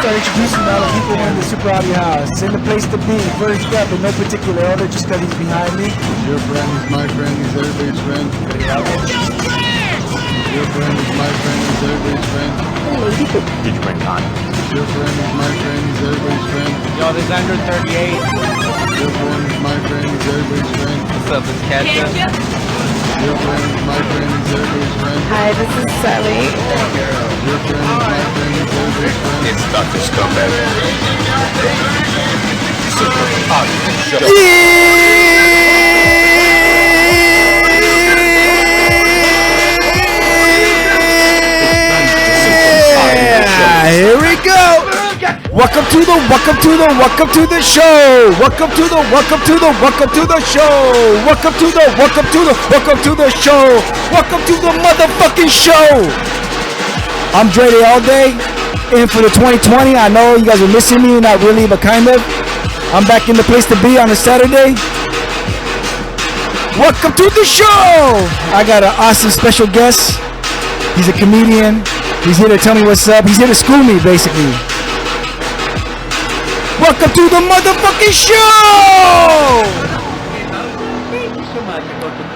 start introducing all the people in the Super Audio House. It's in the place to be. First up, in no particular order, just because he's behind me. Your friend is my friend, he's everybody's friend. Your friend is my friend, he's everybody's friend. Did you bring condoms? Your friend is my friend, he's everybody's friend. Yo, this is under 38. Your friend is my friend, he's everybody's friend. What's up, this Ketchup? Your friend is my friend, he's everybody's friend. Hi, this is Sally. Your friend is my friend, he's everybody's friend. It's Dr. Scumbag. Super Audio Show. Yeah, here we go. Welcome to the show. Welcome to the show. Welcome to the show. Welcome to the motherfucking show. I'm Dre all day. In for the 2020. I know you guys are missing me, not really, but kind of. I'm back in the place to be on a Saturday. Welcome to the show. I got an awesome special guest. He's a comedian. He's here to tell me what's up. He's here to school me, basically. Welcome to the motherfucking show!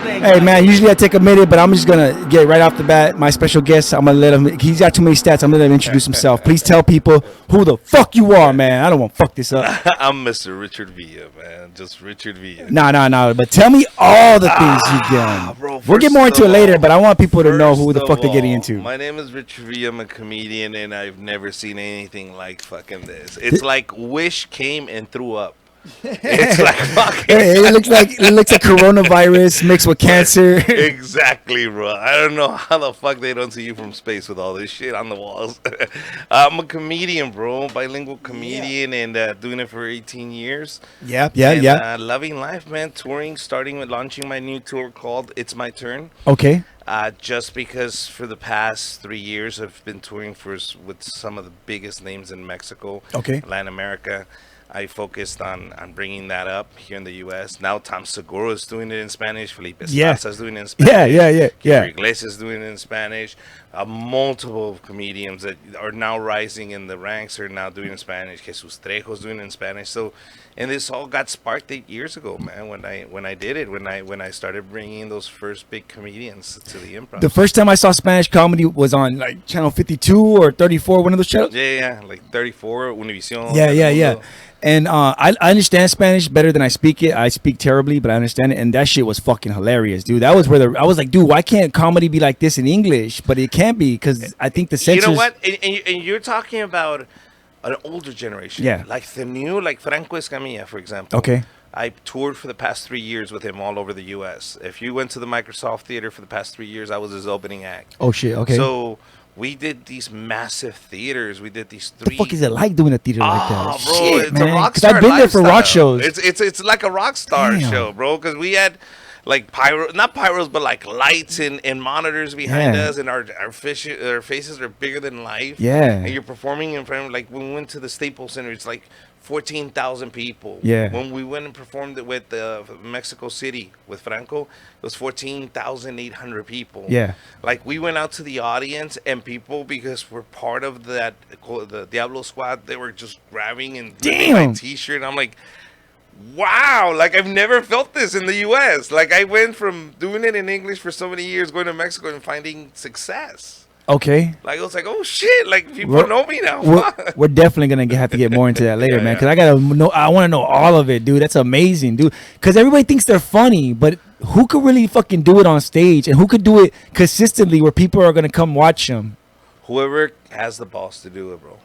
Hey, man, usually I take a minute, but I'm just going to get right off the bat. My special guest, I'm going to let him, he's got too many stats. I'm going to let him introduce himself. Please tell people who the fuck you are, man. I don't want to fuck this up. I'm Mr. Richard Villa, man. Just Richard Villa. No. But tell me all the things you've done. Bro, we'll get more into it later, but I want people to know who the fuck they're getting into. My name is Richard Villa. I'm a comedian, and I've never seen anything like fucking this. It's like Wish came and threw up. It's like fucking. It looks like coronavirus mixed with cancer. Exactly, bro. I don't know how the fuck they don't see you from space with all this shit on the walls. I'm a comedian, bro, bilingual comedian, and doing it for 18 years. Yeah. Loving life, man. Touring, starting with launching my new tour called "It's My Turn." Okay. Just because for the past 3 years I've been touring with some of the biggest names in Mexico, Latin America. I focused on bringing that up here in the U.S. Now Tom Segura is doing it in Spanish. Felipe Esparza is doing it in Spanish. Yeah. Iglesias is doing it in Spanish. Multiple comedians that are now rising in the ranks are now doing it in Spanish. Jesus Trejo is doing it in Spanish. So, and this all got sparked 8 years ago, man. When I did it, when I started bringing those first big comedians to the improv. The first time I saw Spanish comedy was on like channel 52 or 34, one of those channels. Yeah, like 34, Univision. Yeah. And I understand Spanish better than I speak it. I speak terribly, but I understand it. And that shit was fucking hilarious, dude. That was where I was like, dude, why can't comedy be like this in English? But it can't be because I think the censors. You know what? And you're talking about an older generation. Yeah. Like the new, like Franco Escamilla, for example. Okay. I toured for the past 3 years with him all over the U.S. If you went to the Microsoft Theater for the past 3 years, I was his opening act. Oh, shit. Okay. So we did these massive theaters. We did these 3. The fuck is it like doing a theater like that? Bro, shit, it's man. a rock star I've been there for rock lifestyle. shows. It's like a rock star show, bro. Because we had like not pyros, but like lights and monitors behind us, and our faces are bigger than life. Yeah. And you're performing in front of, like, when we went to the Staples Center, it's like 14,000 people. Yeah. When we went and performed it with Mexico City with Franco, it was 14,800 people. Yeah. Like, we went out to the audience, and people, because we're part of the Diablo Squad, they were just grabbing and ripping my T-shirt. And I'm like, wow, like I've never felt this in the U.S. Like, I went from doing it in English for so many years, going to Mexico and finding success. Okay. Like, I was like, oh shit, like people know me now. We're definitely gonna have to get more into that later, man. Because I want to know all of it, dude. That's amazing, dude. Because everybody thinks they're funny, but who could really fucking do it on stage, and who could do it consistently where people are gonna come watch them? Whoever has the balls to do it, bro.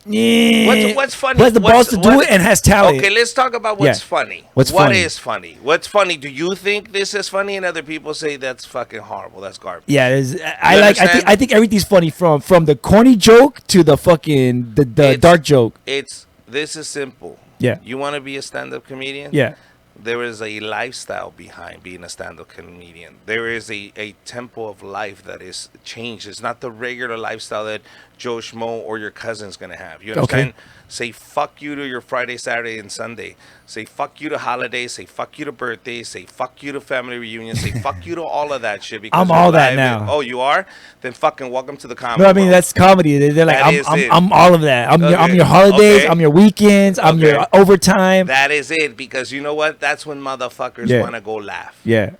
Yeah. What's funny? Who has the balls to do it and has talent? Okay, let's talk about what's funny. What is funny? What's funny? Do you think this is funny, and other people say that's fucking horrible? That's garbage. Yeah, I think everything's funny from the corny joke to the fucking the dark joke. This is simple. Yeah. You want to be a stand-up comedian? Yeah. There is a lifestyle behind being a stand-up comedian. There is a tempo of life that is changed. It's not the regular lifestyle that Joe Schmo or your cousin's going to have. You understand? Okay. Say fuck you to your Friday, Saturday, and Sunday. Say fuck you to holidays. Say fuck you to birthdays. Say fuck you to family reunions. Say fuck you to all of that shit. Because I'm your all that life now. oh, you are? Then fucking welcome to the comedy. No, I mean world. that's comedy. They're like, That is it. I'm all of that. I'm Okay. your holidays. Okay. I'm your weekends. I'm Okay. your overtime. That is it. Because you know what? That's when motherfuckers Yeah. want to go laugh. Yeah,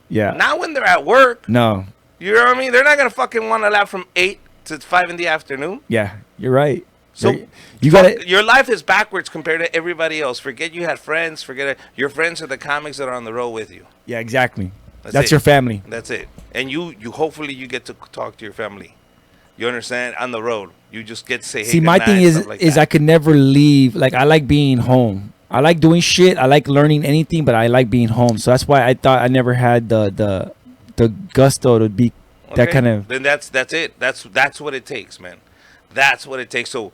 yeah. Not when they're at work. No, You know what I mean? They're not gonna fucking want to laugh from 8 to 5 in the afternoon. yeah, you're right. So you got it. your life is backwards compared to everybody else. Forget you had friends. Forget it. Your friends are the comics that are on the road with you. Yeah, exactly. That's That's it. your family. That's it. And you hopefully you get to talk to your family. You understand? On the road, you just get to say, hey, See, good my night, thing stuff like is that. I could never leave. Like I like being home. I like doing shit. I like learning anything, but I like being home. So that's why I thought I never had the gusto to be that Okay. kind of. Then that's it. That's what it takes, man. That's what it takes. So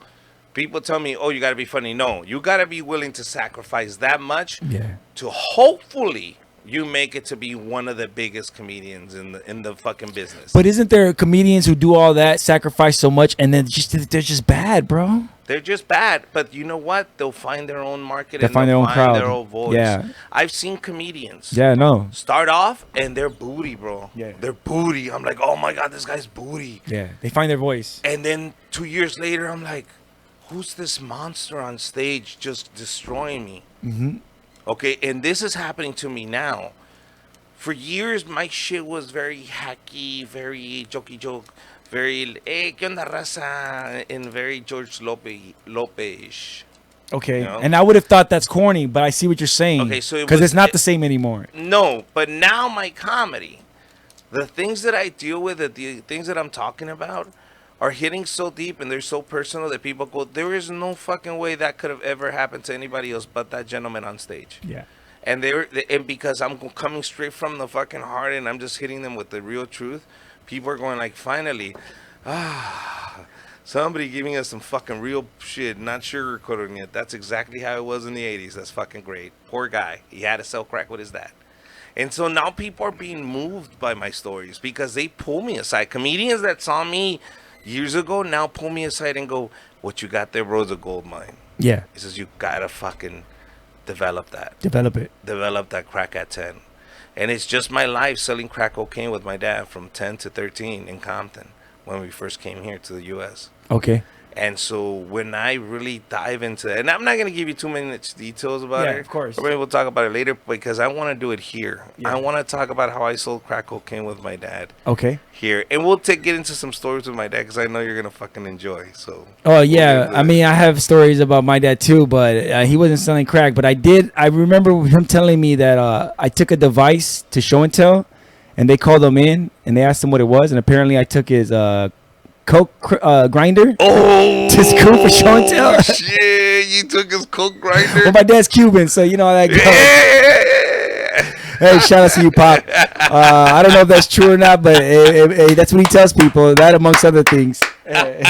people tell me, oh, you got to be funny. No, you got to be willing to sacrifice that much Yeah. to hopefully you make it to be one of the biggest comedians in the fucking business. But isn't there comedians who do all that, sacrifice so much, and then they're just bad, bro? They're just bad, but you know what? They'll find their own market They'll and find they'll their own crowd. their own voice. Yeah. I've seen comedians Yeah, no. start off and they're booty, bro. Yeah. They're booty. I'm like, oh my God, this guy's booty. Yeah, they find their voice. And then 2 years later, I'm like, who's this monster on stage just destroying me? Mm-hmm. Okay, and this is happening to me now. For years, my shit was very hacky, very jokey joke, very, hey, ¿qué onda, raza? And very George Lopez. Okay, You know? and I would have thought that's corny, but I see what you're saying. Okay, so it because was- it's not the same anymore. No, but now my comedy, the things that I deal with, the things that I'm talking about, are hitting so deep and they're so personal that people go, there is no fucking way that could have ever happened to anybody else but that gentleman on stage. Yeah. And because I'm coming straight from the fucking heart and I'm just hitting them with the real truth, people are going like, finally, somebody giving us some fucking real shit, not sugarcoating it. That's exactly how it was in the 80s. That's fucking great. Poor guy. He had to sell crack with his dad. And so now people are being moved by my stories because they pull me aside. Comedians that saw me years ago now pull me aside and go, what you got there, bro, is a gold mine. Yeah. He says, you gotta fucking develop that. Develop it. Develop that crack at 10. And it's just my life selling crack cocaine with my dad from 10 to 13 in Compton when we first came here to the U.S. Okay. And so when I really dive into it, and I'm not going to give you too many details about Yeah, it. of course. Or maybe we'll talk about it later because I want to do it here. Yeah. I want to talk about how I sold crack cocaine with my dad Okay. here. And we'll get into some stories with my dad because I know you're going to fucking enjoy. So. Oh yeah, We'll get I into mean, I have stories about my dad too, but he wasn't selling crack. But I remember him telling me that I took a device to show and tell, and they called him in and they asked him what it was, and apparently I took his coke grinder. Oh, To school for show and tell. Shit, you took his coke grinder. Well, my dad's Cuban, so you know how that goes. Yeah. Hey, shout out to you, Pop. I don't know if that's true or not, but that's what he tells people. That amongst other things. But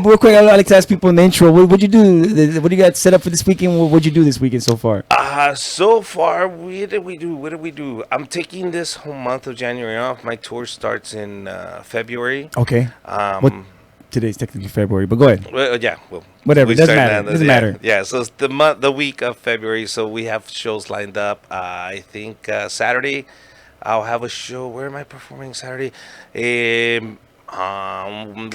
real quick, I like to ask people in the intro. What'd you do? What do you got set up for this weekend? What'd you do this weekend so far? So far, what did we do? I'm taking this whole month of January off. My tour starts in February. Okay. What? Today's technically February, but go ahead. Well, Whatever, we doesn't start matter, now, doesn't matter. Yeah, so it's the week of February, so we have shows lined up. I think Saturday, I'll have a show. Where am I performing Saturday?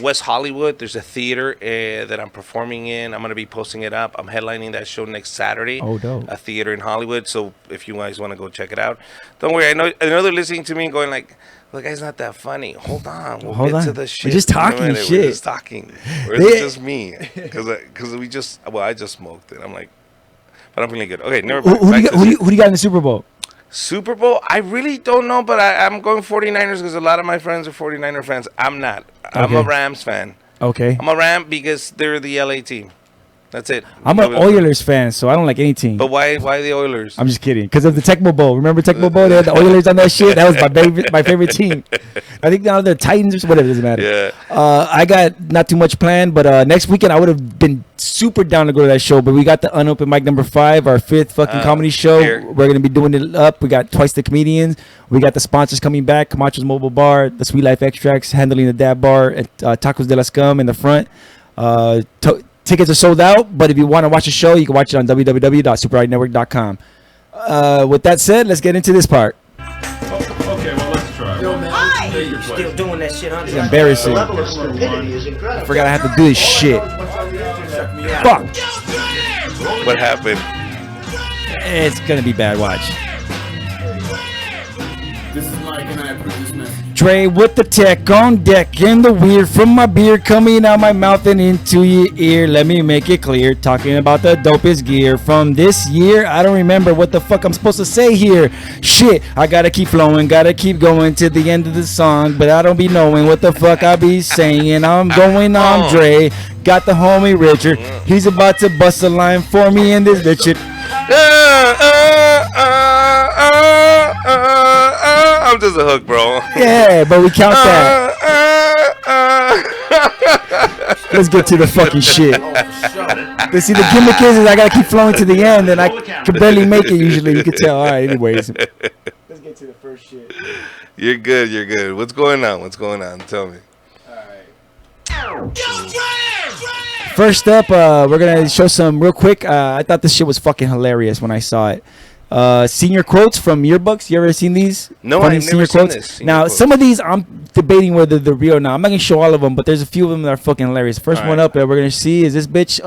West Hollywood. There's a theater that I'm performing in. I'm gonna be posting it up. I'm headlining that show next Saturday. Oh, dope. A theater in Hollywood. So if you guys want to go check it out, don't worry. I know they're listening to me and going like, "The guy's not that funny." Hold on, we'll Hold get to on. the We're shit. just talking We're shit. just talking. Or is it just me? Because I just smoked it. I'm like, but I'm feeling good. Okay, never mind. Who do Back to you got in the Super Bowl? Super Bowl? I really don't know, but I'm going 49ers because a lot of my friends are 49er fans. I'm not. I'm a Okay. Rams fan. Okay. I'm a Ram because they're the LA team. That's it. I'm an Oilers fan, so I don't like any team. But why the Oilers? I'm just kidding. Because of the Tecmo Bowl. Remember Tecmo Bowl? They had the Oilers on that shit. That was my favorite team. I think now they're Titans or whatever. Doesn't matter. Yeah. I got not too much planned, but next weekend I would have been super down to go to that show. But we got the Unopened Mic number 5, our 5th fucking comedy show. here. We're gonna be doing it up. We got Twice the Comedians. We got the sponsors coming back. Camacho's Mobile Bar, the Sweet Life Extracts handling the Dab Bar, at Tacos de la Scum in the front. Tickets are sold out, but if you want to watch the show, you can watch it on www.superridenetwork.com. With that said, let's get into this part. Okay, well, let's try. Yo, man, Hi. take your place. Still doing that shit, huh? It's embarrassing. The level of stupidity is incredible. I forgot I have to do this shit. Yeah. Fuck. What happened? It's gonna be bad. Watch. This is Mike and I approve this message. Dre with the tech on deck and the weird from my beard coming out my mouth and into your ear. Let me make it clear. Talking about the dopest gear from this year. I don't remember what the fuck I'm supposed to say here. Shit, I gotta keep flowing, gotta keep going to the end of the song, but I don't be knowing what the fuck I be saying. I'm going on Dre. Got the homie Richard. He's about to bust a line for me in this Richard. I'm just a hook, bro. Yeah, but we count that. Let's get to the fucking shit. But see, the gimmick is I gotta keep flowing to the end, and I can barely make it usually. You can tell. All right, anyways. Let's get to the first shit. You're good. You're good. What's going on? What's going on? Tell me. First up, we're gonna show some real quick. I thought this shit was fucking hilarious when I saw it. Senior quotes from yearbooks. You ever seen these? No, Funny I've senior never seen quotes? this. Senior Now, quotes. some of these I'm debating whether they're real or not. I'm not gonna show all of them, but there's a few of them that are fucking hilarious. First All one right. up that we're gonna see is this bitch,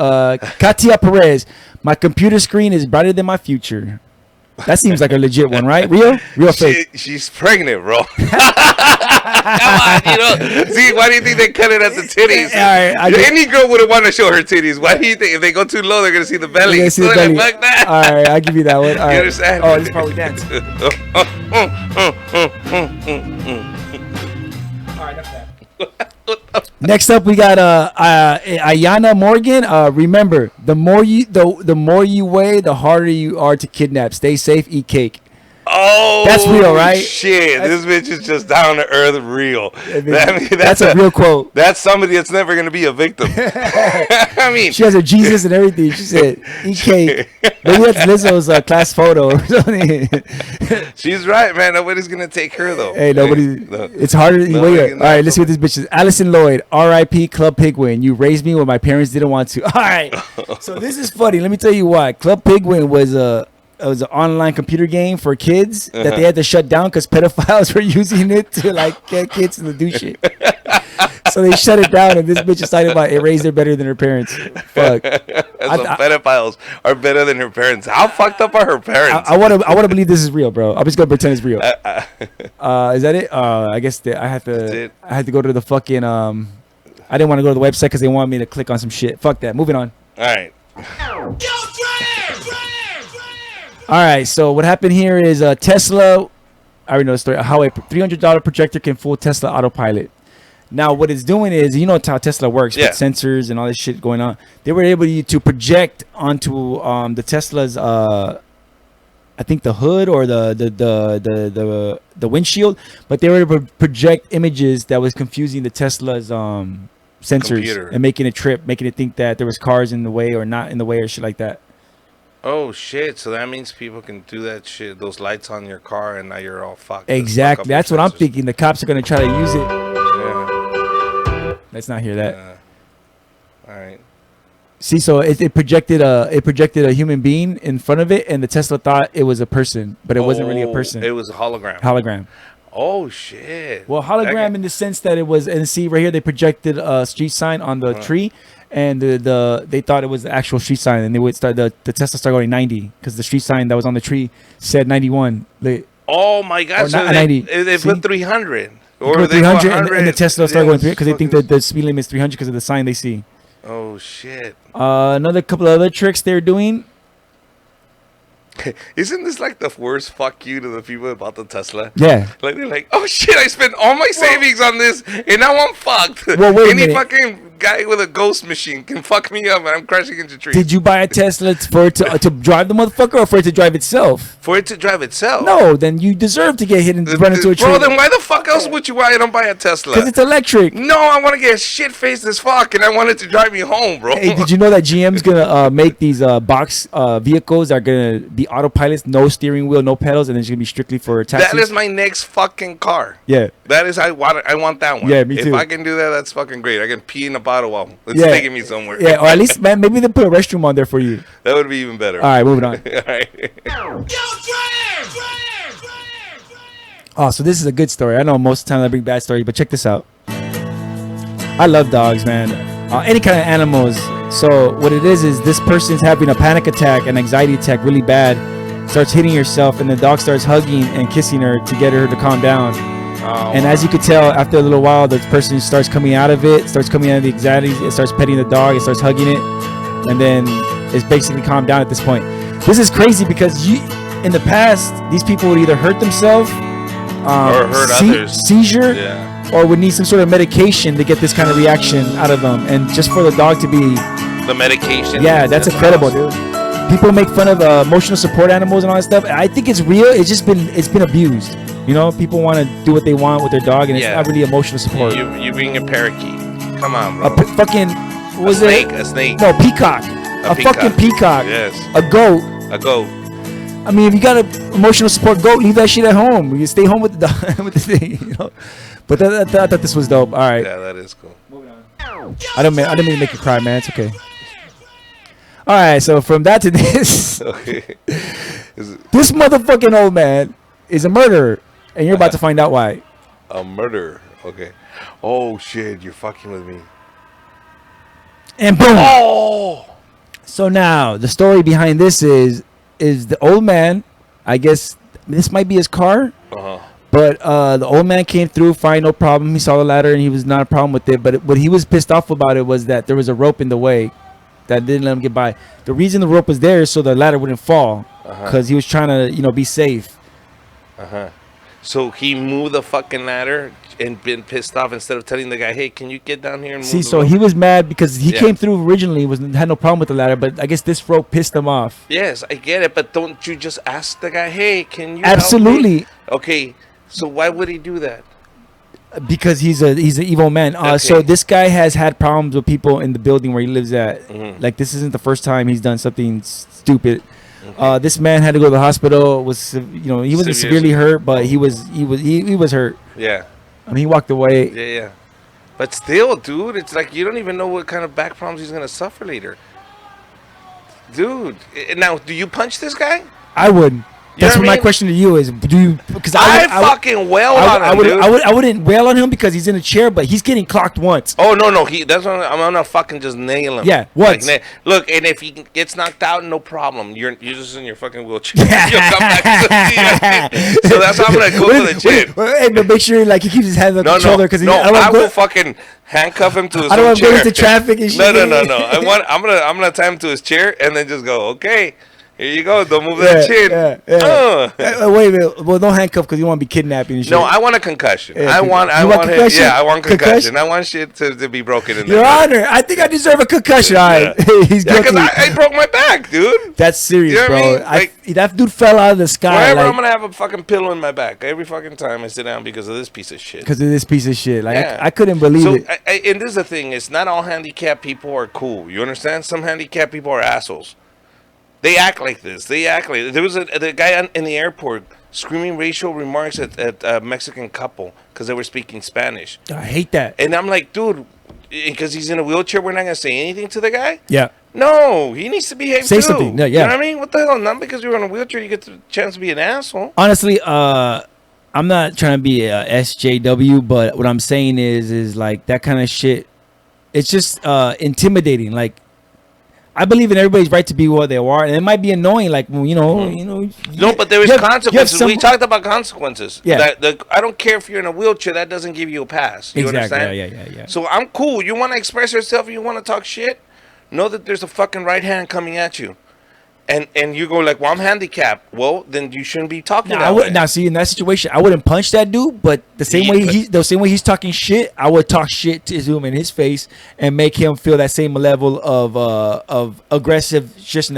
Katia Perez. My computer screen is brighter than my future. That seems like a legit one, right? Real or fake? She's pregnant, bro. Come on, you know. See, why do you think they cut it at the titties? All right, I get- Any girl would want to show her titties. Why do you think if they go too low, they're gonna see the belly? You guys see the So belly. like, fuck that. All right, I'll give you that one. All right. understand? Oh, this is probably dance. Next up, we got Ayana Morgan. Remember, the more you weigh, the harder you are to kidnap. Stay safe, eat cake. Oh, That's real, right? Shit, this bitch is just down to earth real. That's a real quote. That's somebody that's never gonna be a victim. I mean, She has her Jesus and everything. She said, eat cake. Maybe that's Lizzo's class photo or something. she's right, man. Nobody's gonna take her though. Hey, nobody. No. It's harder. Nobody Wait, can- all right, let's see what this bitch is. Allison Lloyd, R.I.P. Club Pigwin. You raised me when my parents didn't want to. All right. So this is funny. Let me tell you why. Club Pigwin was an online computer game for kids that they had to shut down because pedophiles were using it to like get kids to do shit. So they shut it down, and this bitch is talking about it raised her better than her parents. Fuck. So pedophiles are better than her parents. How fucked up are her parents? I want to believe this is real, bro. I'm just gonna pretend it's real. Is that it? I guess I had to go to the fucking I didn't want to go to the website because they wanted me to click on some shit. Fuck that. Moving on. All right. All right. So what happened here is Tesla. I already know the story. How a $300 projector can fool Tesla autopilot. Now what it's doing is, you know how Tesla works Yeah. with sensors and all this shit going on. They were able to project onto the Tesla's I think the hood or the windshield, but they were able to project images that was confusing the Tesla's sensors Computer. and making it trip, making it think that there was cars in the way or not in the way or shit like that. Oh shit! So that means people can do that shit. Those lights on your car, and now you're all fucked. Exactly. That's what I'm thinking. thinking. The cops are gonna try to use it. Yeah. Let's not hear that. All right. See, so it projected a human being in front of it, and the Tesla thought it was a person, but it wasn't really a person. It was a hologram. Hologram. Oh shit. Well, hologram in the sense that it was, and see right here, they projected a street sign on the tree, and they thought it was the actual street sign, and they would start the Tesla started going 90 because the street sign that was on the tree said 91. Oh my god! Or So not they 90. they See? put 300 Or or they 300, go and the Tesla started Yeah, going 300 because they think fucking- that the speed limit is 300 because of the sign they see. Oh shit! Another couple of other tricks they're doing. Isn't this like the worst fuck you to the people about the Tesla? Yeah. Like they're like, oh shit! I spent all my savings on this, and now I'm fucked. Well, wait a Any minute. fucking guy with a ghost machine can fuck me up, and I'm crashing into trees. Did you buy a Tesla for it to drive the motherfucker or for it to drive itself? For it to drive itself? No, then you deserve to get hit and run into a tree. Bro, then why the fuck else would you why I don't buy a Tesla? Because it's electric. No, I want to get shit faced as fuck, and I want it to drive me home, bro. Hey, did you know that GM's gonna make these box vehicles that are gonna be autopilots, no steering wheel, no pedals, and it's gonna be strictly for taxis? That is my next fucking car. Yeah. That is I want that one. Yeah, me If too. I can do that, that's fucking great. I can pee in a Ottawa. It's Yeah. taking me somewhere. Yeah, or at least, man, maybe they put a restroom on there for you. That would be even better. All right, moving on. All right. Oh, so this is a good story. I know most of the time I bring bad stories, but check this out. I love dogs, man. Any kind of animals. So what it is this person's having a panic attack, an anxiety attack, really bad. Starts hitting herself, and the dog starts hugging and kissing her to get her to calm down. Oh, And as you could tell, after a little while, the person starts coming out of it, starts coming out of the anxiety, it starts petting the dog, it starts hugging it, and then it's basically calmed down at this point. This is crazy because in the past, these people would either hurt themselves, or hurt others. seizure, Yeah. or would need some sort of medication to get this kind of reaction out of them. And just for the dog to be, The medication. yeah, that's incredible, dude. People make fun of emotional support animals and all that stuff. I think it's real. It's been abused. You know, people want to do what they want with their dog, and it's Yeah. not really emotional support. You being a parakeet. Come on, bro. Fucking, what was snake. it? A snake. No, peacock. A peacock. fucking peacock. Yes. A goat. A goat. I mean, if you got an emotional support goat, leave that shit at home. You stay home with the dog, with the thing, you know. But I thought this was dope. All right. Yeah, that is cool. I didn't mean to make you cry, man. It's okay. All right. So from that to this, Okay. this motherfucking old man is a murderer, and you're about to find out why. A murder. Okay. Oh shit! You're fucking with me. And boom. Oh. So now the story behind this is the old man. I guess this might be his car. Uh-huh. But the old man came through fine, no problem. He saw the ladder and he was not a problem with it. But what he was pissed off about it was that there was a rope in the way that didn't let him get by. The reason the rope was there is so the ladder wouldn't fall, because he was trying to, be safe. So he moved the fucking ladder and been pissed off instead of telling the guy, "Hey, can you get down here and move?" See, the so rope?" he was mad because he Yeah. came through originally, had no problem with the ladder, but I guess this rope pissed him off. Yes, I get it, but don't you just ask the guy, "Hey, can you?" help me?" Absolutely, Okay, so why would he do that? because he's an evil man. So Okay. this guy has had problems with people in the building where he lives at. Mhm. Like, this isn't the first time he's done something stupid. This man had to go to the hospital. He wasn't severely hurt, but he was hurt. Yeah, I mean, he walked away. yeah. But still, dude, it's like you don't even know what kind of back problems he's gonna suffer later. Dude, now, do you punch this guy? I would. You know That's what what I my mean? question to you is: do you? Because I fucking wail on him, dude. I wouldn't wail on him because he's in a chair, but he's getting clocked once. Oh no, that's what I'm gonna fucking just nail him. Yeah, once. Look, and if he gets knocked out, no problem. You're just in your fucking wheelchair. You'll come back to see. So that's how I'm gonna go to the gym. Hey, but make sure he keeps his hands on the shoulder because I will fucking handcuff him to his I don't own want to go chair. into traffic and shit. No. I'm gonna tie him to his chair and then just go. Okay, here you go. Don't move that chin. Wait a minute. Well, don't handcuff because you want to be kidnapping and shit. No, I want a concussion. Yeah, I want concussion? him. Yeah, I want concussion. I want shit to be broken in there. Your Honor, I think I deserve a concussion. All right. He's Yeah, guilty. because I broke my back, dude. That's serious, You know what I bro. mean? That dude fell out of the sky. Wherever I'm gonna have a fucking pillow in my back every fucking time I sit down because of this piece of shit. because of this piece of shit. Like, Yeah. I couldn't believe So, it. and this is the thing: it's not all handicapped people are cool. You understand? Some handicapped people are assholes. They act like this. There was the guy in the airport screaming racial remarks at a Mexican couple because they were speaking Spanish, I hate that. and I'm like, dude, because he's in a wheelchair, we're not gonna say anything to the guy. Yeah. No, he needs to behave Say too. something. Yeah, You know what I mean? What the hell? Not because you're in a wheelchair, you get the chance to be an asshole. Honestly, I'm not trying to be a SJW, but what I'm saying is like that kind of shit. It's just intimidating. Like, I believe in everybody's right to be what they are, and it might be annoying. Like, No, but there is you have consequences. some- We talked about consequences. Yeah. I don't care if you're in a wheelchair. That doesn't give you a pass. You Exactly. understand? Yeah. So I'm cool. You want to express yourself? You want to talk shit? Know that there's a fucking right hand coming at you, and you go like, "Well, I'm handicapped." Well, then you shouldn't be talking that way. Now, see, in that situation, I wouldn't punch that dude, but the same way he's talking shit, I would talk shit to him in his face and make him feel that same level of aggressive shit.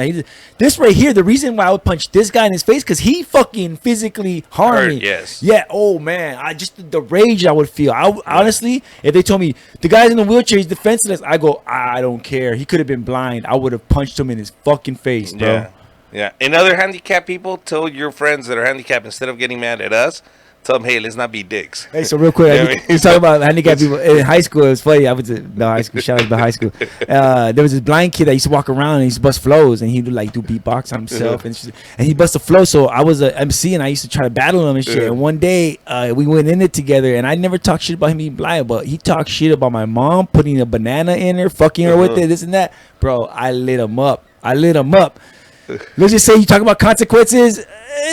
This right here, the reason why I would punch this guy in his face, because he fucking physically harmed me. Yes. Yeah. Oh man, I just the rage I would feel. Honestly, if they told me the guy's in the wheelchair, he's defenseless, I go, I don't care. He could have been blind. I would have punched him in his fucking face, bro. Yeah. And other handicapped people, tell your friends that are handicapped, instead of getting mad at us, Tell them, hey, let's not be dicks. Hey, so real quick, we talking about handicapped people in high school. It was funny. I was at high school. Shout out to high school. There was this blind kid that used to walk around and he used to bust flows, and he would do beatbox on himself, and he bust a flow. So I was a MC, and I used to try to battle him and shit. And one day we went in it together, and I never talked shit about him being blind, but he talked shit about my mom putting a banana in her, fucking her with it, this and that. Bro, I lit him up. Let's just say you talk about consequences.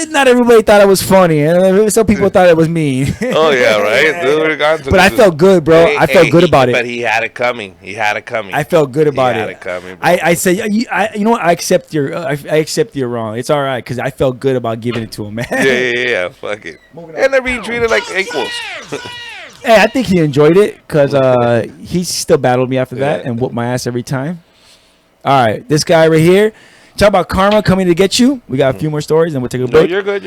Not everybody thought it was funny. Some people thought it was mean. Oh yeah, right. But I felt good, bro. I felt good about it. But he had it coming. I felt good about it. He had it coming. Bro. I say, you know what? I accept you're wrong. It's all right because I felt good about giving it to him, man. Yeah. Fuck it. And they're being treated like equals. Hey, I think he enjoyed it because he still battled me after that and whooped my ass every time. All right, this guy right here. Talk about karma coming to get you. We got a few more stories, and we'll take a break. No, you're good.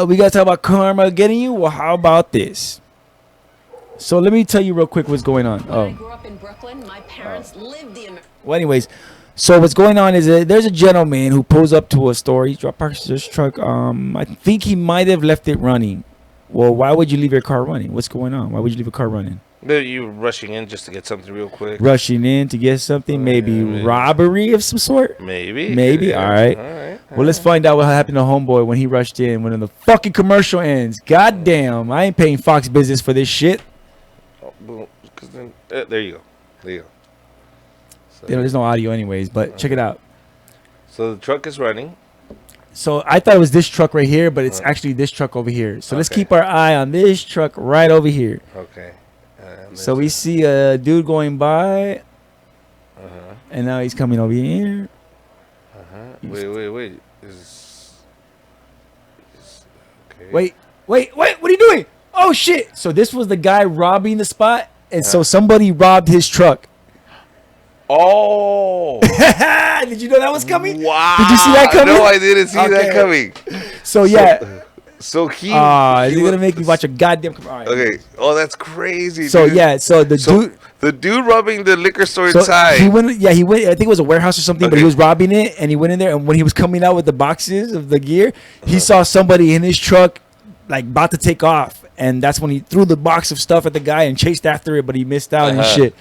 We got to talk about karma getting you. Well, how about this? So let me tell you real quick what's going on. When I grew up in Brooklyn, my parents lived the Well, anyways, so what's going on is there's a gentleman who pulls up to a store. He parks his truck. I think he might have left it running. Well, why would you leave your car running? What's going on? Why would you leave a car running? You were rushing in just to get something real quick. Rushing in to get something, maybe robbery of some sort. Maybe. Yeah. All right. Well, let's find out what happened to homeboy when he rushed in when the fucking commercial ends. God damn, I ain't paying Fox Business for this shit. There you go. So, there's no audio anyways, but check it out. So the truck is running. So I thought it was this truck right here, but it's actually this truck over here. So let's keep our eye on this truck right over here. Okay. So we see a dude going by, and now he's coming over here. Wait. Okay. Wait. What are you doing? Oh, shit. So this was the guy robbing the spot, and so somebody robbed his truck. Oh. Did you know that was coming? Wow. Did you see that coming? No, I didn't see that coming. So yeah. So he you're going to make me watch a goddamn... All right. Okay. Oh, that's crazy, So dude. yeah, so the dude robbing the liquor store inside. He went. I think it was a warehouse or something, but he was robbing it, and he went in there, and when he was coming out with the boxes of the gear, he saw somebody in his truck, like, about to take off, and that's when he threw the box of stuff at the guy and chased after it, but he missed out and shit.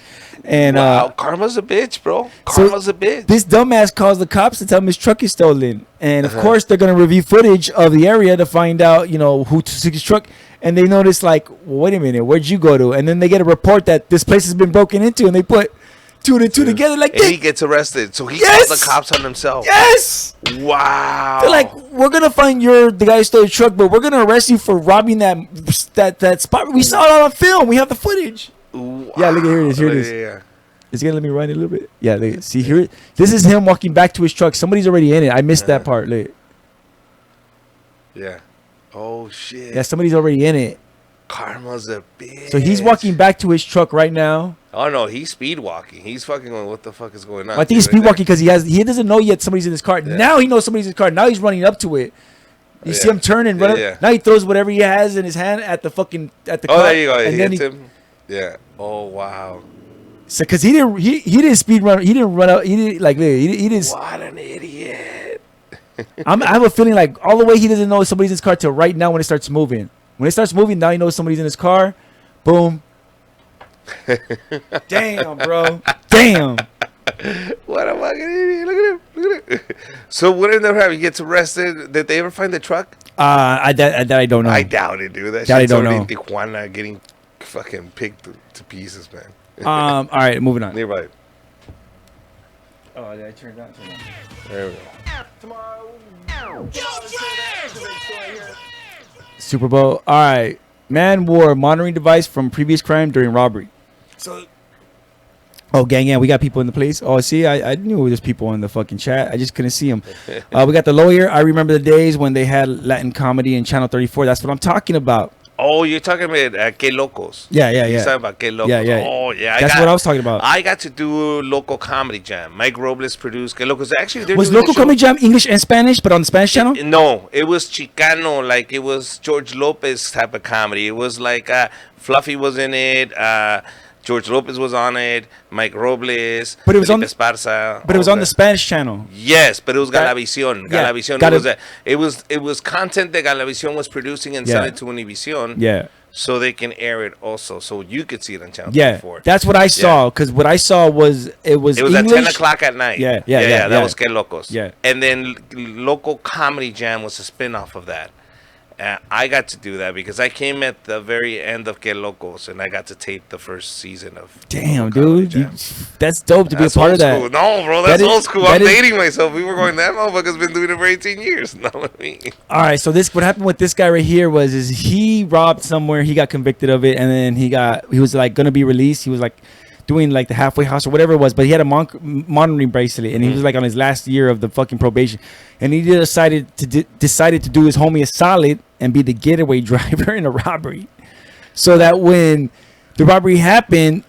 And wow, karma's a bitch, bro. Karma's a bitch. This dumbass calls the cops to tell him his truck is stolen, and of course they're gonna review footage of the area to find out, who took his truck. And they notice, like, well, wait a minute, where'd you go to? And then they get a report that this place has been broken into, and they put two and two together like and this. He gets arrested, so he calls the cops on himself. Yes. Wow. They're like, we're gonna find the guy who stole your truck, but we're gonna arrest you for robbing that spot. We saw it on film. We have the footage. Wow. Yeah, look at here it is. Here it is. Yeah. It's gonna let me run it a little bit. Yeah, look, see here. This is him walking back to his truck. Somebody's already in it. I missed that part. Look. Yeah. Oh shit. Yeah, somebody's already in it. Karma's a bitch. So he's walking back to his truck right now. Oh no, he's speed walking. He's fucking going, what the fuck is going on? I think he's speed walking because he doesn't know yet somebody's in his car. Yeah. Now he knows somebody's in his car. Now he's running up to it. You see him turn and run up. Now he throws whatever he has in his hand at the car. Oh, there you go. And he then hits him. Yeah. Oh wow. So because he didn't speed run. He didn't run out. He didn't he didn't. What an idiot. I have a feeling like all the way he doesn't know somebody's in his car till right now when it starts moving. When it starts moving, now he knows somebody's in his car. Boom. Damn, bro. Damn. What a fucking idiot. Look at him. So what ended up happening? He gets arrested. Did they ever find the truck? I don't know. I doubt it, dude. That I don't know. In Tijuana getting fucking picked to pieces, man. All right, moving on. Nearby. Oh, did I turn that? There we go. Super Bowl. All right. Man wore monitoring device from previous crime during robbery. So, gang, yeah, we got people in the place. Oh, see, I knew there's people in the fucking chat. I just couldn't see them. We got the lawyer. I remember the days when they had Latin comedy in Channel 34. That's what I'm talking about. Oh, you're talking about Que Locos. Yeah. You're talking about Que Locos. Yeah. Oh, yeah. That's what I was talking about. I got to do Local Comedy Jam. Mike Robles produced Que Locos. Actually, was Local Comedy Jam English and Spanish, but on the Spanish channel? No, it was Chicano. Like, it was George Lopez type of comedy. It was like Fluffy was in it. George Lopez was on it, Mike Robles, But it was on Felipe Esparza, But it was all on the that. Spanish channel. Yes, but it was That- Galavisión. yeah, Galavisión. Gala- It was content that Galavisión was producing and Yeah. selling to Univision. Yeah. So they can air it also, so you could see it on Channel Yeah. 34. That's what I saw. Because what I saw was it was It was English. at 10 o'clock at night. Yeah. That was Que Locos. Yeah. And then Local Comedy Jam was a spin-off of that. I got to do that because I came at the very end of Que Locos, and I got to tape the first season of. Damn, Local Comedy dude. Jam. That's dope to be That's a part old of that. school. No, bro, That that's is- old school. that I'm is- dating myself. We were going, that motherfucker's been doing it for 18 years. No, I mean. All right, so what happened with this guy right here was he robbed somewhere, he got convicted of it, and then he was like gonna be released. He was like doing like the halfway house or whatever it was, but he had a monitoring bracelet, and he was like on his last year of the fucking probation, and he decided to do his homie a solid and be the getaway driver in a robbery, so that when the robbery happened,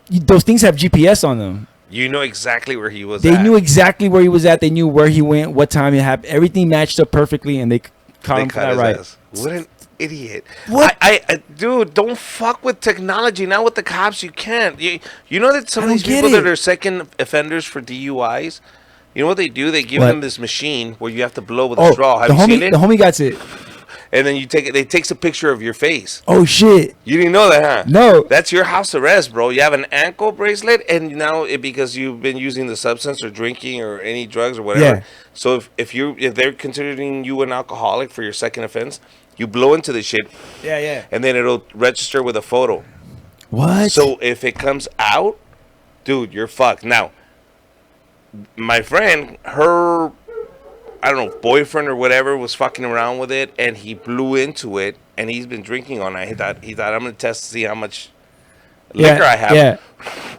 those things have GPS on them. You know exactly where he was They at. knew exactly where he was at. They knew where he went, what time it happened. Everything matched up perfectly, and they caught They him for cut that his right. ass. What an idiot. What? I dude, don't fuck with technology. Now with the cops, you can't. You know that some I of don't these get people that it. are second offenders for DUIs, you know what they do? They give What? them this machine where you have to blow with a Oh, straw. Have the you seen homie, it? the homie got it. And then you take it. They takes a picture of your face. Oh shit! You didn't know that, huh? No. That's your house arrest, bro. You have an ankle bracelet, and now because you've been using the substance or drinking or any drugs or whatever. Yeah. So if they're considering you an alcoholic for your second offense, you blow into the shit, Yeah. and then it'll register with a photo. What? So if it comes out, dude, you're fucked. Now, my friend, her, I don't know, boyfriend or whatever was fucking around with it, and he blew into it, and he's been drinking all night. He thought I'm gonna test to see how much liquor I have, Yeah.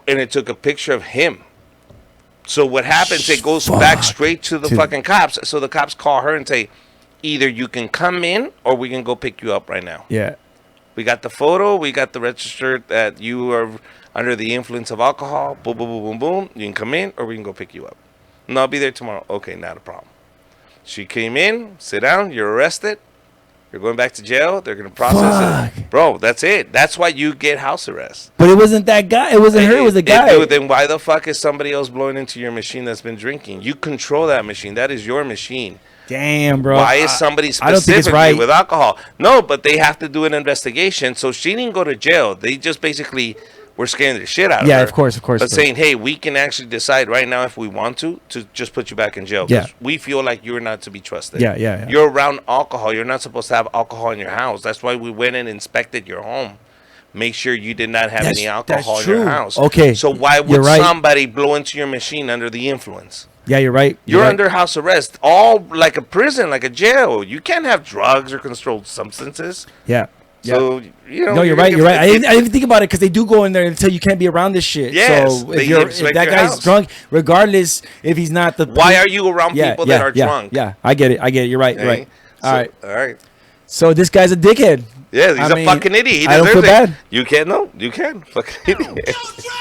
and it took a picture of him. So what happens? It goes back Fuck. straight to the To- fucking cops. So the cops call her and say, either you can come in or we can go pick you up right now. Yeah. We got the photo. We got the register that you are under the influence of alcohol. Boom, boom, boom, boom, boom. You can come in or we can go pick you up. No, I'll be there tomorrow. Okay, not a problem. She came in, sit down, you're arrested. You're going back to jail. They're going to process it. Bro, that's it. That's why you get house arrest. But it wasn't that guy. It wasn't her. It was the guy. Dude, then why the fuck is somebody else blowing into your machine that's been drinking? You control that machine. That is your machine. Damn, bro. Why is somebody I don't think it's specifically right. with alcohol? No, but they have to do an investigation. So she didn't go to jail. They just basically were scaring the shit out of her. Yeah, of course. But saying, hey, we can actually decide right now if we want to just put you back in jail. 'Cause Yeah. we feel like you're not to be trusted. Yeah. You're around alcohol. You're not supposed to have alcohol in your house. That's why we went and inspected your home. Make sure you did not have any alcohol that's in your true. house. Okay, So why would you're right. somebody blow into your machine under the influence? Yeah, you're right. You're right. under house arrest, all like a prison, like a jail. You can't have drugs or controlled substances. Yeah. So you know. No, you're right. You're right. I didn't even think about it because they do go in there and tell you can't be around this shit. Yes, So they if inspect that your guy's house. drunk, regardless if he's not the. Why are you around people that are drunk? Yeah, I get it. You're right. You're Okay? right. All right. All right. So this guy's a dickhead. Yeah, he's I a mean, fucking idiot. He I don't deserves feel it. bad. You can no, you can. Fucking idiot.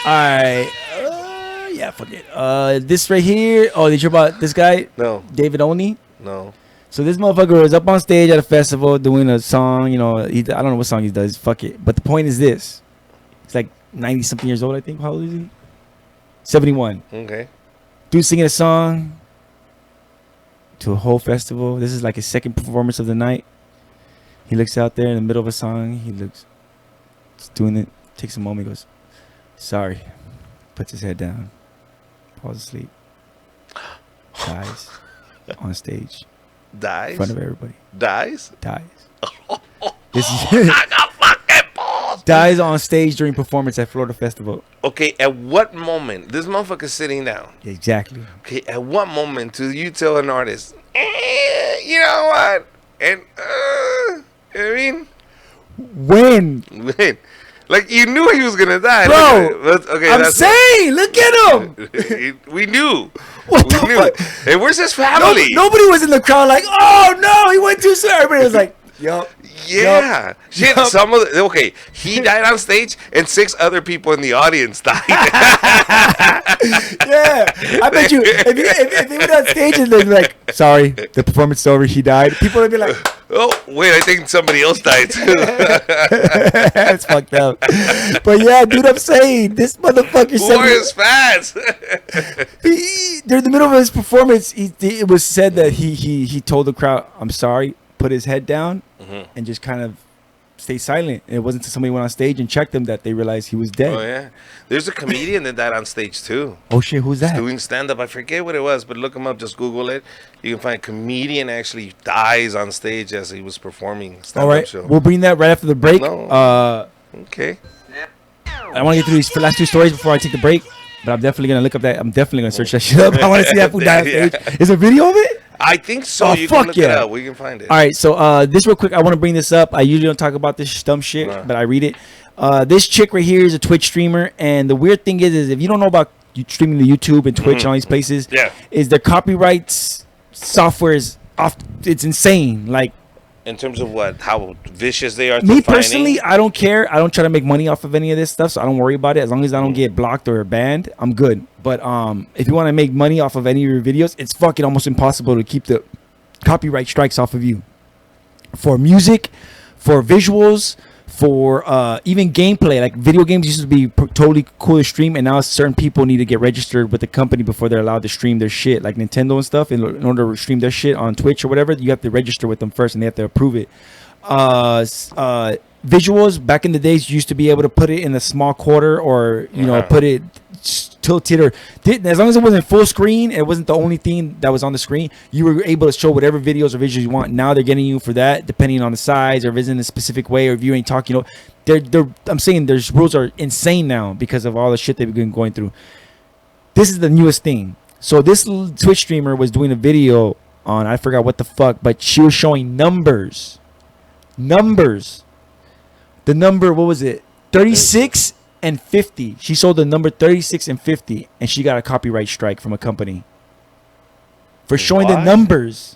All right. Yeah, fuck it. This right here. Oh, did you hear about this guy? No, David Oni. no. So this motherfucker was up on stage at a festival doing a song. You know, I don't know what song he does. Fuck it. But the point is this: he's like 90 something years old, I think. How old is he? 71. Okay. Dude singing a song to a whole festival. This is like his second performance of the night. He looks out there in the middle of a song. He looks, just doing it. Takes a moment. He goes, "Sorry." Puts his head down. Falls asleep. Dies on stage in Dies. front of everybody. Dies. Dies. This is I got fucking balls. dies on stage during performance at Florida Festival. Okay, at what moment this motherfucker's sitting down? Exactly. Okay, at what moment do you tell an artist, you know what? And you know what I mean? When? Like you knew he was gonna die, Bro, Okay, I'm that's saying, look at him. we knew. What We the knew. fuck? Hey, where's his family? Nobody was in the crowd like, oh no, he went too soon. Everybody was like, yup. Yeah. Shit, Yup. some of the, okay, he died on stage and 6 other people in the audience died. Yeah. I bet you, if they were on stage and they'd be like, sorry, the performance is over, he died, people would be like, Oh, wait, I think somebody else died too. That's fucked up. But yeah, dude, I'm saying this motherfucker War said is fast. during the middle of his performance, it was said that he told the crowd, "I'm sorry," put his head down, and just kind of stay silent. And it wasn't until somebody went on stage and checked him that they realized he was dead. Oh, yeah. There's a comedian that died on stage too. Oh shit, who's that? Doing stand-up. I forget what it was, but look him up. Just Google it. You can find a comedian actually dies on stage as he was performing stand-up All right, show. we'll bring that right after the break. No. Okay. I want to get through these last 2 stories before I take the break, but I'm definitely gonna look up that. I'm definitely gonna search that shit up. I want to see that fool die on stage. Is there a video of it? I think so. Oh, You fuck can look it yeah. up. We can find it. All right, so this real quick, I want to bring this up. I usually don't talk about this dumb shit, but I read it. This chick right here is a Twitch streamer, and the weird thing is if you don't know about streaming to YouTube and Twitch and all these places, is their copyrights software is off. It's insane. Like, in terms of what? How vicious they are? me personally, I don't care. I don't try to make money off of any of this stuff, so I don't worry about it. As long as I don't get blocked or banned, I'm good. But if you want to make money off of any of your videos, it's fucking almost impossible to keep the copyright strikes off of you. For music, for visuals, for even gameplay. Like, video games used to be totally cool to stream, and now certain people need to get registered with the company before they're allowed to stream their shit. Like Nintendo and stuff, in order to stream their shit on Twitch or whatever, you have to register with them first, and they have to approve it. Visuals, back in the days, you used to be able to put it in a small quarter, or put it tilted, or as long as it wasn't full screen, it wasn't the only thing that was on the screen, you were able to show whatever videos or visuals you want. Now they're getting you for that, depending on the size, or if it's in a specific way, or if you ain't talking. I'm saying there's rules are insane now because of all the shit they've been going through. This is the newest thing. So this Twitch streamer was doing a video on, I forgot what the fuck, but she was showing numbers. The number, what was it? 36 and 50. She sold the number 36 and 50, and she got a copyright strike from a company for showing the numbers.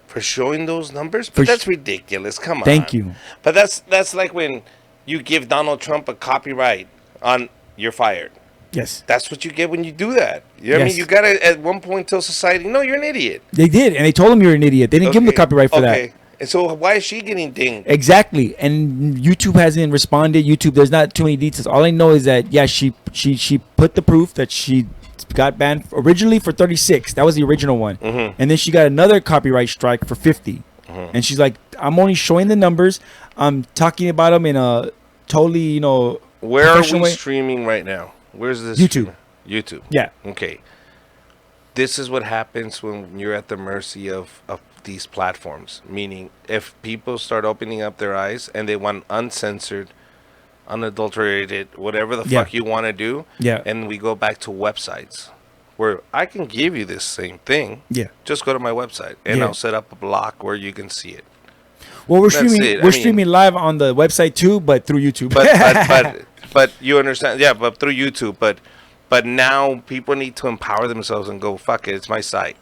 For showing those numbers? But that's ridiculous. Come on. Thank you. But that's like when you give Donald Trump a copyright on you're fired. Yes. That's what you get when you do that. You know what I mean? You got to, at one point, tell society, no, you're an idiot. They did, and they told him you're an idiot. They didn't give him the copyright for that. And so why is she getting dinged? Exactly. And YouTube hasn't responded. YouTube, there's not too many details. All I know is that, yeah, she put the proof that she got banned originally for 36. That was the original one. And then she got another copyright strike for 50. And she's like, I'm only showing the numbers. I'm talking about them in a totally, Where are we way. streaming right now? Where's this? YouTube. YouTube. Yeah. Okay. This is what happens when you're at the mercy of these platforms. Meaning, if people start opening up their eyes and they want uncensored, unadulterated, whatever the fuck you want to do, and we go back to websites where I can give you this same thing. Yeah. Just go to my website and I'll set up a block where you can see it. Well, we're streaming. We're streaming live on the website too, but through YouTube. But you understand? Yeah, but through YouTube. But now people need to empower themselves and go, fuck it, it's my site,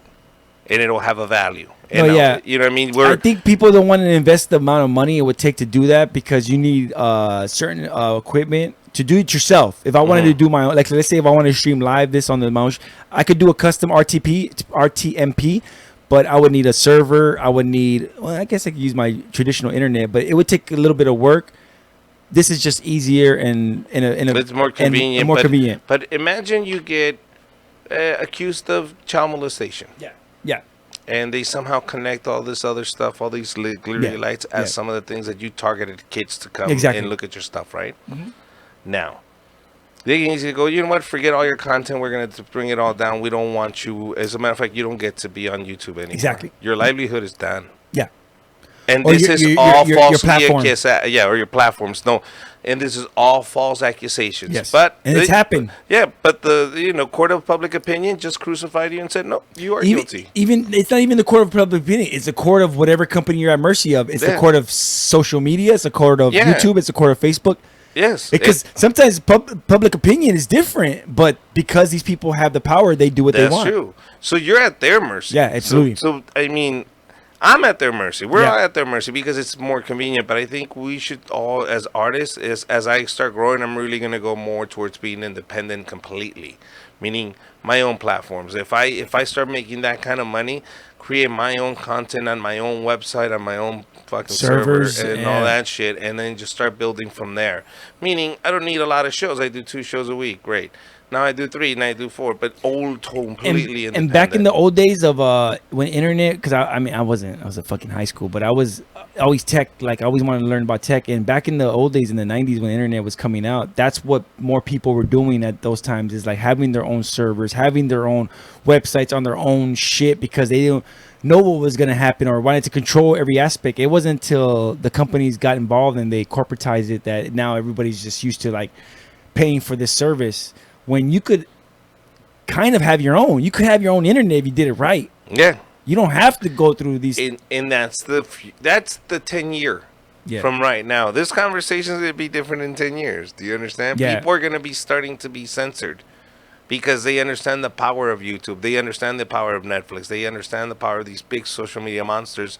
and it'll have a value. And you know what I mean? I think people don't want to invest the amount of money it would take to do that, because you need certain equipment to do it yourself. If I wanted to do my own, like, let's say if I wanted to stream live this on the mouse, I could do a custom RTMP, but I would need a server. I would need, well, I guess I could use my traditional internet, but it would take a little bit of work. This is just easier and it's more convenient. More convenient. But imagine you get accused of child molestation. Yeah. And they somehow connect all this other stuff, all these glittery lights, as some of the things that you targeted kids to come and look at your stuff, right? Now, they can easily go, you know what, forget all your content. We're going to bring it all down. We don't want you. As a matter of fact, you don't get to be on YouTube anymore. Exactly. Your livelihood is done. Yeah. And or this is all false platform. or your platforms. No. And this is all false accusations. Yes. But and it's happened. Yeah, but the court of public opinion just crucified you and said, no, you are guilty. Even it's not even the court of public opinion. It's the court of whatever company you're at mercy of. It's the court of social media. It's the court of YouTube. It's the court of Facebook. Yes. Because sometimes public opinion is different, but because these people have the power, they do what they want. That's true. So you're at their mercy. Yeah, absolutely. So I mean, I'm at their mercy. We're all at their mercy because it's more convenient. But I think we should all, as artists, as I start growing, I'm really going to go more towards being independent completely. Meaning my own platforms. If I start making that kind of money, create my own content on my own website, on my own fucking Servers, server, and all that shit, and then just start building from there. Meaning, I don't need a lot of shows. I do 2 shows a week. Great. Now I do 3, and I do 4, but old completely independent. And back in the old days of when internet, because I was a fucking high school, but I was always tech, like I always wanted to learn about tech. And back in the old days in the 90s when internet was coming out, that's what more people were doing at those times, is like having their own servers, having their own websites on their own shit, because they didn't know what was going to happen or wanted to control every aspect. It wasn't until the companies got involved and they corporatized it that now everybody's just used to like paying for this service, when you could kind of have your own. You could have your own internet if you did it right. Yeah. You don't have to go through these. And that's the 10 year from right now. This conversation is going to be different in 10 years. Do you understand? Yeah. People are going to be starting to be censored because they understand the power of YouTube. They understand the power of Netflix. They understand the power of these big social media monsters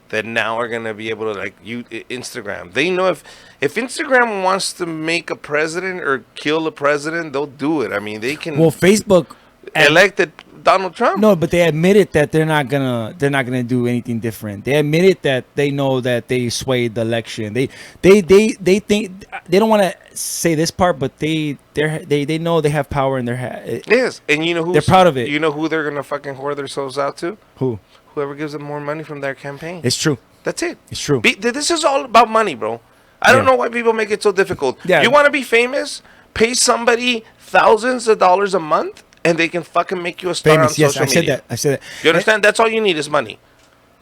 that now are going to be able to, like, Instagram. They know if Instagram wants to make a president or kill a president, they'll do it. I mean, they can. Well, Facebook elected Donald Trump. No, but they admitted that they're not gonna do anything different. They admitted that they know that they swayed the election. They think they don't want to say this part, but they know they have power in their hand. Yes, and you know who they're proud of it. You know who they're gonna fucking whore themselves out to? Who? Whoever gives them more money from their campaign. It's true. That's it. It's true. This is all about money, bro. I don't know why people make it so difficult. Yeah. You want to be famous? Pay somebody thousands of dollars a month, and they can fucking make you a star on social media. I said that. You understand? That's all you need is money.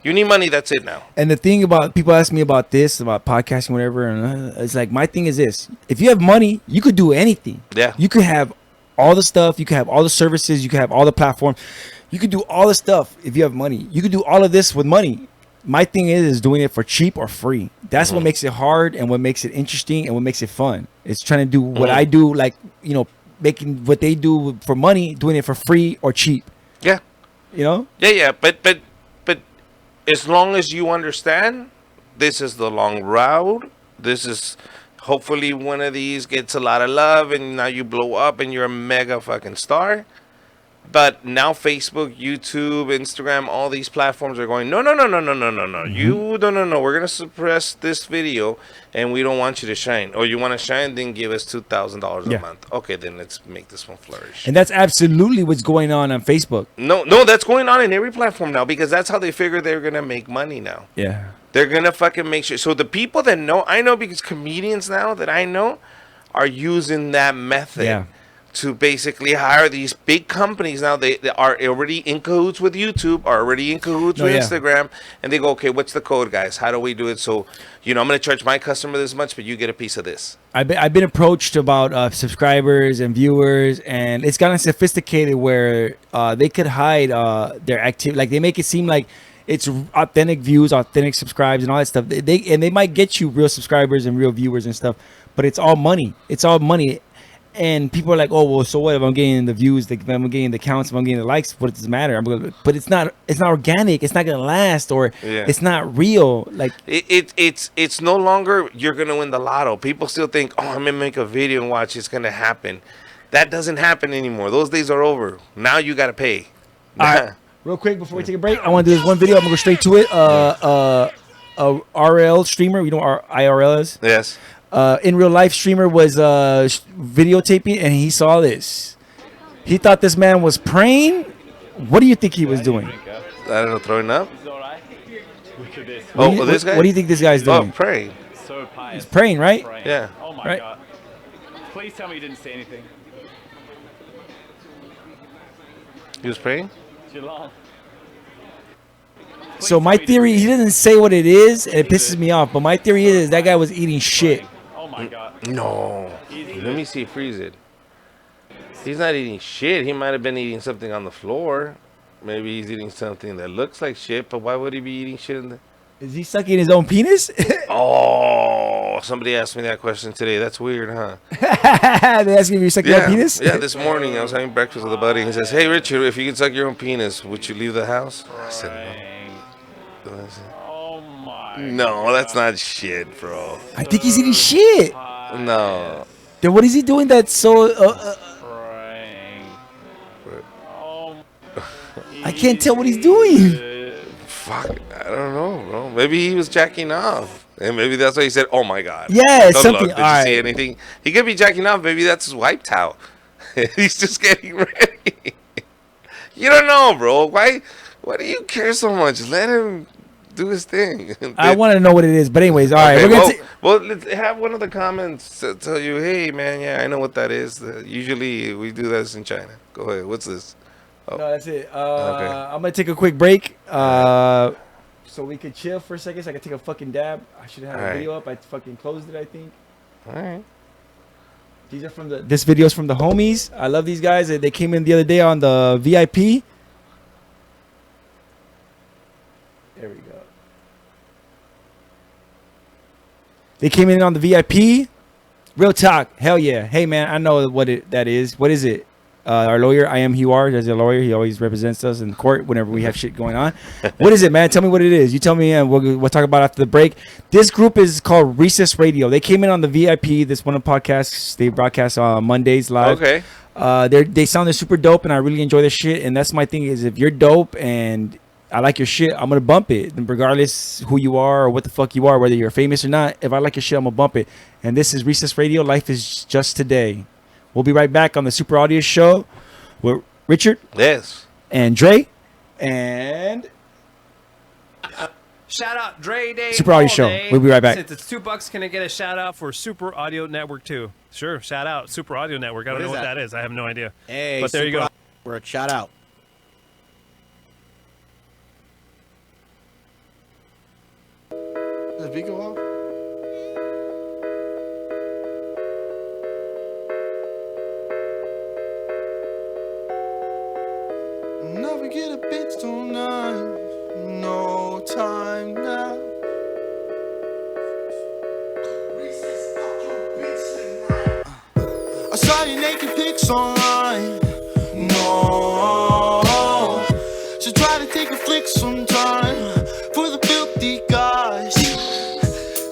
You need money. That's it now. And the thing about people ask me about this, about podcasting, whatever, and it's like, my thing is this: if you have money, you could do anything. Yeah. You could have all the stuff. You could have all the services. You could have all the platform. You could do all the stuff if you have money. You could do all of this with money. My thing is doing it for cheap or free. That's what makes it hard and what makes it interesting and what makes it fun. It's trying to do what I do, like, you know, making what they do for money, doing it for free or cheap. Yeah. You know? Yeah. But as long as you understand, this is the long route. This is hopefully one of these gets a lot of love and now you blow up and you're a mega fucking star. But now Facebook, YouTube, Instagram, all these platforms are going, no. You no. We're going to suppress this video and we don't want you to shine. Or you want to shine, then give us $2,000 a month. Okay, then let's make this one flourish. And that's absolutely what's going on Facebook. No, that's going on in every platform now because that's how they figure they're going to make money now. Yeah. They're going to fucking make sure. So the people that know, I know because comedians now that I know are using that method. Yeah. To basically hire these big companies now. They are already in cahoots with YouTube, are already in cahoots with Instagram, and they go, okay, what's the code, guys? How do we do it? So, you know, I'm going to charge my customer this much, but you get a piece of this. I've been approached about subscribers and viewers, and it's gotten sophisticated where they could hide their activity. Like, they make it seem like it's authentic views, authentic subscribes, and all that stuff. They might get you real subscribers and real viewers and stuff, but it's all money. It's all money. And people are like, oh, well, so what if I'm getting the views, if I'm getting the counts, if I'm getting the likes, what does it matter? But it's not organic. It's not going to last, or it's not real. Like it's no longer you're going to win the lotto. People still think, oh, I'm going to make a video and watch. It's going to happen. That doesn't happen anymore. Those days are over. Now you got to pay. All right. Real quick, before we take a break, I want to do this one video. I'm going to go straight to it. A RL streamer. You know what IRL is? Yes. In real life, streamer was videotaping, and he saw this. He thought this man was praying. What do you think he was doing? I don't know, throwing up. This guy. What do you think this guy's doing? Oh, praying. So pious. He's praying, right? Yeah. Oh my God. Please tell me you didn't say anything. He was praying. So my theory, he doesn't say what it is, and it pisses me off. But my theory is that guy was eating shit. Oh my God. No. Let me see. Freeze it. He's not eating shit. He might have been eating something on the floor. Maybe he's eating something that looks like shit. But why would he be eating shit in the? Is he sucking his own penis? Oh, somebody asked me that question today. That's weird, huh? They asked me if you suck your own penis? Yeah, this morning I was having breakfast with a buddy. He says, hey, Richard, if you could suck your own penis, would you leave the house? I said, no. Oh my. No, that's not shit, bro. I think he's eating shit. No. Then what is he doing that's so... I can't tell what he's doing. Fuck, I don't know, bro. Maybe he was jacking off, and maybe that's why he said, "Oh my god." Yeah, Don't something. look. Did you see anything? He could be jacking off. Maybe that's his wipe towel. He's just getting ready. You don't know, bro. Why do you care so much? Let him do his thing. I want to know what it is, but anyways, all right. Okay, We're gonna well, let's have one of the comments tell you, "Hey, man, yeah, I know what that is. Usually we do this in China." Go ahead. What's this? No, that's it. Okay. I'm gonna take a quick break, so we could chill for a second. So I can take a fucking dab. I should have a video up. I fucking closed it, I think. All right. These are from this video's from the homies. I love these guys. They came in the other day on the VIP. There we go. They came in on the VIP. Real talk. Hell yeah. Hey man, I know that is. What is it? Our lawyer, I am you are. As a lawyer, he always represents us in court whenever we have shit going on. What is it, man? Tell me what it is. You tell me, and we'll talk about it after the break. This group is called Recess Radio. They came in on the VIP. This one of the podcasts. They broadcast on Mondays live. Okay. They sounded super dope, and I really enjoy their shit. And that's my thing is, if you're dope and I like your shit, I'm gonna bump it, regardless who you are or what the fuck you are, whether you're famous or not. If I like your shit, I'm gonna bump it. And this is Recess Radio. Life is just today. We'll be right back on the Super Audio Show with Richard. Yes. And Dre. And shout out Dre Day. Super Audio Show. We'll be right back. Since it's $2, can I get a shout out for Super Audio Network too? Sure, shout out Super Audio Network. I don't know what that is. I have no idea. Hey, but there you go. Network, shout out. Does V go off? Never get a bitch tonight. No time now. I saw your naked pics online. No. So try to take a flick sometime for the filthy guys.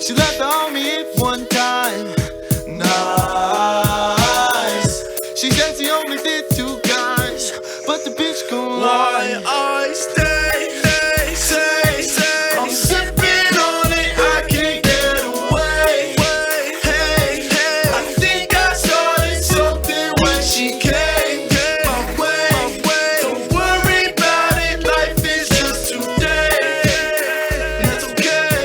She left on me it one time. Nice. She said she only did 2 guys, but the bitch gon' lie. I stay. I'm sipping on it, I can't get away. Hey, I think I started something when she came my way. Don't worry about it, life is just today. That's okay.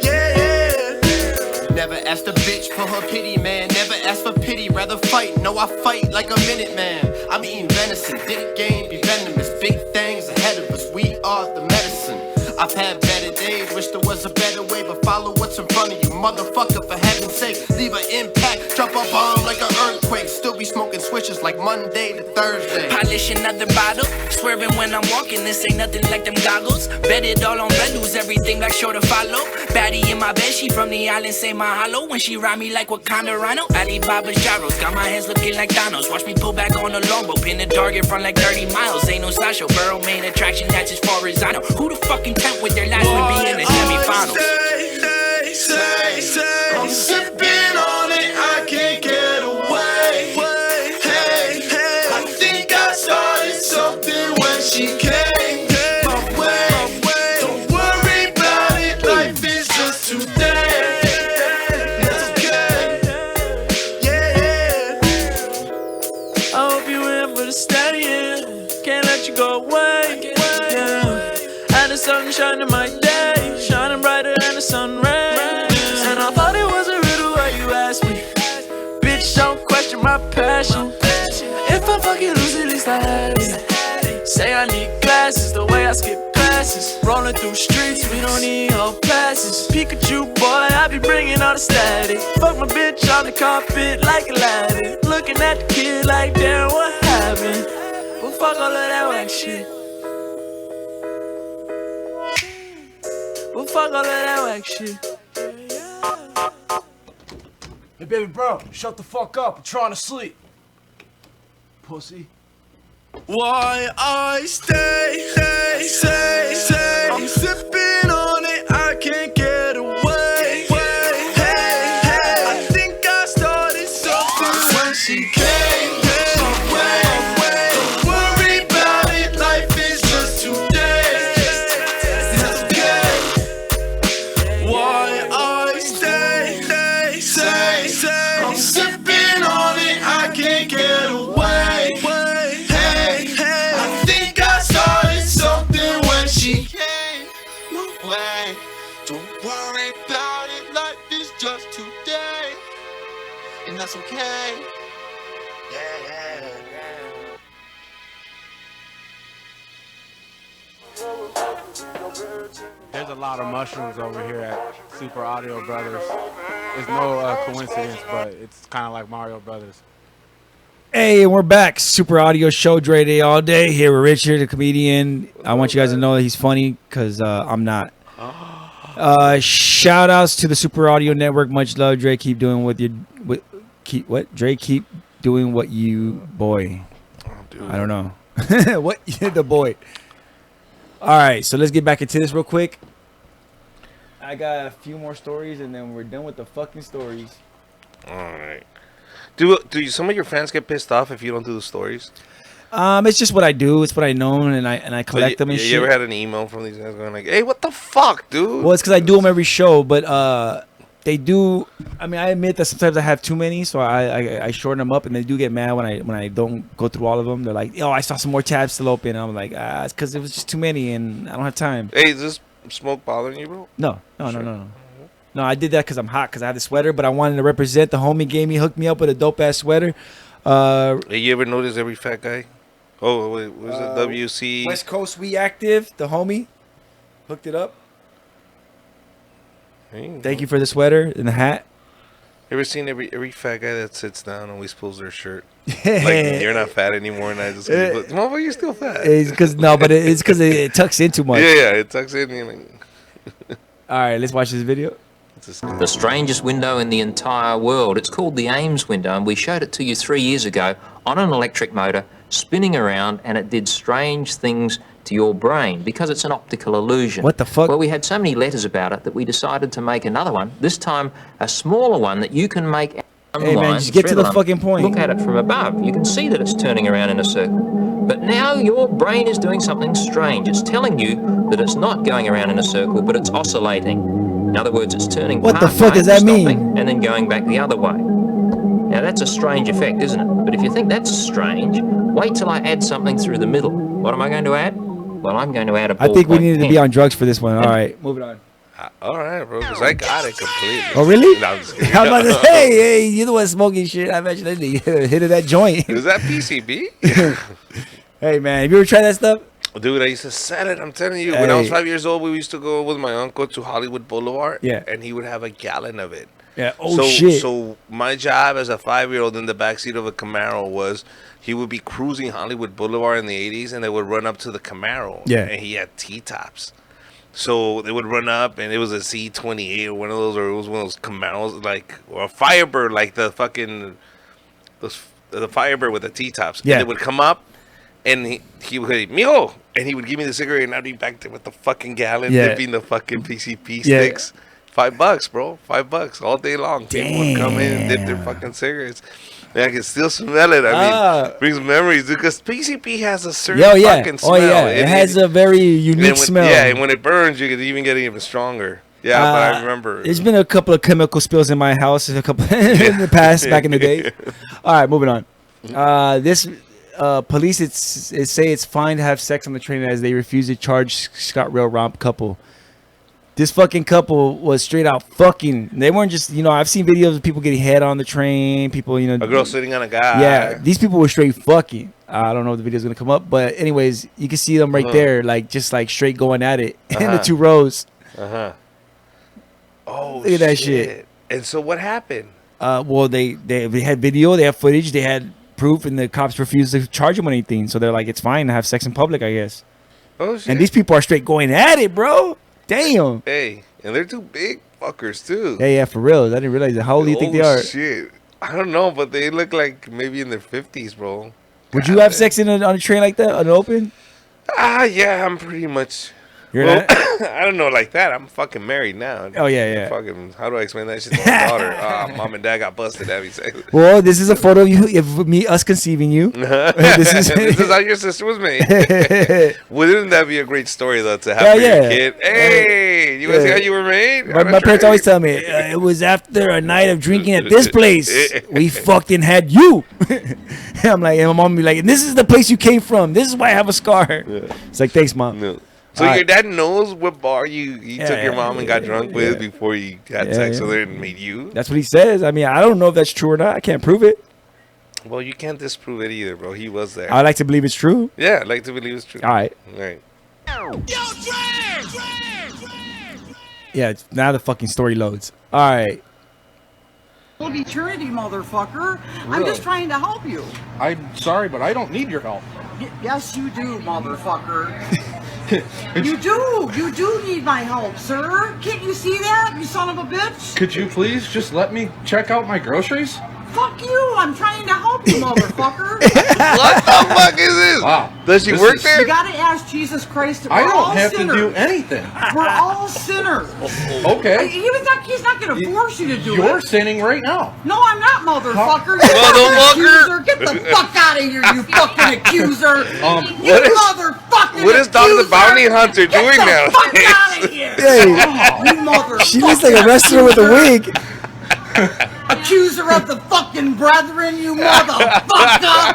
Yeah. Never asked a bitch for her pity, man. Never asked for pity, rather fight. No, I fight like a minute, man. I'm eating venison, dick game be venomous. Big things ahead of us, we are the medicine. I've had better days, wish there was a better way, but follow what's in front of you, motherfucker, for heaven's sake. Leave an impact, drop a bomb like an earthquake. Still be smoking switches like Monday to Thursday. Polish another bottle, swerving when I'm walking. This ain't nothing like them goggles. Bet it all on red, lose everything like sure to follow. Baddie in my bed, she from the island, say mahalo. When she ride me like Wakanda Rhino. Alibaba's gyros, got my hands looking like Thanos. Watch me pull back on the longbow, pin the target from like 30 miles. Ain't no sideshow, Burrow main attraction, that's as far as I know. Who the fucking tent with their last would be in the semifinals? I'm sipping on it, I can't get away. Hey, I think I started something when she came my way. Don't worry about it, life is just today. That's okay. Yeah. I hope you in for the steadying. Can't let you go away. Yeah. And the sun shining my day, shining brighter than the sun rays. And I thought it was a riddle why you asked me. Bitch, don't question my passion. If I fucking lose, at least I had it. Say I need glasses, the way I skip classes. Rolling through streets, we don't need all passes. Pikachu boy, I be bringing all the static. Fuck my bitch on the carpet like Aladdin. Looking at the kid like, damn, what happened? Well, fuck all of that whack shit. Well, fuck all of that whack shit. Hey, baby bro, shut the fuck up. I'm trying to sleep. Pussy. Why I stay. I'm sipping on it, I can't get away. Hey, I think I started something when she came my way. Don't worry about it, life is just today. worry about it, life is just today. And that's okay. Yeah. There's a lot of mushrooms over here at Super Audio Brothers. It's no coincidence, but it's kind of like Mario Brothers. Hey, we're back. Super Audio Show, Dre Day all day. Here with Richard, the comedian. I want you guys to know that he's funny because I'm not. Shout outs to the Super Audio Network. Much love, Dre. Keep doing what you Dre, keep doing what you boy. I don't know. What the boy. All right, so let's get back into this real quick. I got a few more stories, and then we're done with the fucking stories. All right. Do some of your fans get pissed off if you don't do the stories? It's just what I do. It's what I know, and I collect them and shit. You ever had an email from these guys going like, "Hey, what the fuck, dude?" Well, it's because I do them every show, but they do. I mean, I admit that sometimes I have too many, so I shorten them up, and they do get mad when I don't go through all of them. They're like, "Oh, I saw some more tabs still open." And I'm like, it's because it was just too many, and I don't have time. Hey, is this smoke bothering you, bro? No. No, I did that because I'm hot, because I had the sweater, but I wanted to represent. The homie hooked me up with a dope-ass sweater. Hey, you ever notice every fat guy? Oh, wait, was it WC? West Coast We Active, the homie, hooked it up. Hey, Thank you for the sweater and the hat. Ever seen every fat guy that sits down always pulls their shirt? Like, you're not fat anymore, and I just motherfucker, you're still fat. It's because it tucks in too much. Yeah, it tucks in. All right, let's watch this video. The strangest window in the entire world. It's called the Ames window, and we showed it to you 3 years ago on an electric motor, spinning around, and it did strange things to your brain because it's an optical illusion. What the fuck? Well, we had so many letters about it that we decided to make another one, this time a smaller one that you can make online. Hey man, just get to the fucking point. Look at it from above. You can see that it's turning around in a circle. But now your brain is doing something strange. It's telling you that it's not going around in a circle, but it's oscillating. In other words, it's turning What the part fuck way, does that stopping, mean? and then going back the other way. Now that's a strange effect, isn't it? But if you think that's strange, wait till I add something through the middle. What am I going to add? Well, I'm going to add a I think we ballpoint needed to pen. be on drugs for this one. All right, moving on. All right, bro, because I got it completely. Oh, really? No, I'm just kidding. I was about to say, hey, you're the one smoking shit. I bet you hit of that joint. Is that PCB? Hey, man, have you ever tried that stuff? Dude, I used to sell it. I'm telling you. When I was 5 years old, we used to go with my uncle to Hollywood Boulevard. Yeah. And he would have a gallon of it. Yeah. Oh, shit. So my job as a 5-year-old in the backseat of a Camaro was he would be cruising Hollywood Boulevard in the 80s, and they would run up to the Camaro. Yeah. And he had T-tops. So they would run up, and it was a C28 or one of those, or it was one of those Camaros, like, or a Firebird, like the fucking, the Firebird with the T-tops. Yeah. And they would come up, and he would say, mijo, and he would give me the cigarette, and I'd be back there with the fucking gallon, dipping the fucking PCP sticks. $5, bro. $5 all day long. People would come in and dip their fucking cigarettes. And I can still smell it. I mean, brings memories because PCP has a certain fucking smell. Oh yeah, it has a very unique smell. Yeah, and when it burns, you can even get it even stronger. Yeah, but I remember. There's been a couple of chemical spills in my house in the past, back in the day. All right, moving on. This police say it's fine to have sex on the train as they refuse to charge ScotRail romp couple. This fucking couple was straight out fucking. They weren't just, I've seen videos of people getting head on the train. People, a girl sitting on a guy. Yeah, these people were straight fucking. I don't know if the video's gonna come up, but anyways, you can see them right there, just straight going at it in the 2 rows. Oh, look at that shit. And so what happened? Well, they had video, they have footage, they had proof, and the cops refused to charge them anything. So they're like, it's fine to have sex in public, I guess. Oh shit. And these people are straight going at it, bro. Damn. Hey, and they're 2 big fuckers too. Yeah, for real. I didn't realize that. How old do you think they are? Shit. I don't know, but they look like maybe in their 50s, bro. Would you have sex on a train like that, on open? Yeah, I'm pretty much. I don't know like that. I'm fucking married now. Oh yeah. Fucking, how do I explain that shit to my daughter? Mom and dad got busted having sex. Well, this is a photo of you, of us conceiving you. this is how your sister was made. Wouldn't that be a great story though to have for your kid? Hey, you want to see how you were made? My parents always tell me it was after a night of drinking at this place. We fucking had you. I'm like, and my mom be like, and this is the place you came from. This is why I have a scar. It's like, thanks, mom. No. So All your right. dad knows what bar you took your mom and got drunk with yeah. before you had Yeah, sex yeah. with her and made you? That's what he says. I mean, I don't know if that's true or not. I can't prove it. Well, you can't disprove it either, bro. He was there. I like to believe it's true. Yeah, I'd like to believe it's true. All right. All right. Yeah, now the fucking story loads. All right. Eternity, motherfucker. I'm just trying to help you. I'm sorry, but I don't need your help. Yes, you do, motherfucker. You do need my help, sir. Can't you see that, you son of a bitch? Could you please just let me check out my groceries? Fuck you, I'm trying to help you, motherfucker. What the fuck is this? Wow. Does she This work is- there? You gotta ask Jesus Christ. I We're don't all have sinners. to do anything. We're all sinners. Okay. He's not gonna force you to do it. You're sinning right now. No, I'm not, motherfucker. Motherfucker. Get the fuck out of here, you fucking accuser. You What is- motherfucking What is Dog the Bounty Hunter doing now? Fuck out of here. Hey, You motherfucker. she looks like a wrestler with a wig. Accuser of the fucking brethren, you motherfucker.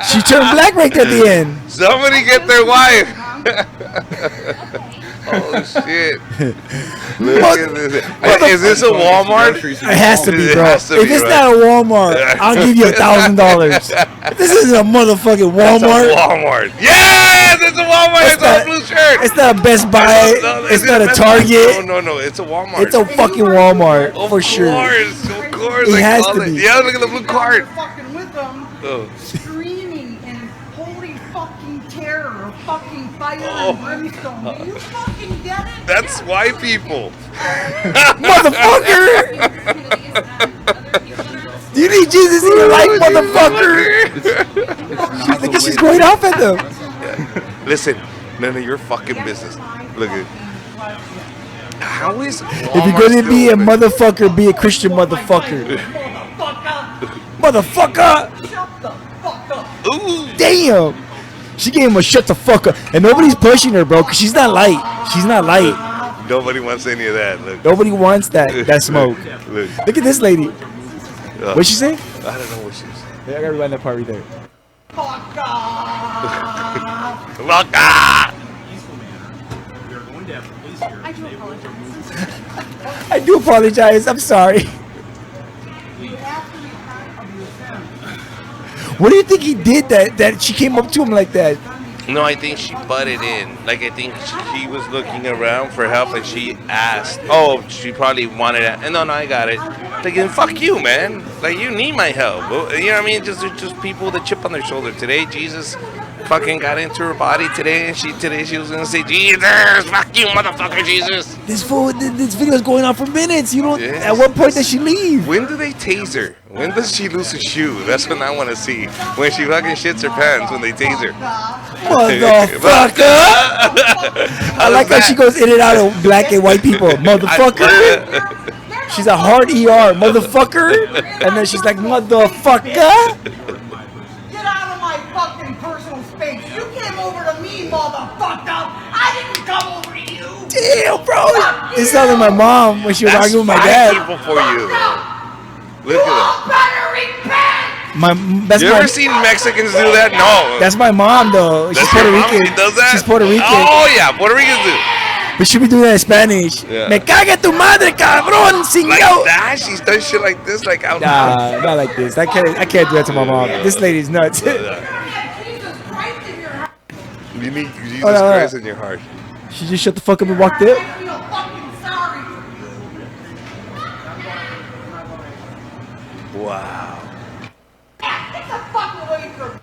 She turned black right at the end. Somebody get their wife. Oh shit! Look at this. Is this a Walmart? It has to be, It bro. has to If be, it's right? not a Walmart, I'll give you $1,000. If this isn't a motherfucking Walmart, It's a Walmart. Yes, it's a Walmart. It's not- a blue shirt. it's not a Best Buy. No, It's it not a Best- Target. No, it's a Walmart. It's a fucking Walmart for sure. Of course. It I has call to it. be. Yeah, look at the blue card. Fucking with them, Oh. screaming in holy fucking terror, fucking fire Oh. and brimstone. Do you fucking get it? That's white people. Motherfucker! You need Jesus in your life, motherfucker! She's going off at them. Listen, none of your fucking business. Look at. How is If you're gonna be a motherfucker, be a Christian motherfucker. Motherfucker! Ooh. Damn! She gave him a shut the fuck up. And nobody's pushing her, bro, because she's not light. She's not light. Nobody wants any of that. Look. Nobody wants that smoke. Look. Look at this lady. What'd she say? I don't know what she's. Yeah, I gotta rewind that part right there. Look. I do apologize. I'm sorry. What do you think he did that she came up to him like that? No, I think she butted in. Like, I think she was looking around for help and she asked. Oh, she probably wanted it. And no, I got it. Like, then fuck you, man. Like, you need my help. You know what I mean? Just people with a chip on their shoulder. Today, Jesus fucking got into her body today, and she was gonna say, Jesus, fuck you, motherfucker, Jesus. This video's going on for minutes. You don't. Yes. At what point does she leave? When do they tase her? When does she lose a shoe? That's what I want to see. When she fucking shits her pants when they tase her. Motherfucker! I like how she goes in and out of black and white people. Motherfucker! She's a hard ER. Motherfucker! And then she's like, motherfucker! Get out of my fucking personal space. You came over to me, motherfucker. I didn't come over to you. Damn, bro! It sounded like my mom when she was arguing with my dad. People for you. Look at Better repent. You ever seen Mexicans do that? No. That's my mom, though. She's That's Puerto your mom? Rican. She does that? She's Puerto Rican. Oh, yeah. Puerto Ricans do. But she be doing that in Spanish. Yeah. Me caga tu madre, cabrón, sin Like yo. that? She's done shit like this, like out Nah, not like this. I can't do that to my mom. This lady's nuts. You need Jesus Oh, no, no. Christ in your heart. She just shut the fuck up and walked in. Wow. Get the fuck away from me.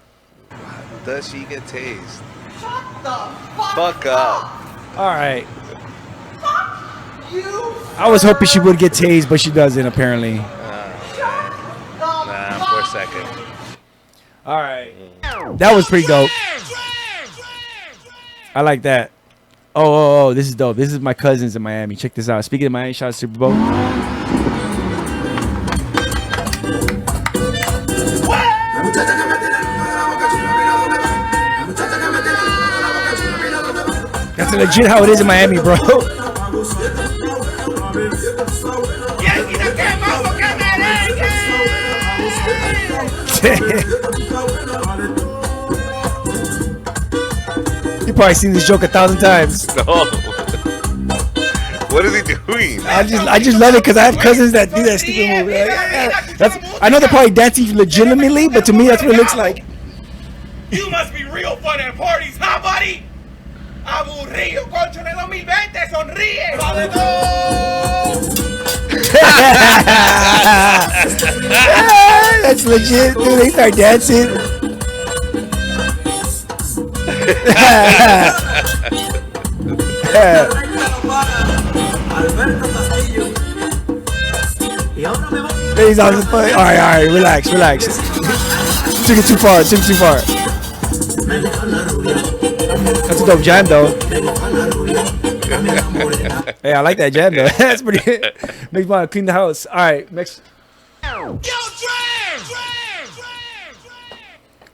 Does she get tased? Shut the Fuck up. All right. you. I was hoping she would get tased, but she doesn't apparently. Nah, for a second. All right. That was pretty dope. I like that. Oh, this is dope. This is my cousins in Miami. Check this out. Speaking of Miami, shout out to Super Bowl. That's legit how it is in Miami, bro. They probably seen this joke 1,000 times. No. What is he doing? I just love it because I have cousins that do that stupid move. I know they're probably dancing legitimately, but to me that's what it looks like. You must be real fun at parties, huh, buddy? Aburrido, concho de 2020, sonríe. That's legit, dude. They start dancing. He's on the play. All right, relax. Took it too far. That's a dope jam, though. Hey, I like that jam, though. That's pretty good. Makes me want to clean the house. All right, next.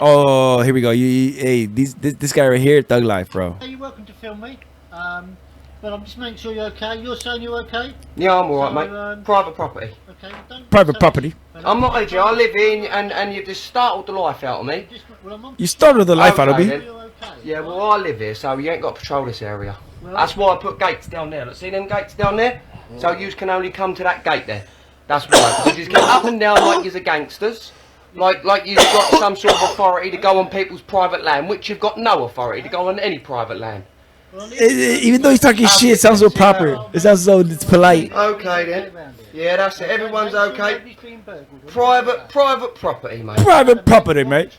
Oh, here we go. Hey, this guy right here, Thug Life, bro. Hey, you're welcome to film me. But I'm just making sure you're okay. You're saying you're okay? Yeah, I'm alright, So, mate. Private property. Okay, don't Private say- property. I'm not edgy. I live in, and you've just startled the life out of me. You started the life out of me. then. Yeah, well, I live here, so you ain't got to patrol this area. That's why I put gates down there. Look, see them gates down there? So you can only come to that gate there. That's why. You just get up and down like you're gangsters. Like you've got some sort of authority to go on people's private land, which you've got no authority to go on any private land. Even though he's talking shit, it sounds so proper. It sounds so it's polite. Okay then. Yeah, that's it. Everyone's okay. Private property, mate. Private property, mate.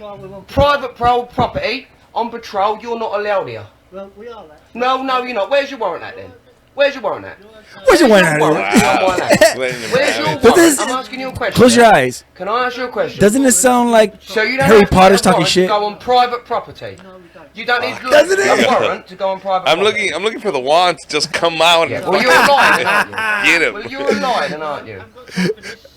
Private property on patrol. You're not allowed here. Well, we are that. No, you're not. Where's your warrant at then? Where's your warrant at? Where's your warrant at? Where's your But this- warrant? I'm asking you a question. Close your eyes. Can I ask you a question? Doesn't it sound like So you don't Harry have to Potter's get a talking warrant shit? to go on private property. You don't need Doesn't a it? warrant to go on private I'm property. looking for the wands. Just come out. And Well, you're lying, aren't you? Get him. Well, you're lying, aren't you?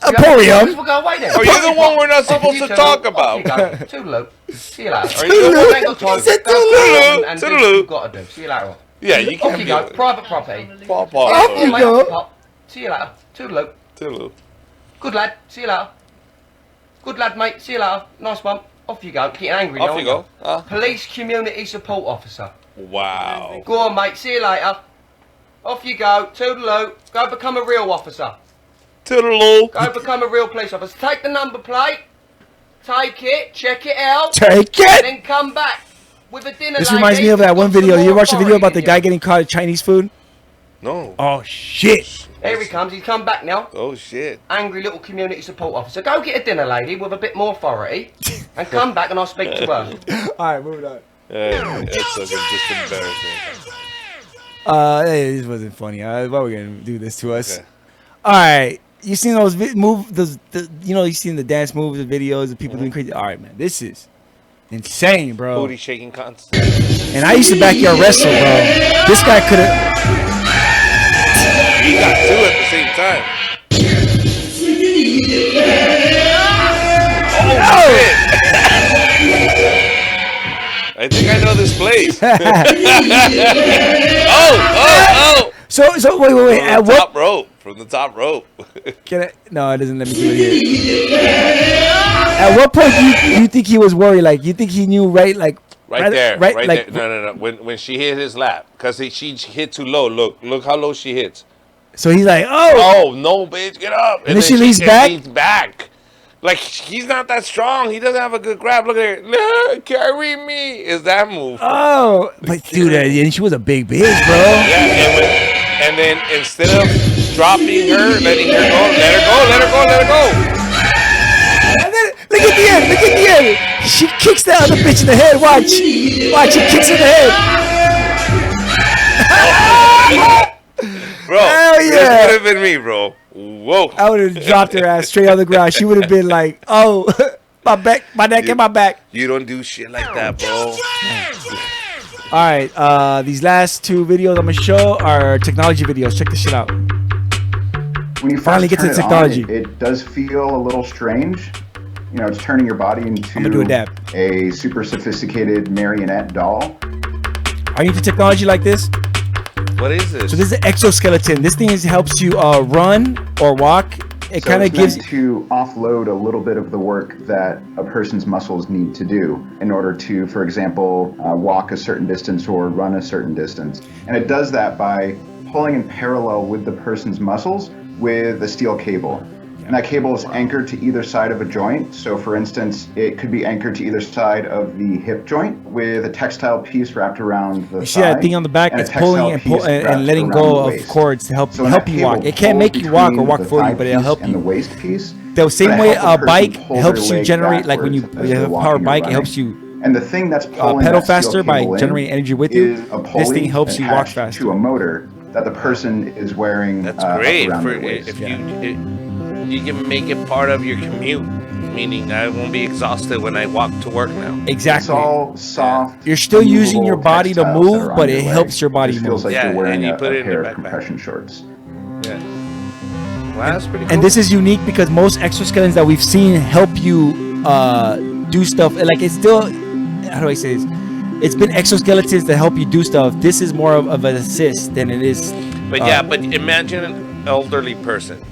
Emporium. We'll go away then. Are you the one we're not supposed to talk about? Toodaloo. See you later. Are you the one? I ain't got time. He said Go toodaloo. and do what Toodaloo. you've got to do. See you later. Yeah, you Off can't you be. go. Private property. Pop Off off. you go. See you later. Toodaloo. Toodaloo. Good lad. See you later. Good lad, mate. See you later. Nice one. Off you go. Getting angry now. Off you go. Police Community Support Officer. Wow. Go on, mate. See you later. Off you go. Toodaloo. Go become a real officer. Toodaloo. Go become a real police officer. Take the number plate. Take it. Check it out. Take it. And then come back with a dinner. This lady. reminds me of that one Got some video. You more ever watched the video about the authority guy than getting caught at Chinese food? No. Oh shit. you. Here he comes. He's come back now. Oh shit. Angry little community support officer. Go get a dinner lady with a bit more authority, and come back and I'll speak to her. All right, moving on. That's fucking just embarrassing. Hey, this wasn't funny. Why are we gonna do this to us? Okay. All right, you seen those you seen the dance moves, the videos, the people doing crazy. All right, man, this is insane, bro. Booty shaking contest. And I used to backyard wrestle, bro. This guy could have. He got two at the same time. Oh shit! I think I know this place. oh! So wait. At what? Top rope. From the top rope. Can I? No, it doesn't let me do it here. At what point do you think he was worried? Like, you think he knew right there. like, There. No. When she hit his lap, because she hit too low. Look how low she hits. So he's like, oh no, bitch, get up. And then she leans back? Leans back. Like, he's not that strong. He doesn't have a good grab. Look at her. No, carry me. Is that move? Oh, but dude, and she was a big bitch, bro. Yeah, and then instead of dropping her, letting her go, let her go. And then look at the end. She kicks the other bitch in the head. Watch, she kicks in the head. Bro, hell yeah. This would have been me, bro. Whoa. I would have dropped her ass straight on the ground. She would have been like, oh, my neck and my back. You don't do shit like that, bro. All right, these last two videos I'm gonna show are technology videos. Check this shit out. When you finally get to the technology, it does feel a little strange. You know, it's turning your body into I'm gonna do a dab. A super sophisticated marionette doll. Are you into technology like this? What is this? So this is an exoskeleton. This thing helps you run or walk it So kind of it's gives meant to offload a little bit of the work that a person's muscles need to do in order to, for example, walk a certain distance or run a certain distance. And it does that by pulling in parallel with the person's muscles with a steel cable. And that cable is anchored to either side of a joint. So for instance, it could be anchored to either side of the hip joint with a textile piece wrapped around the You see that thing on the back? It's pulling and letting go of cords to help you walk. It can't make you walk or walk for you, but it'll help you. And the waist piece. The same way a bike hold their helps you leg generate, like when you backwards as have they're a walking power or bike, it running. helps you And the thing that's pulling pedal that steel faster by cable in generating energy with you. is a This pulley thing helps you walk attached faster. to a motor that the person is wearing. That's great around for their waist. if you can make it part of your commute, meaning I won't be exhausted when I walk to work now. Exactly. It's all soft. You're still using your body to textiles that move, are but on it your helps leg. your body It just feels move. like you're wearing and you a put it in pair your of backpack. compression shorts. Yeah. Wow, that's pretty cool. And this is unique because most exoskeletons that we've seen help you do stuff. Like it's still, how do I say this? It's been exoskeletons that help you do stuff. This is more of an assist than it is. But imagine an elderly person.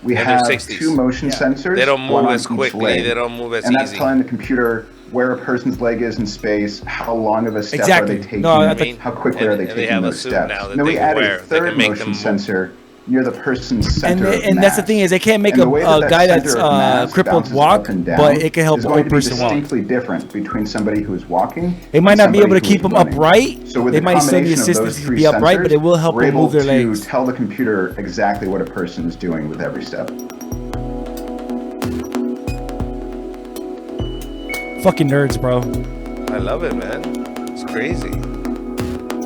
We in have their 60s. 2 motion sensors. They don't move one on as each quickly, leg, they don't move as and that's easy. telling the computer where a person's leg is in space, how long of a step Exactly. are they taking, No, how quickly are they they taking have a those suit steps. now that And then they we can added wear a that third can make them motion move. sensor near the person's center of And that's the mass. thing is they can't make And the way a that guy center that's of mass crippled bounces walk, up and down but it can help is an going old to be person walk. distinctly different between somebody who is walking. They might and not be able to somebody who keep is them running. upright. So with They the might still need combination of assistance those to 3 be upright, but sensors, it will help we're them able move their to legs. tell the computer exactly what a person is doing with every step. Fucking nerds, bro. I love it, man. It's crazy.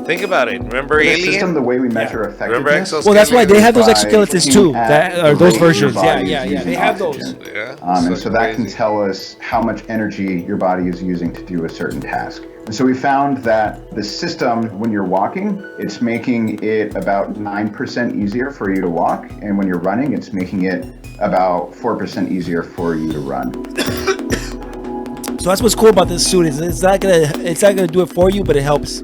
Think about it. Remember The Alien? system, the way we measure Remember effectiveness. exoskeletons? Well, that's why they have those by exoskeletons looking too. at That the are those rate your versions. Yeah, body is yeah, yeah. using They have oxygen. those. Yeah. And so that can tell us how much energy your body is using to do a certain task. And so we found that the system, when you're walking, it's making it about 9% easier for you to walk. And when you're running, it's making it about 4% easier for you to run. So that's what's cool about this suit is it's not gonna do it for you, but it helps.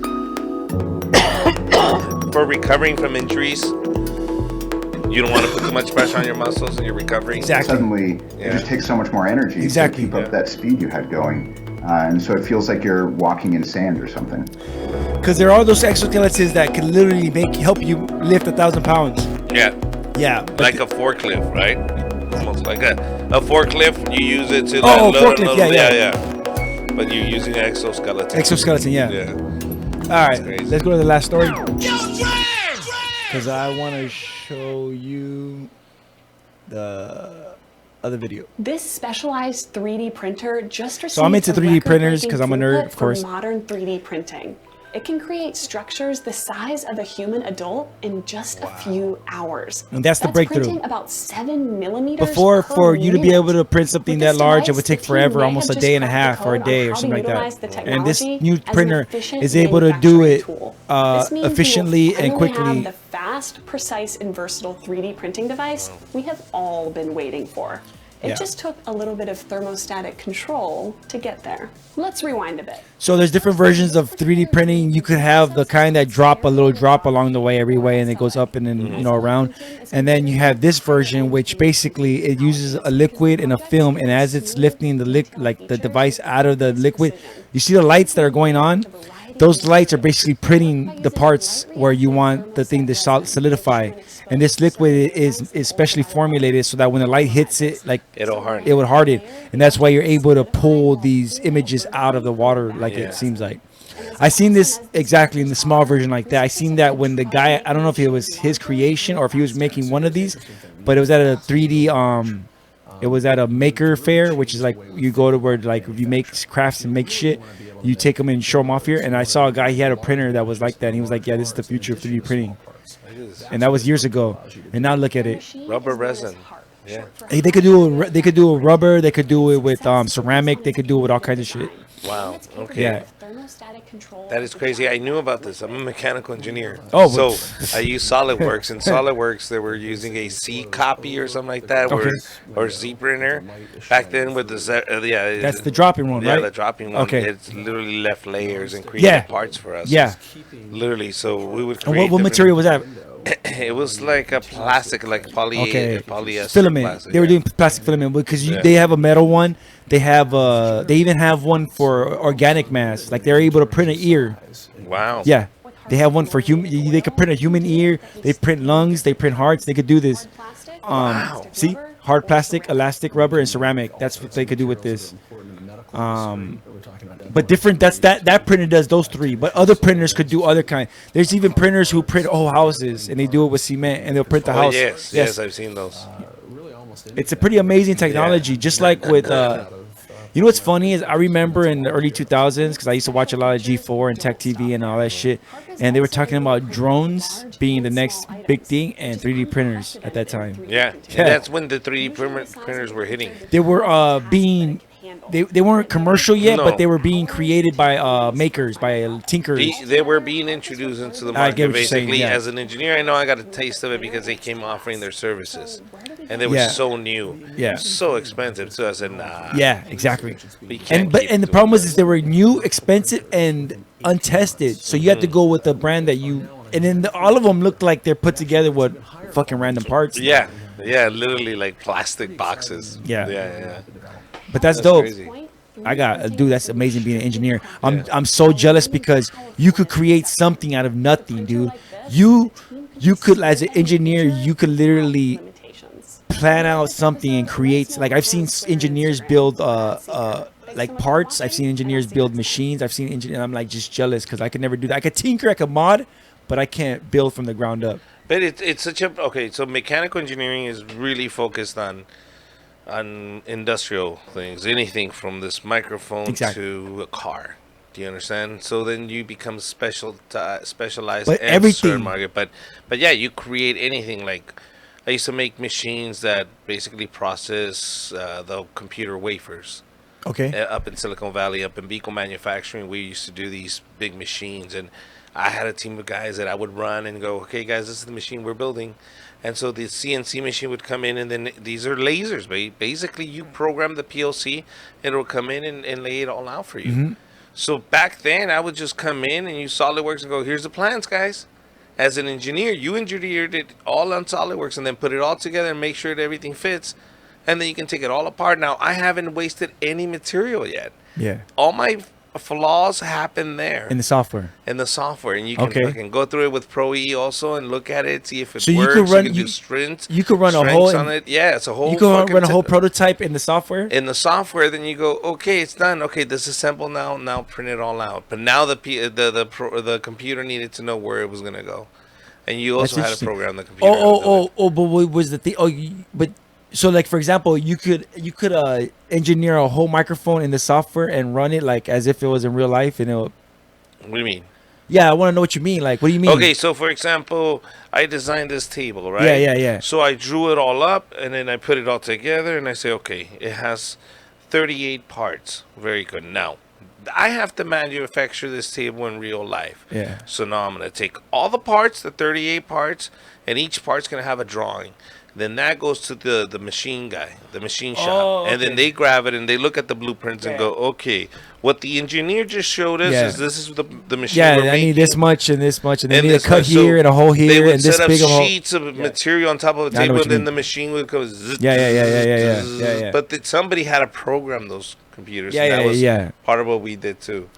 For recovering from injuries, you don't want to put too much pressure on your muscles and you're recovering. Exactly. Suddenly, it just takes so much more energy Exactly. to keep up that speed you had going. And so it feels like you're walking in sand or something. Because there are those exoskeletons that can literally help you lift 1,000 pounds. Yeah. Yeah. Like a forklift, right? Almost like a forklift. You use it to forklift, yeah. But you're using an exoskeleton. Exoskeleton, yeah. All right, let's go to the last story. Because I want to show you the other video. This specialized 3D printer just received So I'm into a 3D printers record-breaking 'cause I'm a nerd, throughput of for course. modern 3D printing. It can create structures the size of a human adult in just a few hours. And that's the breakthrough. Printing about 7 millimeters Before, per for you to be minute. able to print something that this large, it device, would take the team forever, may almost a have day just and a cracked half the or a code on day or how something to like utilize that. the And this technology new as an printer efficient is able to do it manufacturing tool. This means we will efficiently and finally quickly. have the fast, precise, and versatile 3D printing device we have all been waiting for. It Yeah. just took a little bit of thermostatic control to get there. Let's rewind a bit. So there's different versions of 3D printing. You could have the kind that drop a little drop along the way every way, and it goes up and then around. And then you have this version, which basically it uses a liquid and a film, and as it's lifting the device out of the liquid, you see the lights that are going on. Those lights are basically printing the parts where you want the thing to solidify. And this liquid is specially formulated so that when the light hits it, like It'll harden. it would harden, and that's why you're able to pull these images out of the water, like it seems like. I seen this exactly in the small version like that. I seen that when the guy, I don't know if it was his creation or if he was making one of these, but it was at a 3D it was at a maker fair, which is like you go to where like if you make crafts and make shit, you take them and show them off here. And I saw a guy, he had a printer that was like that, and he was like, yeah, this is the future of 3D printing. And that was years ago. And now look at it. Rubber resin. Yeah. Hey, they could do a rubber, they could do it with ceramic, they could do it with all kinds of shit. Wow. Okay. Yeah. That is crazy. I knew about this. I'm a mechanical engineer. Oh, so I use SolidWorks. In SolidWorks, they were using a C copy or something like that, or Z printer. Back then with the That's the dropping one, yeah, right? the dropping one. Okay. It's literally left layers and created parts for us. Yeah. Literally, so we would And create. what different- material was that? It was like a plastic, like polyester filament. plastic. They were doing plastic filament because Yeah. they have a metal one. They have they even have one for organic masks. Like they're able to print an ear. Wow. Yeah, they have one for human. They could print a human ear. They print lungs. They print hearts. They could do this. See, hard plastic, elastic, rubber, and ceramic. That's what they could do with this. But different. That printer does those three. But other printers could do other kind. There's even printers who print whole houses, and they do it with cement, and they'll print the house. Yes, I've seen those. It's a pretty amazing technology. Just like with, you know what's funny is I remember in the early 2000s because I used to watch a lot of G4 and Tech TV and all that shit, and they were talking about drones being the next big thing and 3D printers at that time. Yeah, and that's when the 3D printers were hitting. They were being. They weren't commercial yet, No. but they were being created by makers, by tinkers. They were being introduced into the I get market what you're saying, basically. yeah. As an engineer, I know I got a taste of it because they came offering their services, and they were Yeah. so new, Yeah. so expensive. So I said, nah. Yeah, exactly. We can't And keep the problem was is they were new, expensive, and untested. So you had to go with the brand that you. And then all of them looked like they're put together with fucking random parts. Yeah, literally like plastic boxes. Yeah. yeah. But that's dope. Crazy. I got dude. That's amazing being an engineer. I'm so jealous because you could create something out of nothing, dude. You could, as an engineer, you could literally plan out something and create. Like I've seen engineers build like parts. I've seen engineers build machines. I've seen engineers. I'm like just jealous because I could never do that. I could tinker, I could mod, but I can't build from the ground up. But it's such a okay. So mechanical engineering is really focused on industrial things, anything from this microphone to a car. Do you understand? So then you become specialized But in everything. certain market. But yeah, you create anything. Like I used to make machines that basically process the computer wafers. Okay. Up in Silicon Valley, up in Beacon Manufacturing, we used to do these big machines, and I had a team of guys that I would run and go, okay, guys, this is the machine we're building. And so the CNC machine would come in, and then these are lasers. Basically, you program the PLC, and it'll come in and lay it all out for you. Mhm. So back then, I would just come in and use SolidWorks and go, here's the plans, guys. As an engineer, you engineered it all on SolidWorks and then put it all together and make sure that everything fits. And then you can take it all apart. Now, I haven't wasted any material yet. Yeah. All my flaws happen there. In the software. In the software, and you can Okay. fucking go through it with Pro E also and look at it, see if it So you works. could run- you can you- do strengths. you could run a strengths whole- on it. Yeah, it's a whole. You can fucking run a whole prototype in the software. in the software. Then you go, okay, it's done. Okay, disassemble now. Now print it all out. But now the computer needed to know where it was gonna go, and you also had to interesting. program the computer. But what was the thing? But so like for example, you could engineer a whole microphone in the software and run it like as if it was in real life, and it'll. What do you mean? Yeah, I want to know what you mean. Like, what do you mean? Okay, so for example, I designed this table, right? Yeah. So I drew it all up, and then I put it all together, and I say, okay, it has 38 parts. Very good. Now, I have to manufacture this table in real life. Yeah. So now I'm going to take all the parts, the 38 parts, and each part's going to have a drawing. Then that goes to the machine guy, the machine shop. And then they grab it and they look at the blueprints and go, okay, what the engineer just showed us is this is the machine Yeah, we're I making. need this much and this much, and they need a this cut much. So here and a hole they here would and this set up big of a hole. sheets of material on top of the I know table, what and you then the mean. machine would go. Zzz, Yeah. zzz, But somebody had to program those computers. Yeah, and that yeah, was yeah. part of what we did too.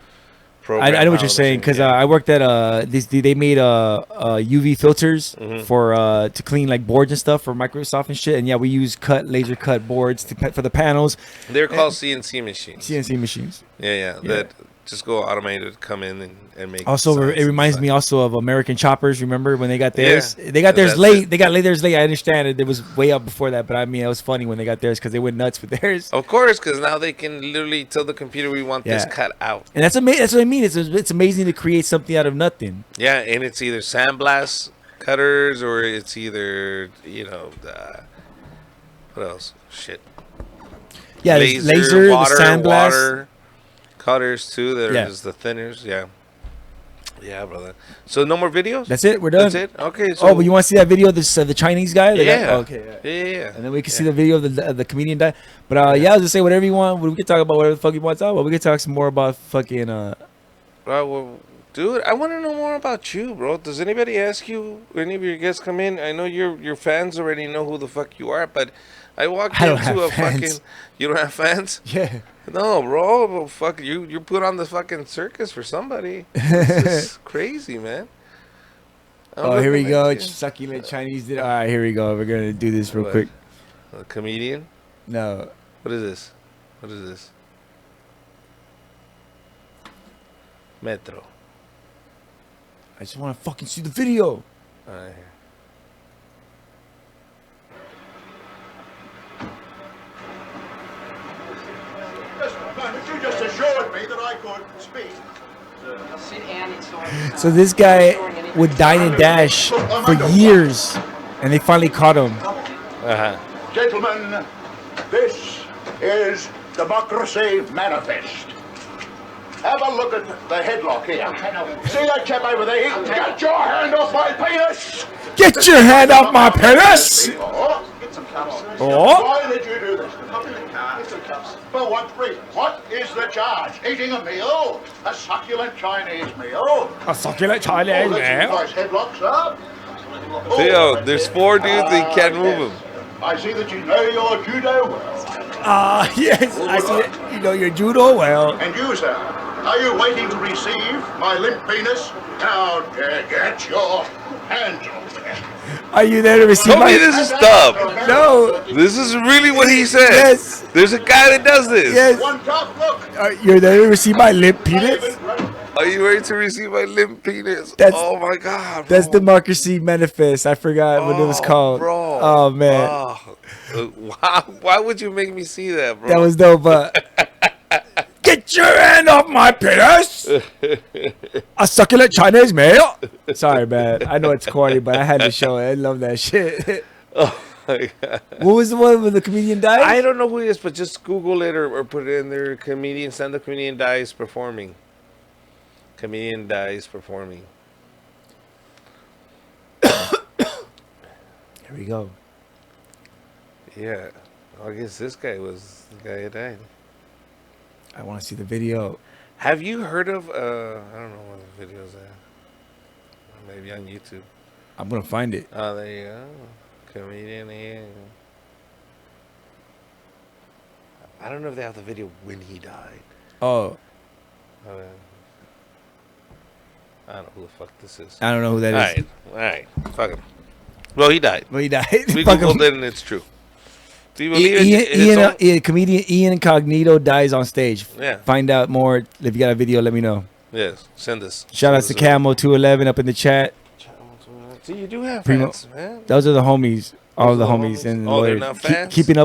I know what you're saying because I worked at they made UV filters Mm-hmm. for to clean like boards and stuff for Microsoft and shit, and yeah, we use laser cut boards for the panels. They're called CNC machines. CNC machines. Yeah. That just go automated, come in and make. Also, designs. it reminds me also of American Choppers. Remember when they got Yeah. theirs? They got theirs That's late. it. They got theirs late. I understand it. It was way up before that, but I mean, it was funny when they got theirs because they went nuts with theirs. Of course, because now they can literally tell the computer we want this Yeah. cut out. And that's amazing. That's what I mean. It's amazing to create something out of nothing. Yeah, and it's either sandblast cutters or it's either what else? Shit. Yeah, there's laser, the sandblast. water cutters too. There's Yeah. the thinners. Yeah, brother. So no more videos. That's it. We're done. That's it. Okay. So Oh, but you want to see that video of this the Chinese guy? The guy? Yeah. Oh, okay. Yeah. And then we can see the video of the comedian guy. But I was just say whatever you want. We can talk about whatever the fuck you want to talk about. We can talk some more about fucking. Well, Dude, I want to know more about you, bro. Does anybody ask you? Any of your guests come in? I know your fans already know who the fuck you are, but I walked I don't into have a fans. fucking. You don't have fans? Yeah. No, bro. Well, fuck you. You put on the fucking circus for somebody. This is crazy, man. I'm Oh, here we looking go. at you. Succulent Chinese. All right, here we go. We're gonna do this real What? quick. A comedian? No. What is this? What is this? Metro. I just want to fucking see the video. All right. You just assured me that I could speak. So this guy would dine and dash for years, and they finally caught him. Uh-huh. Gentlemen, this is Democracy Manifest. Have a look at the headlock here. See that chap over there? Get your hand off my penis! Get your hand off my penis! Oh. Why did you do this? For what reason? What is the charge? Eating a meal? A succulent Chinese meal? A succulent Chinese Oh, meal? nice headlocks up. Theo, there's 4 dudes and you can't move them. I see that you know your judo well. Yes, I see it. You know your judo well. And you, sir, are you waiting to receive my limp penis? Now, get your hands off there. Are you there to receive Tell my... me this is dumb. No. This is really what he said. Yes. There's a guy that does this. Yes. One tough look. You're there to receive my limp penis? Are you ready to receive my limp penis? That's- Oh my god. That's Democracy Manifest. I forgot what it was called. Bro. Oh, man. Why would you make me see that, bro? That was dope, get your hand off my penis! A succulent Chinese meal? Sorry, man. I know it's corny, but I had to show it. I love that shit. Oh my god. What was the one where the comedian died? I don't know who he is, but just Google it or put it in there. Comedian, stand-up comedian dies performing. Comedian dies performing. Here we go. Yeah. I guess this guy was the guy who died. I want to see the video. Have you heard of, I don't know what the video's at. Maybe on YouTube. I'm going to find it. Oh, there you go. Comedian here. I don't know if they have the video when he died. Oh. I don't know who the fuck this is. I don't know who that is. All right. Fuck him. Well, he died. Well, he died. We Fuck him. Googled it and it's true. Do you believe it? Comedian Ian Incognito dies on stage. Yeah. Find out more. If you got a video, let me know. Yes, send us. Shout out to Camo211 up in the chat. See, you do have Primo. fans, man. Those are the homies. All Those the are the homies. And Oh, they're lawyers. not fans? Keeping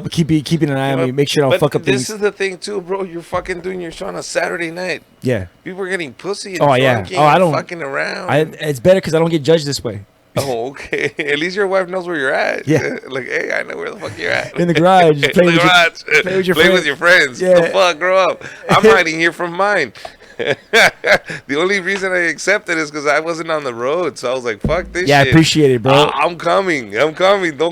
an eye on me. Make sure I don't But fuck up this things. is the thing too, bro. You're fucking doing your show on a Saturday night. Yeah. People are getting pussy and Oh, yeah. drinking Oh, I and don't. fucking around. It's better because I don't get judged this way. Oh, okay. At least your wife knows where you're at. Yeah. Like, hey, I know where the fuck you're at. In the garage. Just In play the with garage. play with your Play friends. with your friends. Yeah. The fuck, grow up. I'm hiding here from mine. The only reason I accepted is because I wasn't on the road. So I was like, fuck this Yeah, I shit. appreciate it, bro. I'm coming. Don't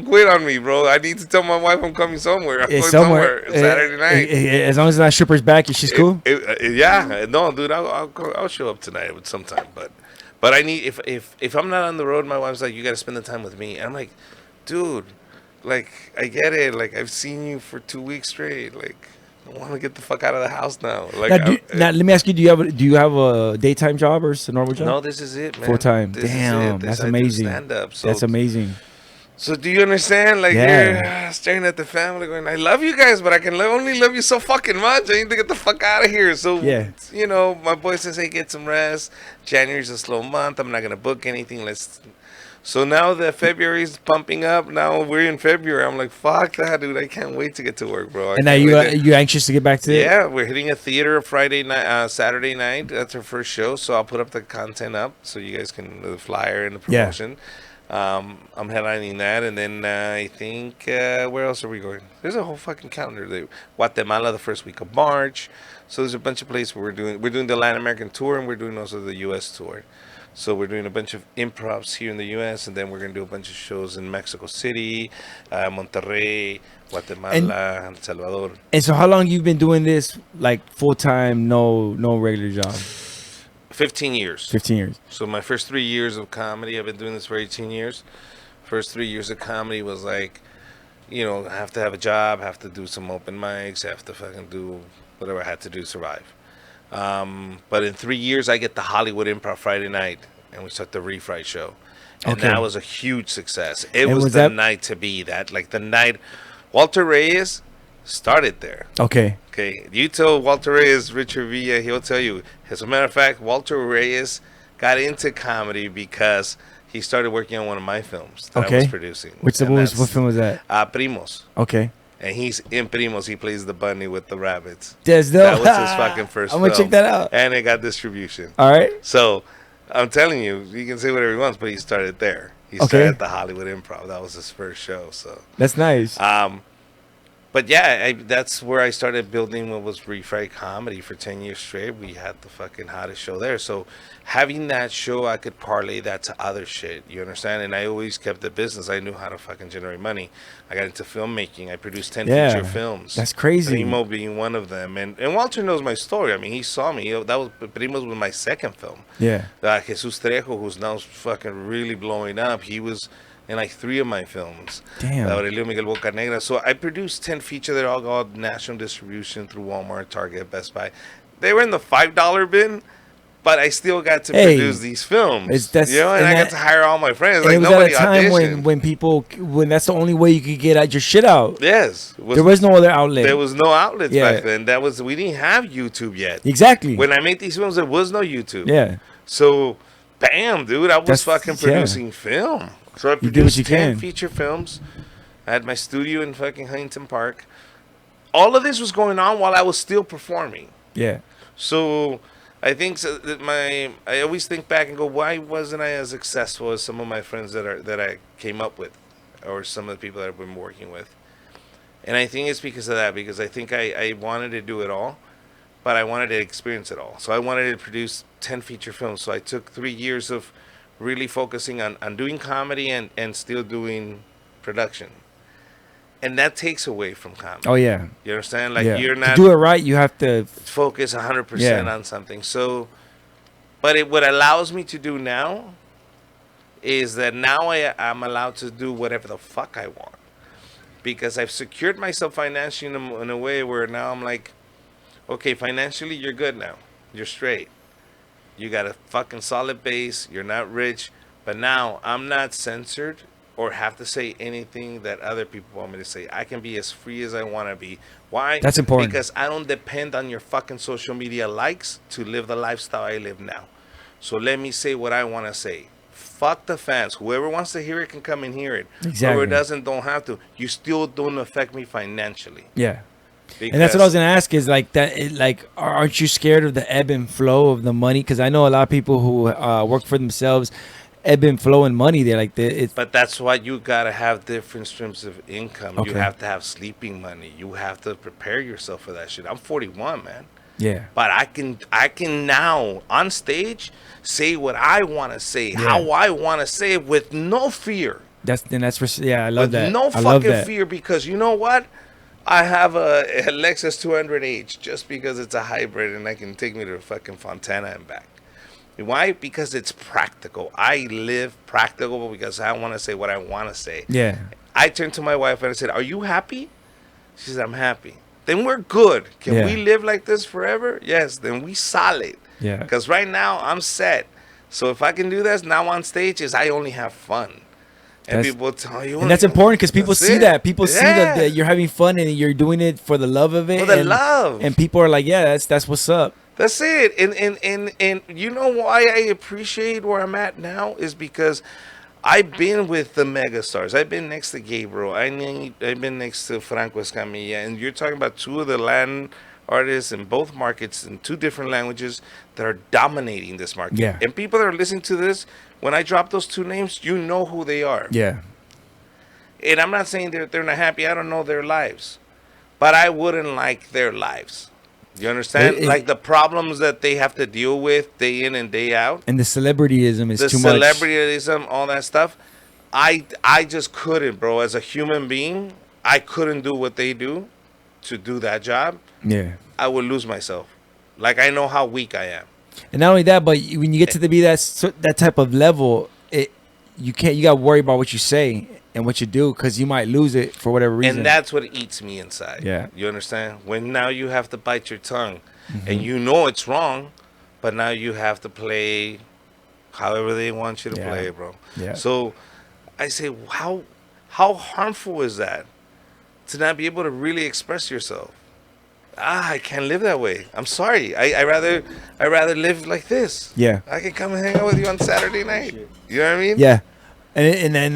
quit on me, bro. I need to tell my wife I'm coming somewhere. I'm It's going somewhere. Saturday night. As long as it's not stripper's back, she's cool. Yeah. No, dude, I'll show up tonight sometime. But I need, if I'm not on the road, my wife's like, you got to spend the time with me. And I'm like, dude, like, I get it. Like, I've seen you for 2 weeks straight. Like, I want to get the fuck out of the house now. Like, Now, let me ask you: Do you have a daytime job or a normal job? No, this is it, man. Full time. This is Damn, it. that's I do amazing. stand-up, so- That's amazing. So do you understand? Like, you're staring at the family going, I love you guys, but I can only love you so fucking much. I need to get the fuck out of here. So, you know, my boy says, hey, get some rest. January's a slow month. I'm not going to book anything. So now that February's pumping up, now we're in February. I'm like, fuck that, dude. I can't wait to get to work, bro. And now you anxious to get back to it? Yeah, we're hitting a theater Friday night, Saturday night. That's our first show. So I'll put up the content up so you guys can, the flyer and the promotion. I'm headlining that, and then I think where else are we going? There's a whole fucking calendar. Guatemala the first week of March. So there's a bunch of places where we're doing the Latin American tour, and we're doing also the U.S. tour. So we're doing a bunch of improvs here in the U.S., and then we're gonna do a bunch of shows in Mexico City, Monterrey, Guatemala, and El Salvador. And so, how long you been doing this, like full time, no regular job? 15 years. 15 years. So my first 3 years of comedy, I've been doing this for 18 years. First 3 years of comedy was like, you know, I have to have a job, have to do some open mics, have to fucking do whatever I had to do to survive. But in 3 years, I get the Hollywood Improv Friday night, and we start the Refright show. And Okay. that was a huge success. It And was was the that- night to be that. Like the night, Walter Reyes started there. Okay. Okay, you tell Walter Reyes, Richard Villa, he'll tell you. As a matter of fact, Walter Reyes got into comedy because he started working on one of my films that I was producing. What film was that? Primos. Okay. And he's in Primos. He plays the bunny with the rabbits. That's That dope. was his fucking first I'm gonna film. check that out. And it got distribution. All right. So, I'm telling you, you can say whatever he wants, but he started there. He Okay. started at the Hollywood Improv. That was his first show. So That's nice. But yeah, that's where I started building what was Refright Comedy for 10 years straight. We had the fucking hottest show there. So having that show, I could parlay that to other shit. You understand? And I always kept the business. I knew how to fucking generate money. I got into filmmaking. I produced 10 feature films. That's crazy. Primo being one of them. And Walter knows my story. I mean, he saw me. That was Primo's was my second film. Yeah. Jesus Trejo, who's now fucking really blowing up. He was in like 3 of my films. Damn. Aurelio Miguel Bocanegra. So I produced 10 feature that all got national distribution through Walmart, Target, Best Buy. They were in the $5 bin, but I still got to produce these films. That's, you know, and I got to hire all my friends. And Like it was nobody at a time auditioned. when that's the only way you could get out your shit out. Yes. There was no other outlet. There was no outlets Yeah. back then. We didn't have YouTube yet. Exactly. When I made these films, there was no YouTube. Yeah. So, bam, dude, I was That's- fucking yeah. producing film. So I You do what produced you 10 can. feature films. I had my studio in fucking Huntington Park. All of this was going on while I was still performing. Yeah. So I think that I always think back and go, why wasn't I as successful as some of my friends that I came up with, or some of the people that I've been working with? And I think it's because of that, because I think I wanted to do it all, but I wanted to experience it all. So I wanted to produce 10 feature films. So I took 3 years of really focusing on doing comedy and still doing production. And that takes away from comedy. Oh, yeah. You understand? Like, Yeah. you're To not... do it right, you have to focus 100% Yeah. on something. So, but what allows me to do now is that now I'm allowed to do whatever the fuck I want. Because I've secured myself financially in a way where now I'm like, okay, financially you're good now. You're straight. You got a fucking solid base. You're not rich. But now I'm not censored or have to say anything that other people want me to say. I can be as free as I want to be. Why? That's important. Because I don't depend on your fucking social media likes to live the lifestyle I live now. So let me say what I want to say. Fuck the fans. Whoever wants to hear it can come and hear it. Exactly. Whoever doesn't, don't have to. You still don't affect me financially. Yeah. And that's what I was gonna ask is like that. Like, aren't you scared of the ebb and flow of the money? Because I know a lot of people who work for themselves, ebb and flow in money. They're like, But that's why you gotta have different streams of income. You Okay. have to have sleeping money. You have to prepare yourself for that shit. I'm 41, man. Yeah. But I can now on stage say what I want to say, Yeah. how I want to say it with no fear. Yeah, I love With that. no I love fucking that. fear, because you know what? I have a Lexus 200H just because it's a hybrid and I can take me to fucking Fontana and back. Why? Because it's practical. I live practical because I want to say what I want to say. Yeah. I turned to my wife and I said, "Are you happy?" She said, "I'm happy." Then we're good. Can Yeah. we live like this forever? Yes. Then we solid. Yeah. Because right now I'm set. So if I can do this now on stage, is I only have fun. And That's- people tell you, And that's important because people That's see it. that. People see Yeah. that you're having fun and you're doing it for the love of it. For the and, love. And people are like, yeah, that's what's up. That's it. And you know why I appreciate where I'm at now is because I've been with the megastars. I've been next to Gabriel. I've been next to Franco Escamilla. And you're talking about two of the Latin artists in both markets in 2 different languages that are dominating this market. Yeah. And people that are listening to this, when I drop those 2 names, you know who they are. Yeah. And I'm not saying they're not happy. I don't know their lives. But I wouldn't like their lives. You understand? Like the problems that they have to deal with day in and day out. And the celebrityism is The too much. celebrityism, all that stuff. I just couldn't, bro. As a human being, I couldn't do what they do to do that job. Yeah. I would lose myself. Like, I know how weak I am. And not only that, but when you get to be that type of level, you got to worry about what you say and what you do, because you might lose it for whatever reason. And that's what eats me inside. Yeah. You understand? When now you have to bite your tongue, Mm-hmm. and you know it's wrong, but now you have to play however they want you to play, bro. Yeah. So I say, how harmful is that to not be able to really express yourself? I can't live that way. I'm sorry. I rather live like this. Yeah. I can come and hang out with you on Saturday night. You know what I mean? Yeah, and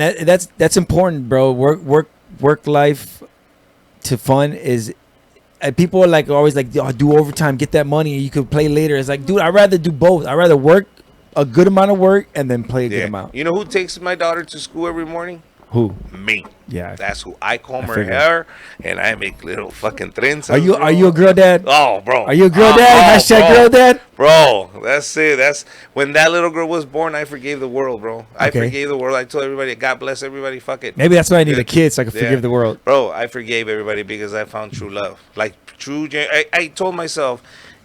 that's important, bro. Work life to fun is. People are like always like, oh, do overtime, get that money, and you could play later. It's like, dude, I'd rather do both. I'd rather work a good amount of work and then play a good amount. You know who takes my daughter to school every morning? Who? Me. Yeah. That's who. I comb her figured. hair and I make little fucking trenzas. Are you a girl dad? Oh, bro. Are you a girl dad? Hashtag girl dad? Bro, that's it. That's when that little girl was born, I forgave the world, bro. I Okay. forgave the world. I told everybody, God bless everybody, fuck it. Maybe that's why I need a kid, so I can forgive the world. Bro, I forgave everybody because I found true love. Like true, I told myself,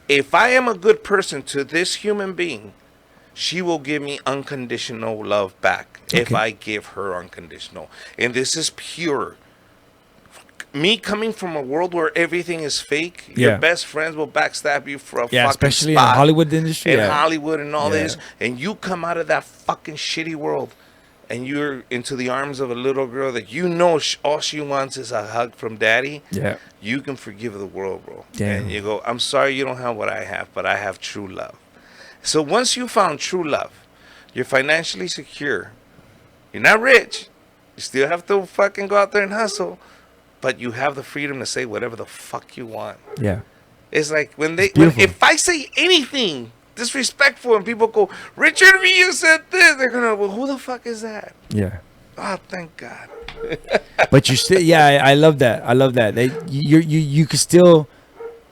if I am a good person to this human being, she will give me unconditional love back if I give her unconditional. And this is pure. Me coming from a world where everything is fake, your best friends will backstab you for a fucking especially spot in the Hollywood industry. in Hollywood and all this, and you come out of that fucking shitty world and you're into the arms of a little girl that you know all she wants is a hug from daddy. Yeah. You can forgive the world, bro. Damn. And you go, I'm sorry you don't have what I have, but I have true love. So once you found true love, you're financially secure. You're not rich. You still have to fucking go out there and hustle, but you have the freedom to say whatever the fuck you want. Yeah. It's like if I say anything disrespectful and people go, Richard V, you said this, they're gonna, well, who the fuck is that? Yeah. Oh, thank God. But you still, I love that. I love that. You can still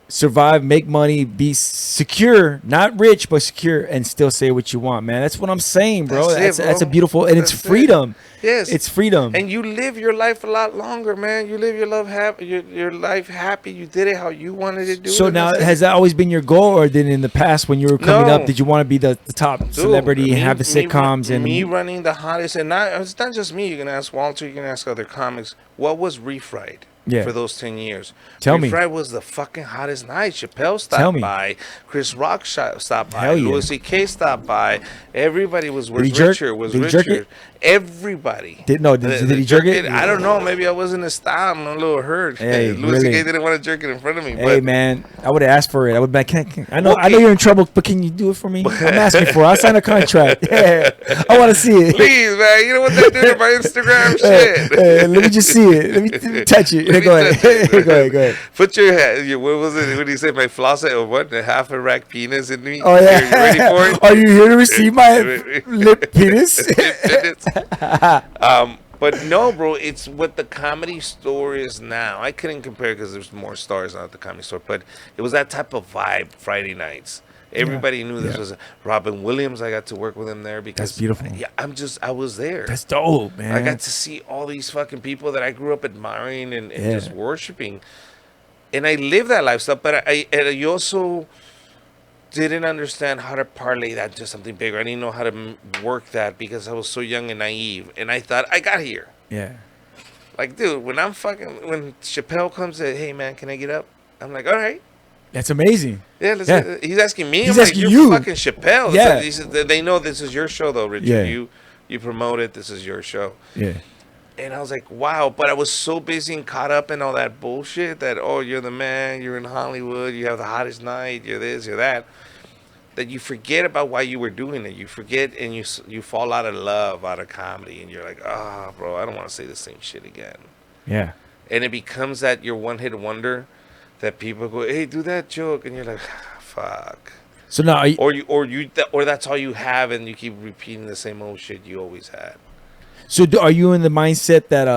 survive, make money, be secure, not rich, but secure, and still say what you want, man. That's what I'm saying, bro. That's a beautiful, and it's freedom. Yes, it's freedom. And you live your life a lot longer, man. You live your life happy. Your life happy. You did it how you wanted to do it. So now, has that always been your goal, or then in the past when you were coming up, did you want to be the top celebrity and have the sitcoms and me running the hottest? And it's not just me. You can ask Walter. You can ask other comics. What was Refried? Yeah. For those 10 years. Tell me. Refried was the fucking hottest night. Chappelle stopped by. Chris Rock stopped by. Louis C.K. stopped by. Everybody was Richard. Everybody. Did he jerk it? I don't know. Maybe I wasn't his style. I'm a little hurt. Hey, Louis really? C.K. didn't want to jerk it in front of me. Hey, but man, I would have asked for it. I would be like, I know you're in trouble, but can you do it for me? I'm asking for it. I'll sign a contract. Yeah, I want to see it. Please, man. You know what they do to my Instagram shit? Hey, let me just see it. Let me touch it. Go ahead. Go ahead. Put your head. What was it? What did he say? My floss or what? The half a rack penis in me. Oh yeah. You ready for it? Are you here to receive my lip penis? But no, bro. It's what the Comedy Store is now. I couldn't compare because there's more stars now at the Comedy Store, but it was that type of vibe. Friday nights. Everybody knew this was Robin Williams. I got to work with him there because that's beautiful. Yeah, I was there. That's dope, man. I got to see all these fucking people that I grew up admiring and just worshiping, and I lived that lifestyle. But I also didn't understand how to parlay that into something bigger. I didn't know how to work that because I was so young and naive, and I thought I got here. Yeah. Like, dude, when Chappelle comes and, hey man, can I get up? I'm like, all right. That's amazing. Yeah, he's asking me. He's I'm asking like, you. You're fucking Chappelle. Yeah. They know this is your show, though, Richard. Yeah. You promote it. This is your show. Yeah. And I was like, wow. But I was so busy and caught up in all that bullshit that, oh, you're the man. You're in Hollywood. You have the hottest night. You're this, you're that. That you forget about why you were doing it. You forget and you fall out of love, out of comedy. And you're like, oh, bro, I don't want to say the same shit again. Yeah. And it becomes that your one-hit wonder that people go, hey, do that joke. And you're like, fuck. So now, or that's all you have, and you keep repeating the same old shit you always had. So are you in the mindset that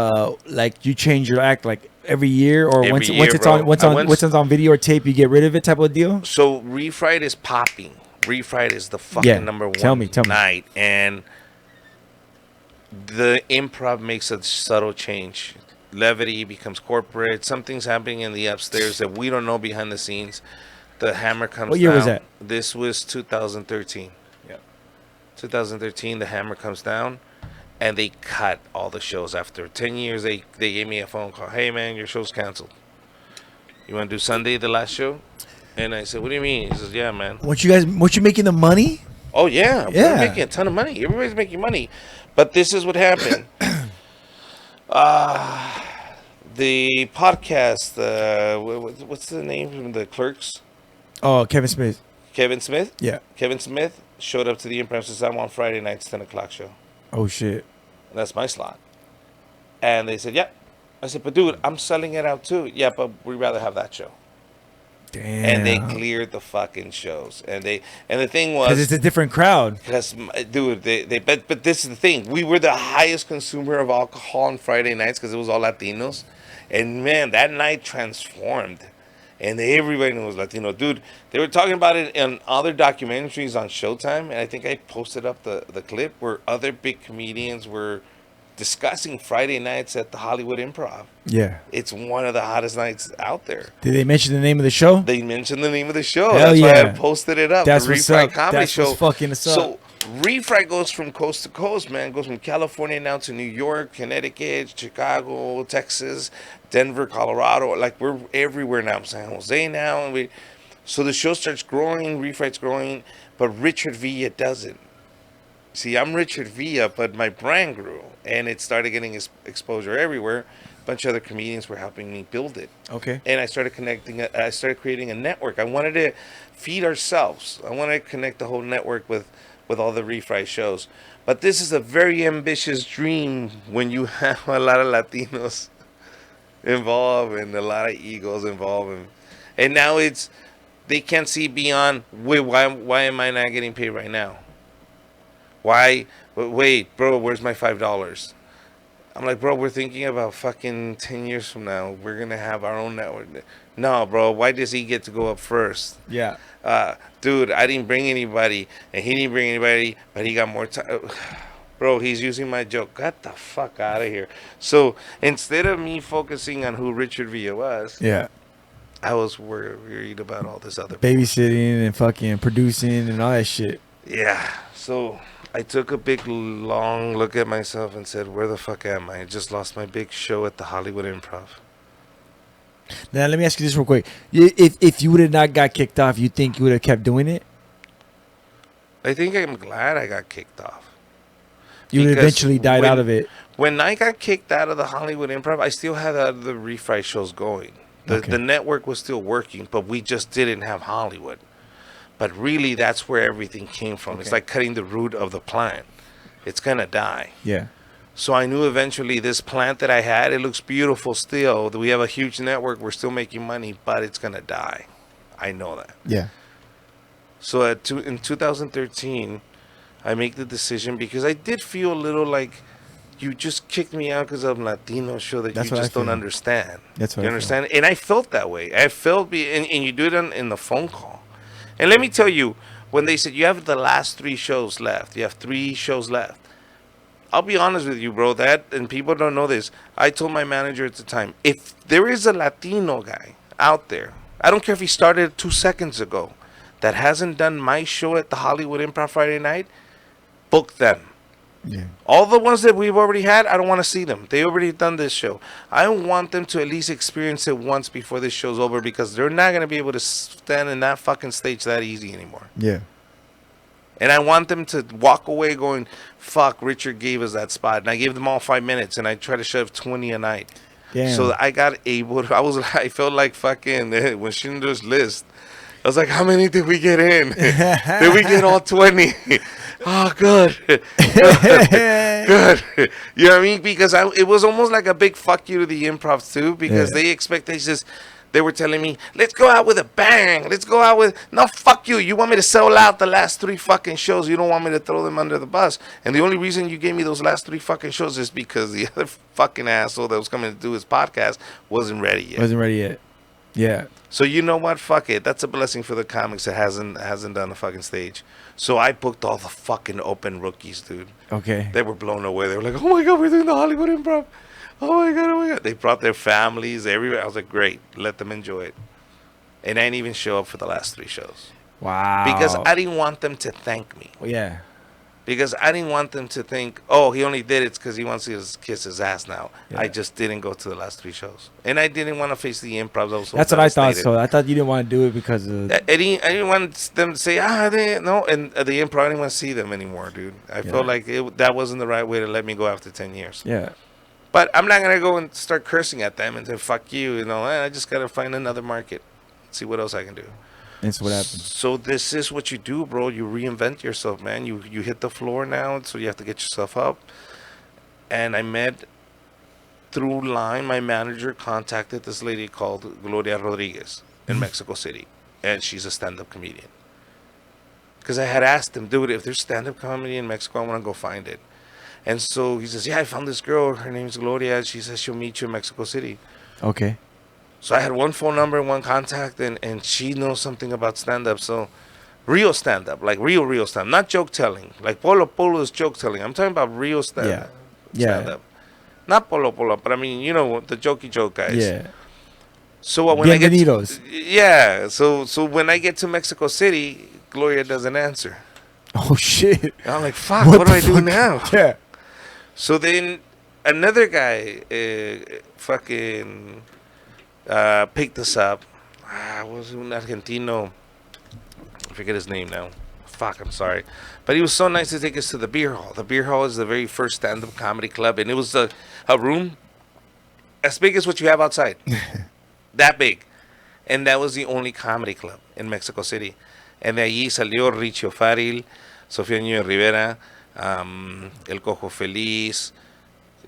like you change your act like every year, or once it's on video or tape, you get rid of it type of deal? So Refried is popping. Refried is the fucking number one Tell me. night, and the improv makes a subtle change. Levity becomes corporate. Something's happening in the upstairs that we don't know behind the scenes. The hammer comes What year down. was that? This was 2013. Yep. 2013, the hammer comes down, and they cut all the shows. After 10 years, they gave me a phone call. Hey, man, your show's canceled. You want to do Sunday, the last show? And I said, what do you mean? He says, yeah, man. Weren't you making the money? Oh, yeah. Yeah. We're making a ton of money. Everybody's making money. But this is what happened. The podcast, what's the name from the Clerks? Oh, Kevin Smith. Kevin Smith? Yeah. Kevin Smith showed up to the Improv and says, I'm on Friday night's 10 o'clock show. Oh, shit. And that's my slot. And they said, yeah. I said, but dude, I'm selling it out too. Yeah, but we'd rather have that show. Damn. And they cleared the fucking shows. And the thing was, Because it's a different crowd. Because, dude, but this is the thing. We were the highest consumer of alcohol on Friday nights because it was all Latinos. And man, that night transformed. And everybody was Latino. Dude, they were talking about it in other documentaries on Showtime. And I think I posted up the clip where other big comedians were discussing Friday nights at the Hollywood Improv. Yeah. It's one of the hottest nights out there. Did they mention the name of the show? They mentioned the name of the show. Hell That's yeah. why I posted it up. That's the what's Refry up. Comedy That's Show. what's fucking us up. So Refry goes from coast to coast, man. Goes from California now to New York, Connecticut, Chicago, Texas, Denver, Colorado. Like, we're everywhere now. San Jose now. And so the show starts growing. Refry's growing. But Richard Villa doesn't. See, I'm Richard Villa, but my brand grew. And it started getting exposure everywhere. A bunch of other comedians were helping me build it. Okay. And I started I started creating a network. I wanted to feed ourselves. I wanted to connect the whole network with all the Refry shows. But this is a very ambitious dream when you have a lot of Latinos involved and a lot of egos involved. And now they can't see beyond, why am I not getting paid right now? Why? Wait, bro, where's my $5? I'm like, bro, we're thinking about fucking 10 years from now. We're going to have our own network. No, bro, why does he get to go up first? Yeah. Dude, I didn't bring anybody, and he didn't bring anybody, but he got more time. Bro, he's using my joke. Get the fuck out of here. So instead of me focusing on who Richard Villa was, Yeah. I was worried about all this other Babysitting and fucking producing and all that shit. Yeah. So I took a big, long look at myself and said, where the fuck am I? I just lost my big show at the Hollywood Improv. Now, let me ask you this real quick. If you would have not got kicked off, you think you would have kept doing it? I think I'm glad I got kicked off. You would Because eventually died out of it. When I got kicked out of the Hollywood Improv, I still had the Refry shows going. The network was still working, but we just didn't have Hollywood. But really, that's where everything came from. It's like cutting the root of the plant. It's going to die. Yeah. So I knew eventually this plant that I had, it looks beautiful still. We have a huge network. We're still making money, but it's going to die. I know that. Yeah. So in 2013, I make the decision because I did feel a little like you just kicked me out because of Latino show that That's you what just I don't feel. understand. That's what you I feel. understand? And I felt that way. I felt, and you do it in the phone call. And let me tell you, when they said you have the last 3 shows left, you have 3 shows left. I'll be honest with you, bro, and people don't know this. I told my manager at the time, if there is a Latino guy out there, I don't care if he started 2 seconds ago, that hasn't done my show at the Hollywood Improv Friday night, book them. Yeah. All the ones that we've already had, I don't want to see them. They already done this show. I want them to at least experience it once before this show's over because they're not going to be able to stand in that fucking stage that easy anymore. Yeah. And I want them to walk away going, fuck, Richard gave us that spot. And I gave them all 5 minutes, and I try to shove 20 a night. Damn. So I got able to, I felt like fucking, when Schindler's List, I was like, how many did we get in? Did we get all 20? Oh, good. Good. You know what I mean? Because it was almost like a big fuck you to the improv, too, because they expectations. They were telling me, let's go out with a bang. Let's go out with, no, fuck you. You want me to sell out the last 3 fucking shows. You don't want me to throw them under the bus. And the only reason you gave me those last 3 fucking shows is because the other fucking asshole that was coming to do his podcast wasn't ready yet. Wasn't ready yet. Yeah. So you know what? Fuck it. That's a blessing for the comics that hasn't done a fucking stage. So I booked all the fucking open rookies, dude. Okay. They were blown away. They were like, oh my God, we're doing the Hollywood Improv. Oh my God, oh my God. They brought their families, everywhere. I was like, great. Let them enjoy it. And I didn't even show up for the last 3 shows. Wow. Because I didn't want them to thank me. Well, yeah. Because I didn't want them to think, oh, he only did it because he wants to kiss his ass now. Yeah. I just didn't go to the last 3 shows. And I didn't want to face the improv. That's what I thought. So I thought you didn't want to do it because of... I didn't want them to say, no. And the improv, I didn't want to see them anymore, dude. I felt like that wasn't the right way to let me go after 10 years. Yeah. But I'm not going to go and start cursing at them and say, fuck you. You know, I just got to find another market. See what else I can do. That's what happened. So this is what you do, bro. You reinvent yourself, man. You hit the floor now, so you have to get yourself up. And I met through line, my manager contacted this lady called Gloria Rodriguez in Mexico City, and she's a stand-up comedian. Because I had asked him, dude, if there's stand-up comedy in Mexico, I want to go find it. And so he says, yeah, I found this girl. Her name's Gloria. She says she'll meet you in Mexico City. Okay. So I had one phone number and one contact, and she knows something about stand-up. So real stand-up, like real stand-up, not joke-telling. Like Polo is joke-telling. I'm talking about real stand-up. Yeah. Stand-up. Not Polo, but I mean, you know, the jokey joke guys. Yeah. So when Bienvenidos. So when I get to Mexico City, Gloria doesn't answer. Oh, shit. And I'm like, fuck, what do I do now? Yeah. So then another guy picked us up. Was un Argentino. I forget his name now. Fuck, I'm sorry. But he was so nice to take us to the beer hall. The beer hall is the very first stand-up comedy club. And it was a room as big as what you have outside. That big. And that was the only comedy club in Mexico City. And de allí salió Richie Faril, Sofía Niño Rivera, El Cojo Feliz.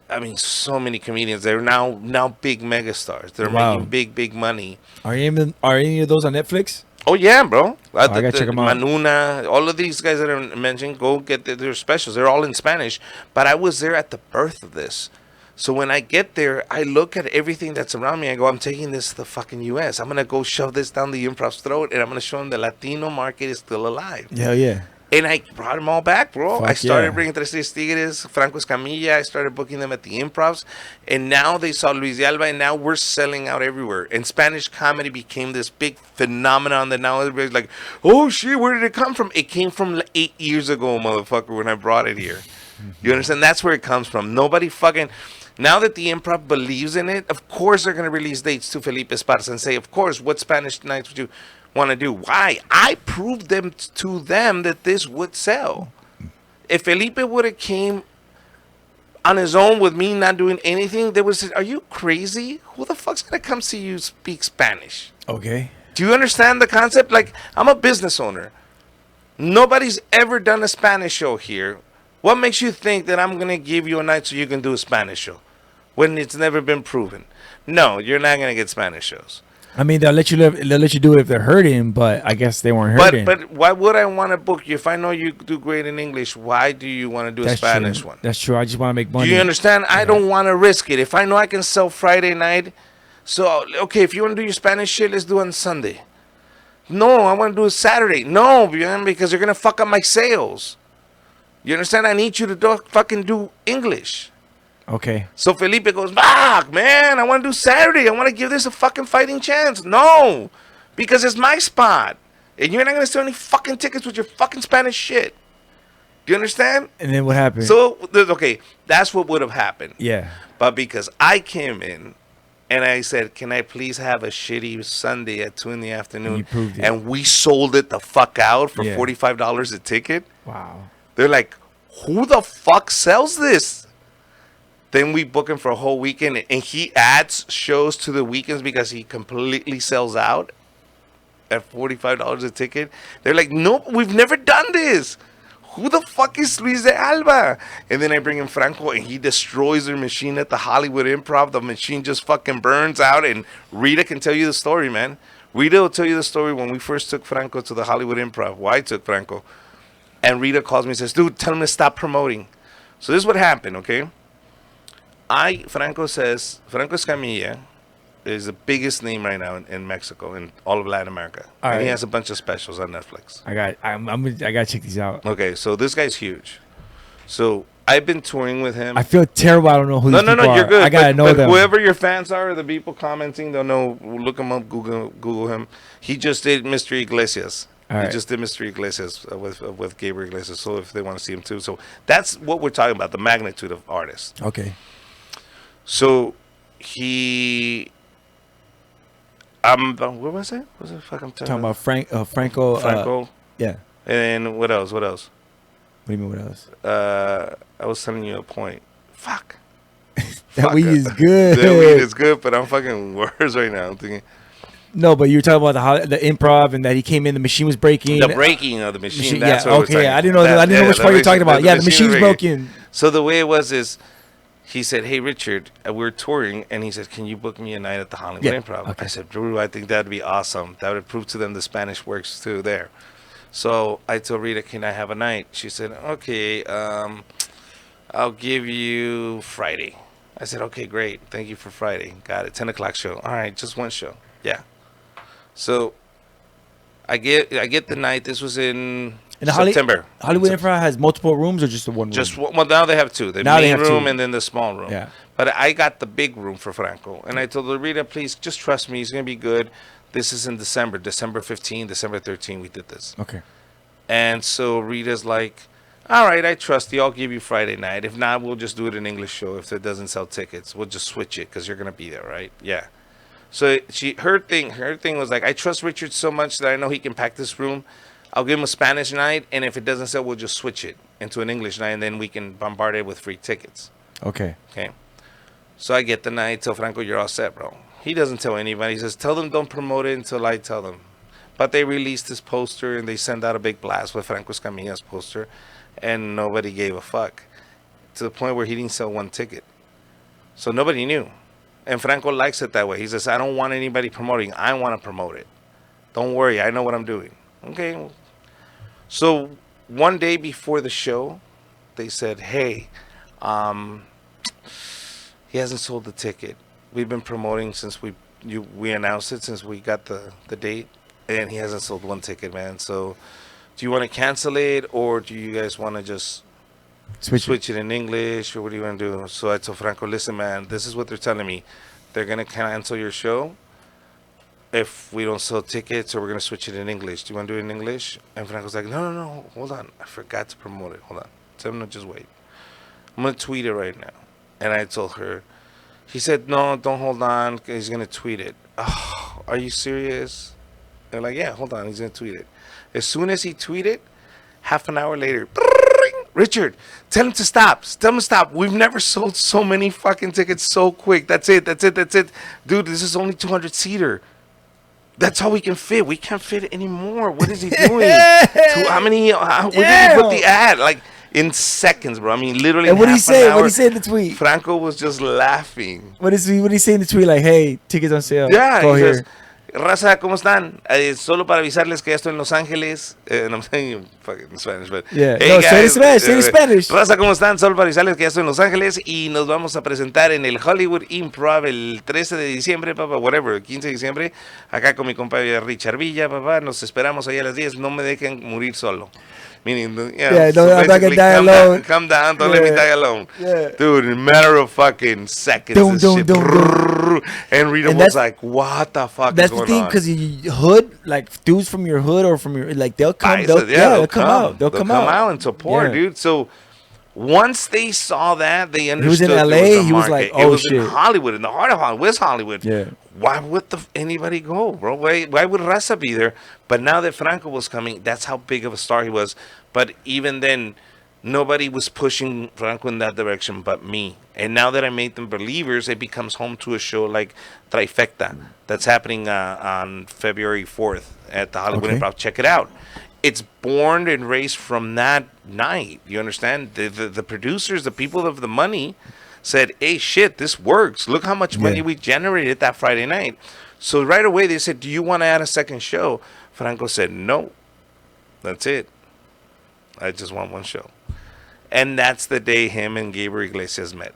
I mean, so many comedians. They're now big megastars. They're making big money. Are any of those on Netflix? Oh yeah, bro. I gotta check them out. Manuna, all of these guys that are mentioned, go get their specials. They're all in Spanish. But I was there at the birth of this. So when I get there, I look at everything that's around me. I go, I'm taking this to the fucking U.S. I'm going to go shove this down the improv's throat, and I'm going to show them the Latino market is still alive. Hell yeah. And I brought them all back, bro. I started yeah. bringing Tres Tigres, Franco Escamilla. I started booking them at the improvs. And now they saw Luis de Alba, and now we're selling out everywhere. And Spanish comedy became this big phenomenon that now everybody's like, oh, shit, where did it come from? It came from 8 years ago, motherfucker, when I brought it here. You understand? That's where it comes from. Nobody fucking... Now that the improv believes in it, of course they're going to release dates to Felipe Esparza and say, of course, what Spanish nights would you want to do? Why? I proved to them that this would sell. If Felipe would have came on his own with me not doing anything, they would say, are you crazy? Who the fuck's going to come see you speak Spanish? Okay. Do you understand the concept? Like, I'm a business owner. Nobody's ever done a Spanish show here. What makes you think that I'm going to give you a night so you can do a Spanish show when it's never been proven? No, you're not going to get Spanish shows. I mean, they'll let you do it if they're hurting, but I guess they weren't hurting. But why would I want to book you if I know you do great in English? Why do you want to do a Spanish one? That's true. I just want to make money. Do you understand? Yeah. I don't want to risk it. If I know I can sell Friday night, so okay, if you want to do your Spanish shit, let's do it on Sunday. No, I want to do it Saturday. No, because you're gonna fuck up my sales. You understand? I need you to fucking do English. Okay. So Felipe goes, fuck, man, I want to do Saturday. I want to give this a fucking fighting chance. No, because it's my spot. And you're not going to sell any fucking tickets with your fucking Spanish shit. Do you understand? And then what happened? So, okay, that's what would have happened. Yeah. But because I came in and I said, can I please have a shitty Sunday at 2 in the afternoon? You proved it. And we sold it the fuck out for $45 a ticket. Wow. They're like, who the fuck sells this? Then we book him for a whole weekend, and he adds shows to the weekends because he completely sells out at $45 a ticket. They're like, nope, we've never done this. Who the fuck is Luis de Alba? And then I bring in Franco, and he destroys their machine at the Hollywood Improv. The machine just fucking burns out, and Rita can tell you the story, man. Rita will tell you the story when we first took Franco to the Hollywood Improv. Why I took Franco. And Rita calls me and says, dude, tell him to stop promoting. So this is what happened, okay? Franco Escamilla is the biggest name right now in Mexico, in all of Latin America. All and right. he has a bunch of specials on Netflix. I gotta check these out. Okay, so this guy's huge. So I've been touring with him. I feel terrible. I don't know who these people you're are. good. I gotta know but them. Whoever your fans are, the people commenting, they'll know. Look him up, Google him. He just did Mr. Iglesias. All He right. just did Mr. Iglesias with Gabriel Iglesias. So if they want to see him too, so that's what we're talking about, the magnitude of artists. Okay. So he, what was it? What was it? Fuck, I'm Talking about Franco. Franco. Yeah. And what else? What else? What do you mean? What else? I was telling you a point. Fuck. That weed is good. That weed is good, but I'm fucking worse right now. I'm thinking. No, but you were talking about the improv and that he came in, the machine was breaking. The breaking of the machine. Yeah, That's what we're okay. talking I didn't know. about. I didn't know which part you were talking about. Yeah, the machine's broken. So the way it was is, he said, "Hey Richard, we're touring," and he said, "Can you book me a night at the Hollywood Improv?" Okay. I said, "Drew, I think that'd be awesome. That would prove to them the Spanish works too there." So I told Rita, "Can I have a night?" She said, "Okay, I'll give you Friday." I said, "Okay, great. Thank you for Friday. Got it. 10 o'clock show. All right, just one show. Yeah." So I get the night. This was in September. Hollywood Improv has multiple rooms or just the one room? Just well, now they have two. The main room and then the small room. Yeah. But I got the big room for Franco, and I told her, Rita, please just trust me. He's gonna be good. This is in December 15, December 13. We did this. Okay. And so Rita's like, all right, I trust you. I'll give you Friday night. If not, we'll just do it in English show. If it doesn't sell tickets, we'll just switch it because you're gonna be there, right? Yeah. So her thing was like, I trust Richard so much that I know he can pack this room. I'll give him a Spanish night, and if it doesn't sell, we'll just switch it into an English night, and then we can bombard it with free tickets. Okay. Okay. So I get the night, tell Franco, you're all set, bro. He doesn't tell anybody. He says, tell them don't promote it until I tell them. But they released this poster, and they sent out a big blast with Franco Escamilla's poster, and nobody gave a fuck. To the point where he didn't sell one ticket. So nobody knew. And Franco likes it that way. He says, I don't want anybody promoting. I want to promote it. Don't worry. I know what I'm doing. Okay. So one day before the show, they said, hey, he hasn't sold the ticket. We've been promoting since we announced it, since we got the date, and he hasn't sold one ticket, man. So do you want to cancel it, or do you guys want to just switch it in English, or what do you want to do? So I told Franco, listen, man, this is what they're telling me. They're going to cancel your show if we don't sell tickets, or we're going to switch it in English. Do you want to do it in English? And Franco's like, no, hold on. I forgot to promote it. Hold on. Tell him to just wait. I'm going to tweet it right now. And I told her, he said, no, don't hold on. He's going to tweet it. Oh, are you serious? They're like, yeah, hold on. He's going to tweet it. As soon as he tweeted, half an hour later, Richard, tell him to stop. Tell him to stop. We've never sold so many fucking tickets so quick. That's it. Dude, this is only 200-seater. That's all we can fit. We can't fit anymore. What is he doing? How many? Where did he put the ad? Like, in seconds, bro. I mean, literally. And what did he say? What did he say in the tweet? Franco was just laughing. What did he say in the tweet? Like, hey, tickets on sale. Yeah, Go he here. says, Raza, ¿cómo están? Solo para avisarles que ya estoy en Los Ángeles. And I'm saying fucking Spanish, but Yeah. hey No, guys, say it in Spanish. Raza, ¿cómo están? Solo para avisarles que ya estoy en Los Ángeles y nos vamos a presentar en el Hollywood Improv el 13 de diciembre, papá, whatever, el 15 de diciembre, acá con mi compadre Richard Villa, papá, nos esperamos ahí a las 10, no me dejen morir solo. Meaning, you know, no, I'm not gonna die alone. Come down, don't let me die alone. Yeah. Dude, in a matter of fucking seconds, and Rita was like, what the fuck That's is the going thing, on? because hood, like dudes from your hood or from your, like they'll come, they'll come out. They'll come out and support, dude. So once they saw that, they understood. He was in LA. He was like, oh, it was shit. in Hollywood, in the heart of Hollywood, West Hollywood. Yeah. Why would anybody go, bro? Why would Raza be there? But now that Franco was coming, that's how big of a star he was. But even then, nobody was pushing Franco in that direction but me. And now that I made them believers, it becomes home to a show like Trifecta that's happening on February 4th at the Hollywood Improv. Check it out. It's born and raised from that night. You understand? The producers, the people of the money, said, hey, shit, this works. Look how much money we generated that Friday night. So right away they said, do you want to add a second show? Franco said, no. That's it. I just want one show. And that's the day him and Gabriel Iglesias met.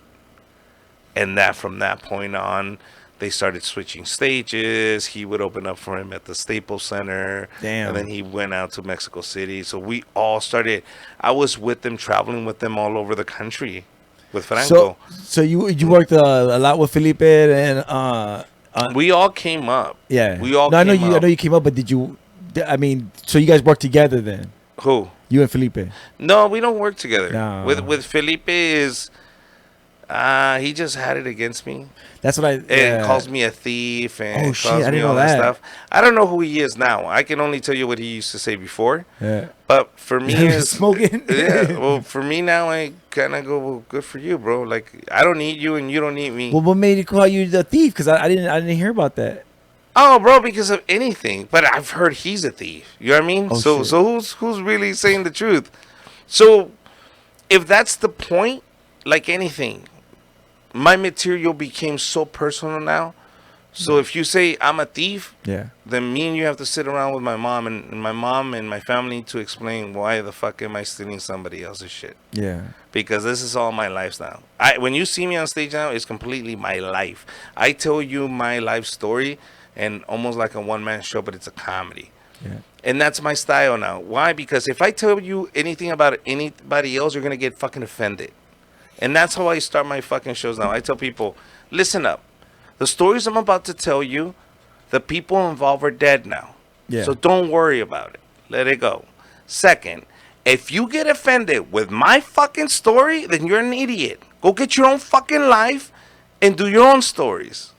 And that from that point on, They started switching stages. He would open up for him at the Staples Center. Damn. And then he went out to Mexico City. So we all started. I was with them, traveling with them all over the country with Franco. So you worked a lot with Felipe and we all came up. Yeah. We all No, came up. I know you came up, but did you? I mean, so you guys worked together then? Who? You and Felipe? No, we don't work together. No. With Felipe is he just had it against me. That's what I. And calls me a thief and Oh, shit, calls I me didn't all know that that. stuff. I don't know who he is now. I can only tell you what he used to say before. Yeah. But for me, is smoking. Yeah. Well, for me now, I kind of go, well, good for you, bro. Like I don't need you and you don't need me. Well, what made you call you the thief? Because I didn't hear about that. Oh, bro, because of anything. But I've heard he's a thief. You know what I mean? Oh, so shit. who's really saying the truth? So if that's the point, like anything, my material became so personal now. So if you say I'm a thief, Yeah. then me and you have to sit around with my mom and my family to explain why the fuck am I stealing somebody else's shit. Yeah. Because this is all my lifestyle. When you see me on stage now, it's completely my life. I tell you my life story and almost like a one-man show, but it's a comedy. Yeah. And that's my style now. Why? Because if I tell you anything about anybody else, you're going to get fucking offended. And that's how I start my fucking shows now. I tell people, listen up. The stories I'm about to tell you, the people involved are dead now. Yeah. So don't worry about it. Let it go. Second, if you get offended with my fucking story, then you're an idiot. Go get your own fucking life and do your own stories.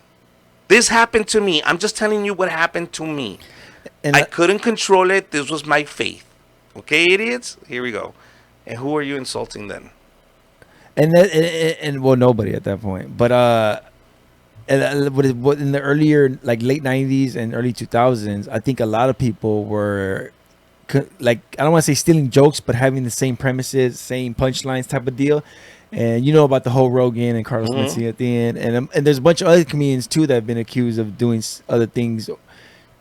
This happened to me. I'm just telling you what happened to me. And I couldn't control it. This was my faith. Okay, idiots? Here we go. And who are you insulting then? And well, nobody at that point. But what in the earlier, like late 90s and early 2000s, I think a lot of people were like, I don't want to say stealing jokes, but having the same premises, same punchlines type of deal. And you know about the whole Rogan and Carlos Mencia at the end. And there's a bunch of other comedians too that have been accused of doing other things,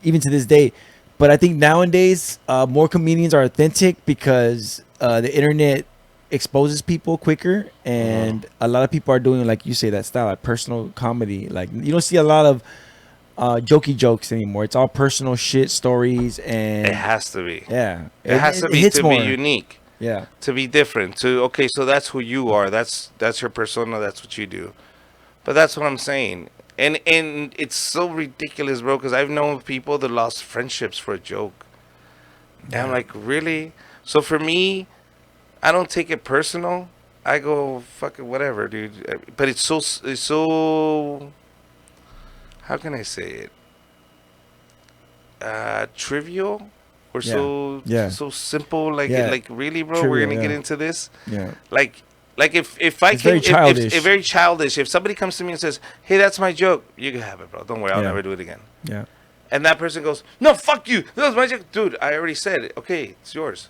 even to this day. But I think nowadays more comedians are authentic because the internet exposes people quicker, and a lot of people are doing, like you say, that style, like personal comedy. Like you don't see a lot of jokey jokes anymore. It's all personal shit, stories, and It has to be. yeah, It has to be hits to more. be unique. Yeah. To be different. Okay, so that's who you are. That's your persona. That's what you do. But that's what I'm saying. And it's so ridiculous, bro, because I've known people that lost friendships for a joke. And I'm like, really? So for me, I don't take it personal. I go, fuck it, whatever, dude. But it's so, how can I say it? Trivial? Or so simple, like really, bro. Trivial, We're gonna get into this. Yeah. Like if I It's can, very childish. if very childish. If somebody comes to me and says, "Hey, that's my joke," you can have it, bro. Don't worry, I'll Yeah. never do it again. Yeah. And that person goes, "No, fuck you. That was my joke, dude. I already said it. Okay, it's yours."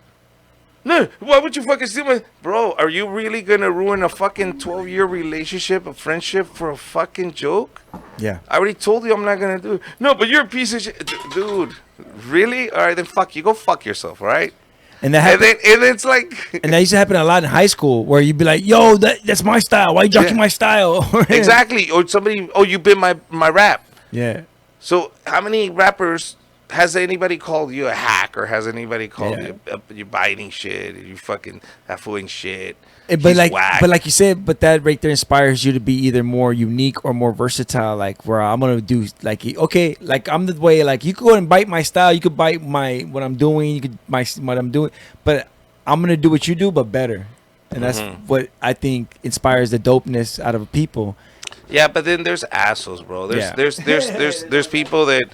No, why would you fucking steal my... Bro, are you really gonna ruin a fucking 12-year relationship, a friendship for a fucking joke? Yeah. I already told you I'm not gonna do it. No, but you're a piece of shit. Dude, really? All right, then fuck you. Go fuck yourself, all right? And that happened, and it's like... and that used to happen a lot in high school, where you'd be like, "Yo, that's my style. Why you jocking my style?" Exactly. Or somebody, you bit my rap. Yeah. So how many rappers... Has anybody called you a hack, or has anybody called you biting shit, you fucking that fooling shit? But He's like, whack. but like you said, but that right there inspires you to be either more unique or more versatile. Like where I'm gonna do, like, okay, like I'm the way, like you could go and bite my style, you could bite what I'm doing, you could what I'm doing, but I'm gonna do what you do, but better, and that's what I think inspires the dopeness out of people. Yeah, but then there's assholes, bro. There's people that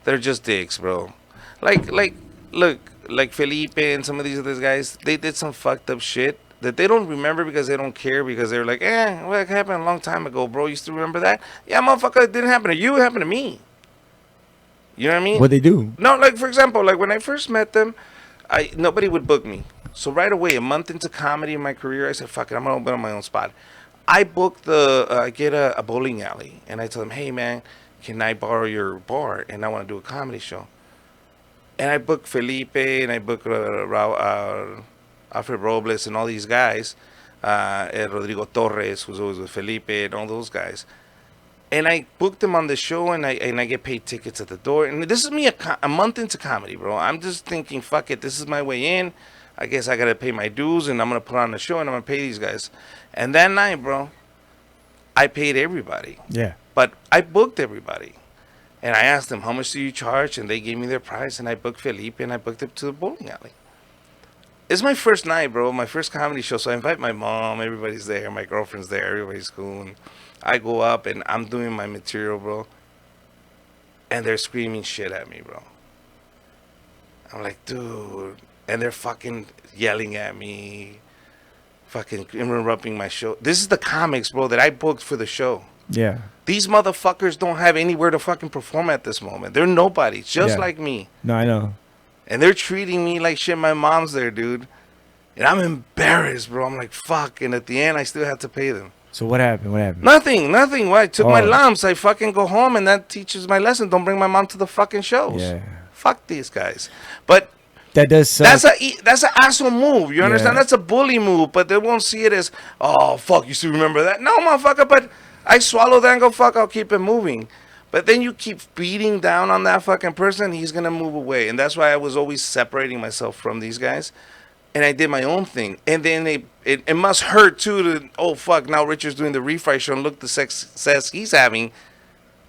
they're just dicks, bro. Like Felipe and some of these other guys, they did some fucked up shit that they don't remember because they don't care, because they're like, well, it happened a long time ago, bro. You still remember that? Yeah, motherfucker, it didn't happen to you. It happened to me. You know what I mean? What they do? No, like, for example, like when I first met them, nobody would book me. So right away, a month into comedy in my career, I said, fuck it, I'm going to open up my own spot. I booked get a bowling alley, and I told them, hey, man, can I borrow your bar? And I want to do a comedy show. And I booked Felipe, and I booked Alfred Robles, and all these guys, Rodrigo Torres, who's always with Felipe, and all those guys. And I booked him on the show, and I get paid tickets at the door. And this is me a month into comedy, bro. I'm just thinking, fuck it, this is my way in. I guess I gotta pay my dues, and I'm gonna put on the show, and I'm gonna pay these guys. And that night, bro, I paid everybody. Yeah. But I booked everybody. And I asked them, how much do you charge? And they gave me their price, and I booked Felipe, and I booked him to the bowling alley. It's my first night, bro, my first comedy show. So I invite my mom, everybody's there, my girlfriend's there, everybody's cool. And I go up, and I'm doing my material, bro. And they're screaming shit at me, bro. I'm like, dude. And they're fucking yelling at me, fucking interrupting my show. This is the comics, bro, that I booked for the show. Yeah. These motherfuckers don't have anywhere to fucking perform at this moment. They're nobodies, just like me. No, I know. And they're treating me like shit. My mom's there, dude. And I'm embarrassed, bro. I'm like, fuck. And at the end, I still have to pay them. So what happened? What happened? Nothing. Why? I took my lumps. I fucking go home, and that teaches my lesson. Don't bring my mom to the fucking shows. Yeah. Fuck these guys. But that does suck. That's an asshole move. You understand? Yeah. That's a bully move. But they won't see it as, oh, fuck, you still remember that? No, motherfucker, but I swallow that and go, fuck, I'll keep it moving. But then you keep beating down on that fucking person, he's going to move away. And that's why I was always separating myself from these guys. And I did my own thing. And then it must hurt, too, to, oh, fuck, now Richard's doing the refresh show and look the success he's having.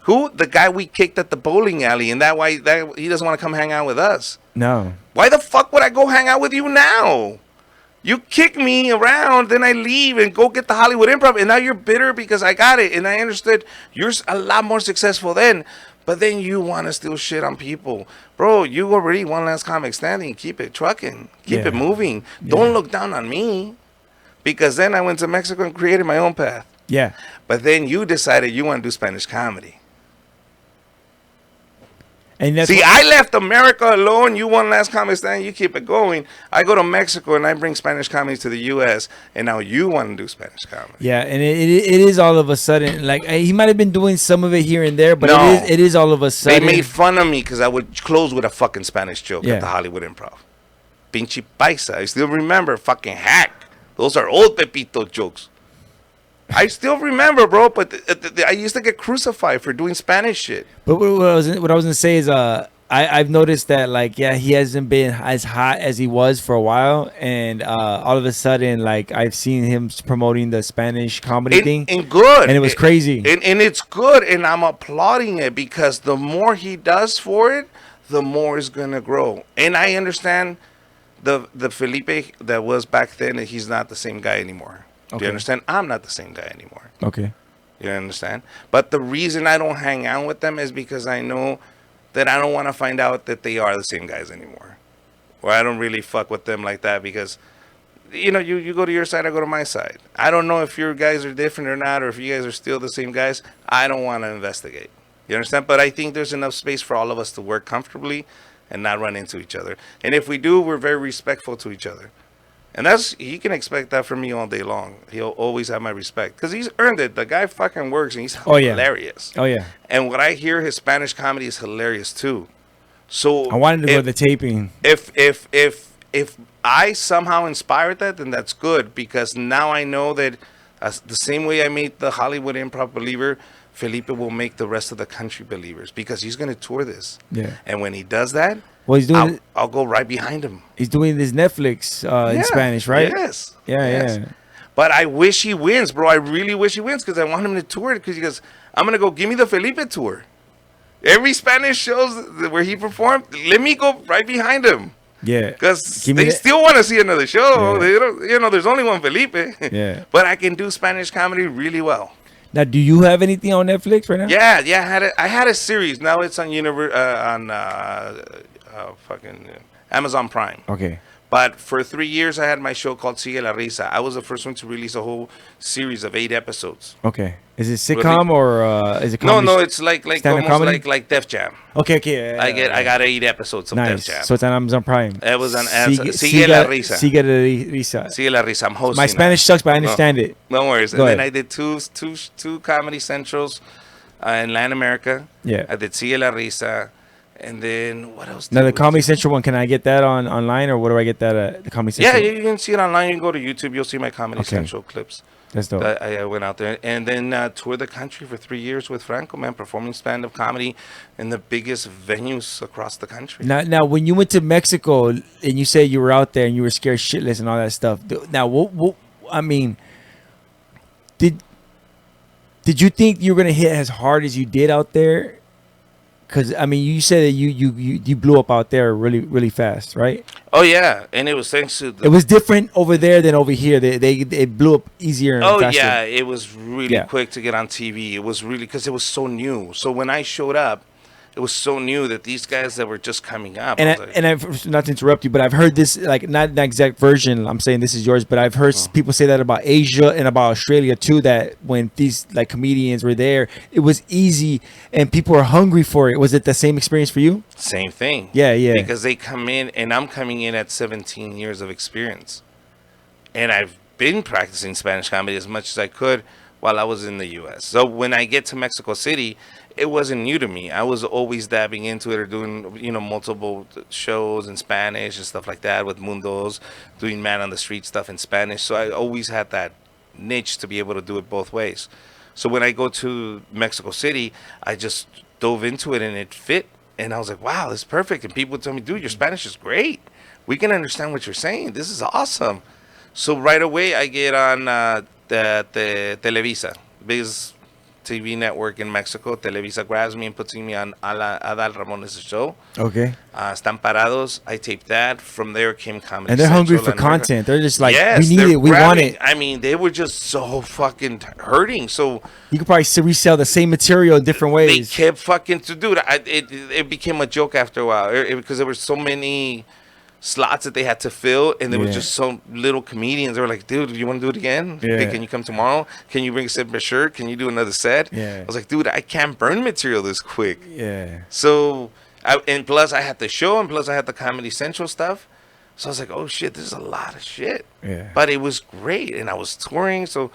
Who? The guy we kicked at the bowling alley. And that why he doesn't want to come hang out with us. No. Why the fuck would I go hang out with you now? You kick me around, then I leave and go get the Hollywood Improv, and now you're bitter because I got it, and I understood you're a lot more successful then, but then you want to steal shit on people. Bro, you already one last comic standing. Keep it trucking. Keep it moving. Don't look down on me, because then I went to Mexico and created my own path. Yeah. But then you decided you want to do Spanish comedy. And that's See, I left America alone. You one last comic stand. You keep it going. I go to Mexico and I bring Spanish comedy to the U.S. And now you want to do Spanish comedy. Yeah, and it is all of a sudden, like, he might have been doing some of it here and there, but No. it is all of a sudden. They made fun of me because I would close with a fucking Spanish joke Yeah. at the Hollywood Improv. Pinche paisa. I still remember. Fucking hack. Those are old Pepito jokes. I still remember, bro, but I used to get crucified for doing Spanish shit. But what I was gonna say is, I've noticed that, like, yeah, he hasn't been as hot as he was for a while, and all of a sudden, like, I've seen him promoting the Spanish comedy thing, And good. and it was crazy. And it's good, and I'm applauding it because the more he does for it, the more it's gonna grow. And I understand the Felipe that was back then, and he's not the same guy anymore. Do Okay. you understand? I'm not the same guy anymore. Okay. You understand? But the reason I don't hang out with them is because I know that I don't want to find out that they are the same guys anymore. Or I don't really fuck with them like that because, you know, you go to your side, I go to my side. I don't know if your guys are different or not, or if you guys are still the same guys. I don't want to investigate. You understand? But I think there's enough space for all of us to work comfortably and not run into each other. And if we do, we're very respectful to each other. And he can expect that from me all day long. He'll always have my respect because he's earned it. The guy fucking works and he's hilarious. Oh yeah. And what I hear, his Spanish comedy is hilarious too. So I wanted to go to the taping. If I somehow inspired that, then that's good because now I know that the same way I made the Hollywood Improv believer, Felipe will make the rest of the country believers because he's going to tour this. Yeah. And when he does that, Well, he's doing. I'll go right behind him. He's doing this Netflix in Spanish, right? Yes. Yeah, Yes. yeah. But I wish he wins, bro. I really wish he wins because I want him to tour it because he goes, I'm going to go, give me the Felipe tour. Every Spanish shows where he performed, let me go right behind him. Yeah. Because they still want to see another show. They don't, you know, there's only one Felipe. Yeah. But I can do Spanish comedy really well. Now, do you have anything on Netflix right now? Yeah. I had a series. Now it's on fucking Amazon Prime. Okay. But for 3 years, I had my show called Sigue la Risa. I was the first one to release a whole series of 8 episodes. Okay. Is it sitcom or is it comedy? No, it's like stand-up almost comedy? like Def Jam. Okay. I got 8 episodes of nice. Def Jam. So it's on Amazon Prime. It was on Sigue la Risa. Sigue la Risa. Sigue la Risa. I'm hosting. My Spanish sucks, but I No. understand it. No worries. Go And then ahead. I did two Comedy Centrals in Latin America. Yeah. I did Sigue la Risa. And then what else? Now did the we Comedy do? Central one, can I get that online or where do I get that at the Comedy Yeah, Central? you can see it online. You can go to YouTube. You'll see my Comedy Okay. Central clips. That's dope. I went out there and then toured the country for 3 years with Franco, man, performing stand-up comedy in the biggest venues across the country. Now, when you went to Mexico and you said you were out there and you were scared shitless and all that stuff. Now, what I mean, did you think you were gonna hit as hard as you did out there? Because I mean, you said that you blew up out there really fast, right? Oh yeah, and it was thanks to It was different over there than over here. They blew up easier and faster. yeah, it was really quick to get on TV. It was really because it was so new. So when I showed up, it was so new that these guys that were just coming up. And I've not to interrupt you, but I've heard this, like, not the exact version. I'm saying this is yours, but I've heard people say that about Asia and about Australia too. That when these like comedians were there, it was easy and people were hungry for it. Was it the same experience for you? Same thing. Yeah. Because they come in, and I'm coming in at 17 years of experience, and I've been practicing Spanish comedy as much as I could while I was in the U.S. So when I get to Mexico City, it wasn't new to me. I was always dabbing into it or doing, multiple shows in Spanish and stuff like that with Mundos, doing man on the street stuff in Spanish. So I always had that niche to be able to do it both ways. So when I go to Mexico City, I just dove into it and it fit. And I was like, wow, this is perfect. And people tell me, dude, your Spanish is great. We can understand what you're saying. This is awesome. So right away, I get on the Televisa, biggest TV network in Mexico. Televisa grabs me and puts me on Adal Ramones' show. Okay. Están Parados. I taped that. From there came Comedy And they're hungry Central for content. They're just like, yes, we need it. We want it. I mean, they were just so fucking hurting. So You could probably resell the same material in different they ways. kept fucking dude. It became a joke after a while because there were so many slots that they had to fill, and there was just so little comedians. They were like, dude, you want to do it again? Yeah. Okay, can you come tomorrow? Can you bring a separate shirt? Can you do another set? Yeah. I was like, dude, I can't burn material this quick. Yeah. So, and plus I had the show, and plus I had the Comedy Central stuff. So I was like, oh shit, this is a lot of shit. Yeah. But it was great, and I was touring, so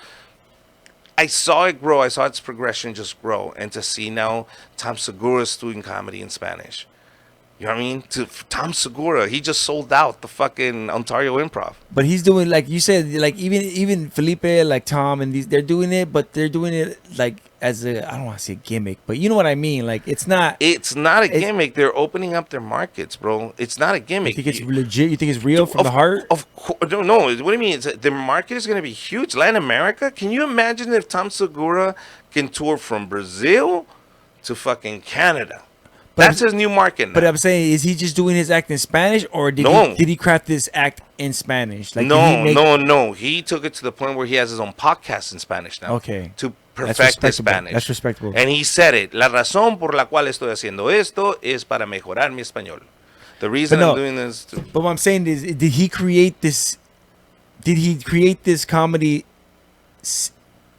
I saw it grow. I saw its progression just grow, and to see now Tom Segura's doing comedy in Spanish. You know what I mean? To Tom Segura, he just sold out the fucking Ontario Improv. But he's doing, like you said, like even Felipe, like Tom, and they're doing it, but they're doing it like as I don't want to say gimmick, but you know what I mean. Like it's not a gimmick. They're opening up their markets, bro. It's not a gimmick. You think it's legit? You think it's real from the heart? Of course, no. What do you mean? The market is going to be huge. Latin America. Can you imagine if Tom Segura can tour from Brazil to fucking Canada? That's his new market now. But I'm saying, is he just doing his act in Spanish, or did he craft this act in Spanish? Like, no. He took it to the point where he has his own podcast in Spanish now. Okay. To perfect his Spanish. That's respectable. And he said it. La razón por la cual estoy haciendo esto es para mejorar mi español. The reason I'm doing this. But what I'm saying is, did he create this? Did he create this comedy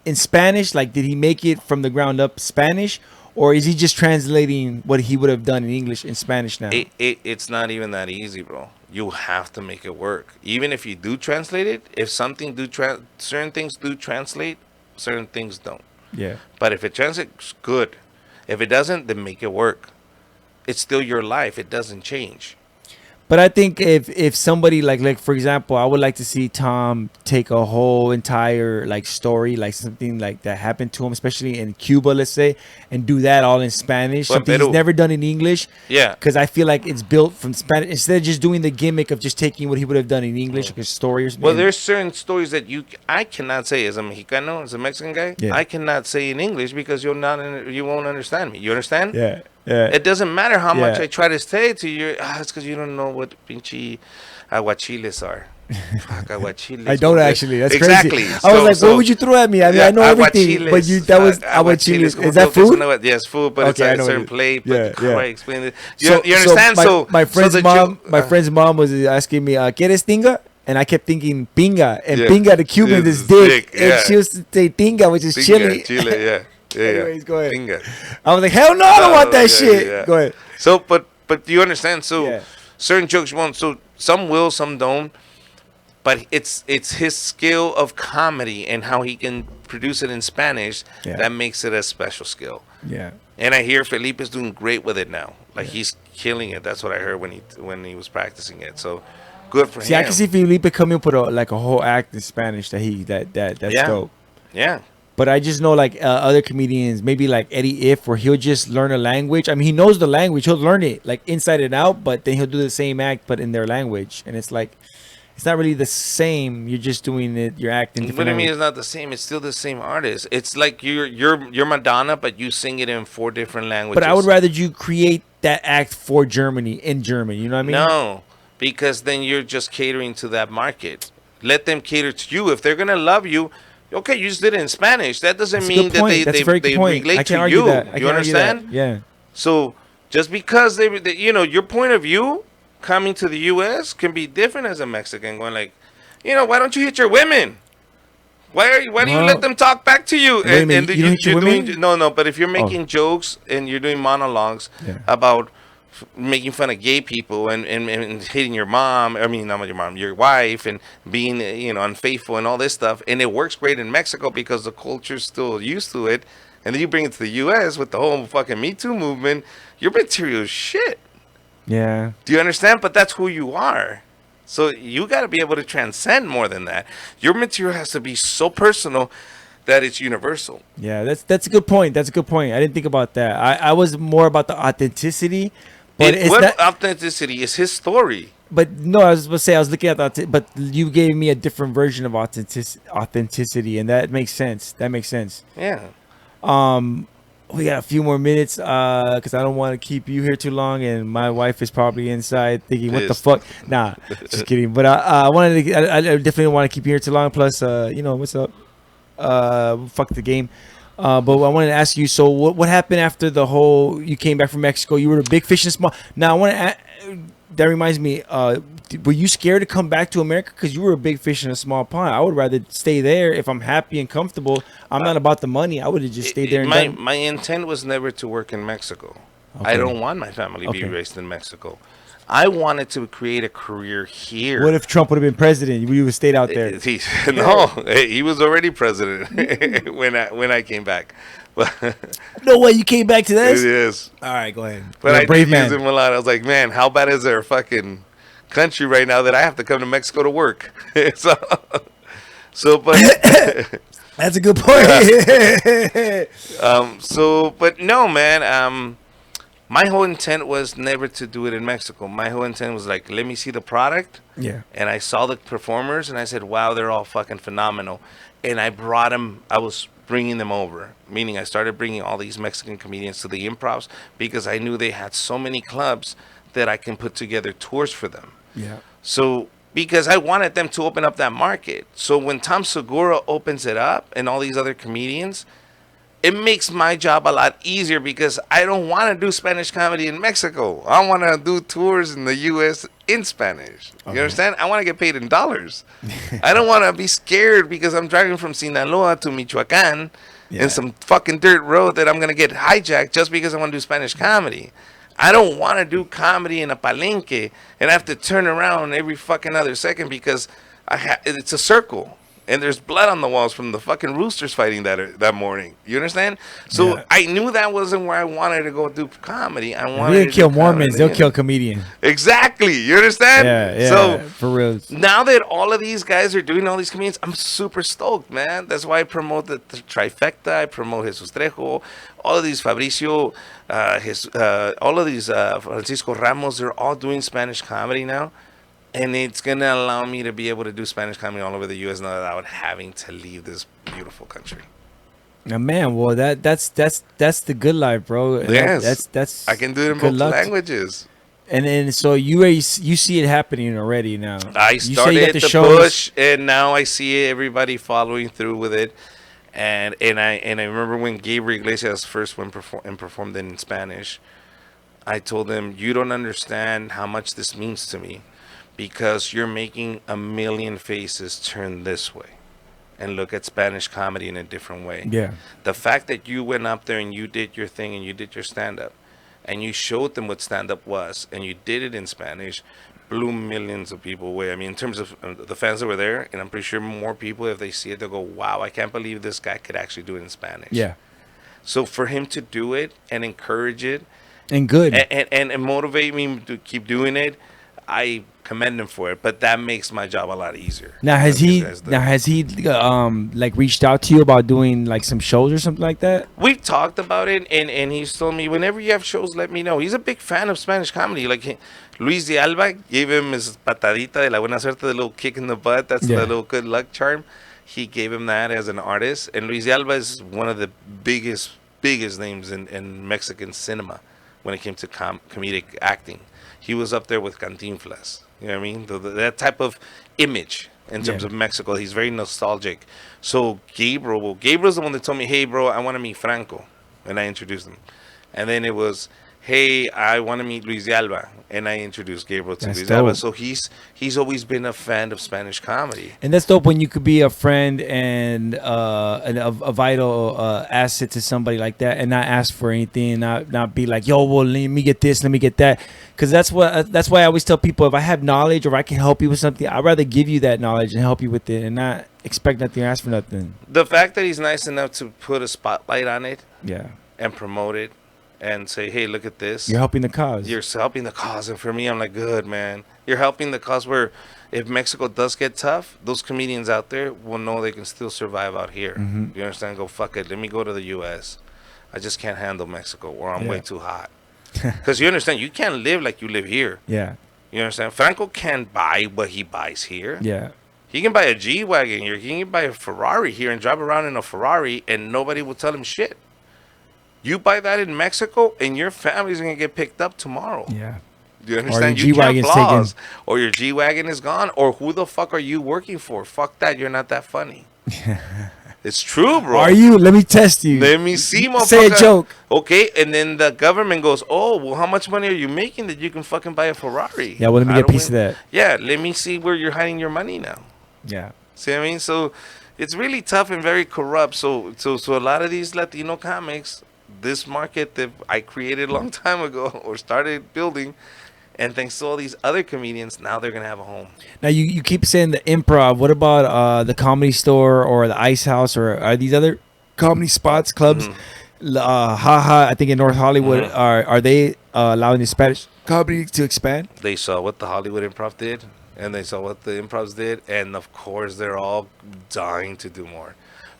in Spanish? Like, did he make it from the ground up Spanish? Or is he just translating what he would have done in English in Spanish now? It's not even that easy, bro. You have to make it work. Even if you do translate it, if something certain things do translate, certain things don't. Yeah. But if it translates, good. If it doesn't, then make it work. It's still your life. It doesn't change. But I think if somebody like for example, I would like to see Tom take a whole entire like story, like something like that happened to him, especially in Cuba, let's say, and do that all in Spanish. Something he's never done in English. Yeah. Because I feel like it's built from Spanish instead of just doing the gimmick of just taking what he would have done in English, like a story or something. Well, there's certain stories that I cannot say as a Mexicano, as a Mexican guy. Yeah. I cannot say in English because you won't understand me. You understand? Yeah. Yeah. It doesn't matter how much I try to say to you. It's because you don't know what pinche aguachiles are. Fuck, aguachiles. I don't actually. That's exactly. Crazy. I was like, what would you throw at me? I mean, I know everything, but that was aguachiles. Is that food? Yes, food, but it's like a certain plate. But how do I explain it? You understand? My friend's mom was asking me, ¿Quieres tinga? And I kept thinking pinga, and pinga, the Cuban is dick, and she used to say tinga, which is chili. Chile, yeah. Anyways, go ahead. Pinga. I was like, hell no, I don't want that shit. Yeah. Go ahead. So, but you understand? So, certain jokes won't. So, some will, some don't. But it's his skill of comedy and how he can produce it in Spanish that makes it a special skill. Yeah. And I hear Felipe is doing great with it now. Like he's killing it. That's what I heard when he was practicing it. So, good for him. See, I can see Felipe coming up with a whole act in Spanish that's dope. Yeah. But I just know like other comedians, maybe like Eddie If, where he'll just learn a language. I mean, he knows the language, he'll learn it like inside and out, but then he'll do the same act but in their language, and it's like it's not really the same. You're just doing it. You're acting. What Different do you mean language. it's not the same? It's still the same artist. It's like you're Madonna, but you sing it in 4 different languages. But I would rather you create that act for Germany in Germany. You know what I mean? No, because then you're just catering to that market. Let them cater to you. If they're gonna love you, okay, you just did it in Spanish. That doesn't That's a mean good that point. That's a very good point. relate I can't to argue you. that. I You can't argue that. understand? Yeah. So just because they, you know, your point of view coming to the U.S. can be different as a Mexican, going like, you know, why don't you hit your women? Why do you let them talk back to you? Wait a minute, you don't hit your you're women? doing, no, but if you're Oh. making jokes and you're doing monologues Yeah. about making fun of gay people and hitting your mom, I mean, not your mom, your wife, and being, you know, unfaithful and all this stuff, and it works great in Mexico because the culture's still used to it, and then you bring it to the U.S. with the whole fucking Me Too movement, your material is shit. Yeah. Do you understand? But that's who you are. So you got to be able to transcend more than that. Your material has to be so personal that it's universal. Yeah, that's a good point. That's a good point. I didn't think about that. I was more about the authenticity, but it's What not. authenticity is his story. But no, I was supposed to say I was looking at but you gave me a different version of authenticity, and that makes sense. That makes sense. Yeah. We got a few more minutes because I don't want to keep you here too long, and my wife is probably inside thinking, "What the Pissed. fuck?" Nah, just kidding. But I wanted to. I definitely don't want to keep you here too long. Plus, you know what's up? Fuck the game. But I wanted to ask you. So what happened after the whole? You came back from Mexico. You were a big fish in a small. Now I want to. That reminds me. Were you scared to come back to America because you were a big fish in a small pond? I would rather stay there if I'm happy and comfortable. I'm not about the money. I would have just stayed there. And done. My intent was never to work in Mexico. Okay. I don't want my family to be Okay. raised in Mexico. I wanted to create a career here. What if Trump would have been president? You would have stayed out there. No, he was already president when I came back. No way you came back to this? It is. All right, go ahead. But You're a I brave did man. use him a lot. I was like, man, how bad is their fucking country right now that I have to come to Mexico to work? But that's a good point. But no, man. My whole intent was never to do it in Mexico. My whole intent was like, let me see the product. Yeah. And I saw the performers, and I said, wow, they're all fucking phenomenal. And I brought them. I was bringing them over, meaning I started bringing all these Mexican comedians to the improvs because I knew they had so many clubs that I can put together tours for them. Yeah. So because I wanted them to open up that market. So when Tom Segura opens it up and all these other comedians, it makes my job a lot easier because I don't want to do Spanish comedy in Mexico. I want to do tours in the U.S. in Spanish. You understand? I want to get paid in dollars. I don't want to be scared because I'm driving from Sinaloa to Michoacan in some fucking dirt road that I'm going to get hijacked just because I want to do Spanish comedy. I don't want to do comedy in a palenque and I have to turn around every fucking other second because it's a circle. And there's blood on the walls from the fucking roosters fighting that morning. You understand? So Yeah. I knew that wasn't where I wanted to go do comedy. I wanted They to kill do Mormons. comedy. They'll kill comedian. Exactly. You understand? Yeah, So for real. now that all of these guys are doing all these comedians, I'm super stoked, man. That's why I promote the trifecta. I promote Jesus Trejo, all of these Fabricio, all of these Francisco Ramos. They're all doing Spanish comedy now. And it's going to allow me to be able to do Spanish comedy all over the U.S. now without having to leave this beautiful country. Now, man, well, that's the good life, bro. And Yes. that's I can do it in good both luck. languages. And so you see it happening already now. I You say you started got the shows. push, and now I see everybody following through with it. And I remember when Gabriel Iglesias first went and performed in Spanish, I told him, you don't understand how much this means to me. Because you're making a million faces turn this way and look at Spanish comedy in a different way. Yeah. The fact that you went up there and you did your thing and you did your stand-up and you showed them what stand-up was and you did it in Spanish blew millions of people away. I mean, in terms of the fans that were there, and I'm pretty sure more people, if they see it, they'll go, wow, I can't believe this guy could actually do it in Spanish. Yeah. So for him to do it and encourage it And good. and motivate me to keep doing it, I commend him for it, but that makes my job a lot easier. Now has These he guys do. like reached out to you about doing like some shows or something like that? We've talked about it, and he's told me whenever you have shows, let me know. He's a big fan of Spanish comedy. Like Luis de Alba gave him his patadita de la buena suerte, the little kick in the butt. That's the little good luck charm. He gave him that as an artist, and Luis de Alba is one of the biggest names in Mexican cinema when it came to comedic acting. He was up there with Cantinflas. You know what I mean? That type of image in terms of Mexico. He's very nostalgic. So Gabriel's the one that told me, hey, bro, I want to meet Franco. And I introduced him. And then it was, hey, I want to meet Luis de Alba. And I introduced Gabriel to Luis de Alba. So he's always been a fan of Spanish comedy. And that's dope when you could be a friend and a vital asset to somebody like that, and not ask for anything, not be like, yo, well, let me get this, let me get that. Because that's why I always tell people, if I have knowledge or I can help you with something, I'd rather give you that knowledge and help you with it, and not expect nothing or ask for nothing. The fact that he's nice enough to put a spotlight on it, Yeah. and promote it, and say, hey, look at this. You're helping the cause. You're helping the cause. And for me, I'm like, good, man. You're helping the cause where if Mexico does get tough, those comedians out there will know they can still survive out here. Mhm. You understand? Go, fuck it. Let me go to the U.S. I just can't handle Mexico, or I'm way too hot. Because you understand, you can't live like you live here. Yeah. You understand? Franco can't buy what he buys here. Yeah. He can buy a G-Wagon here. He can buy a Ferrari here and drive around in a Ferrari, and nobody will tell him shit. You buy that in Mexico, and your family's gonna get picked up tomorrow. Yeah. Do you understand? Or your You can't G-Wagon's flaws, or your G-Wagon is gone, or who the fuck are you working for? Fuck that, you're not that funny. It's true, bro. Are you? Let me test you. Let me see, motherfucker. Say a joke. Okay, and then the government goes, oh, well, how much money are you making that you can fucking buy a Ferrari? Yeah, well, let me I get a don't piece of win- that. Yeah, let me see where you're hiding your money now. Yeah. See what I mean? So it's really tough and very corrupt. So a lot of these Latino comics, this market that I created a long time ago or started building, and thanks to all these other comedians, now they're gonna have a home. Now you keep saying the Improv. What about the Comedy Store or the Ice House, or are these other comedy spots, clubs? Haha, I think in North Hollywood, are they allowing the Spanish comedy to expand? They saw what the Hollywood Improv did, and they saw what the Improvs did, and of course they're all dying to do more.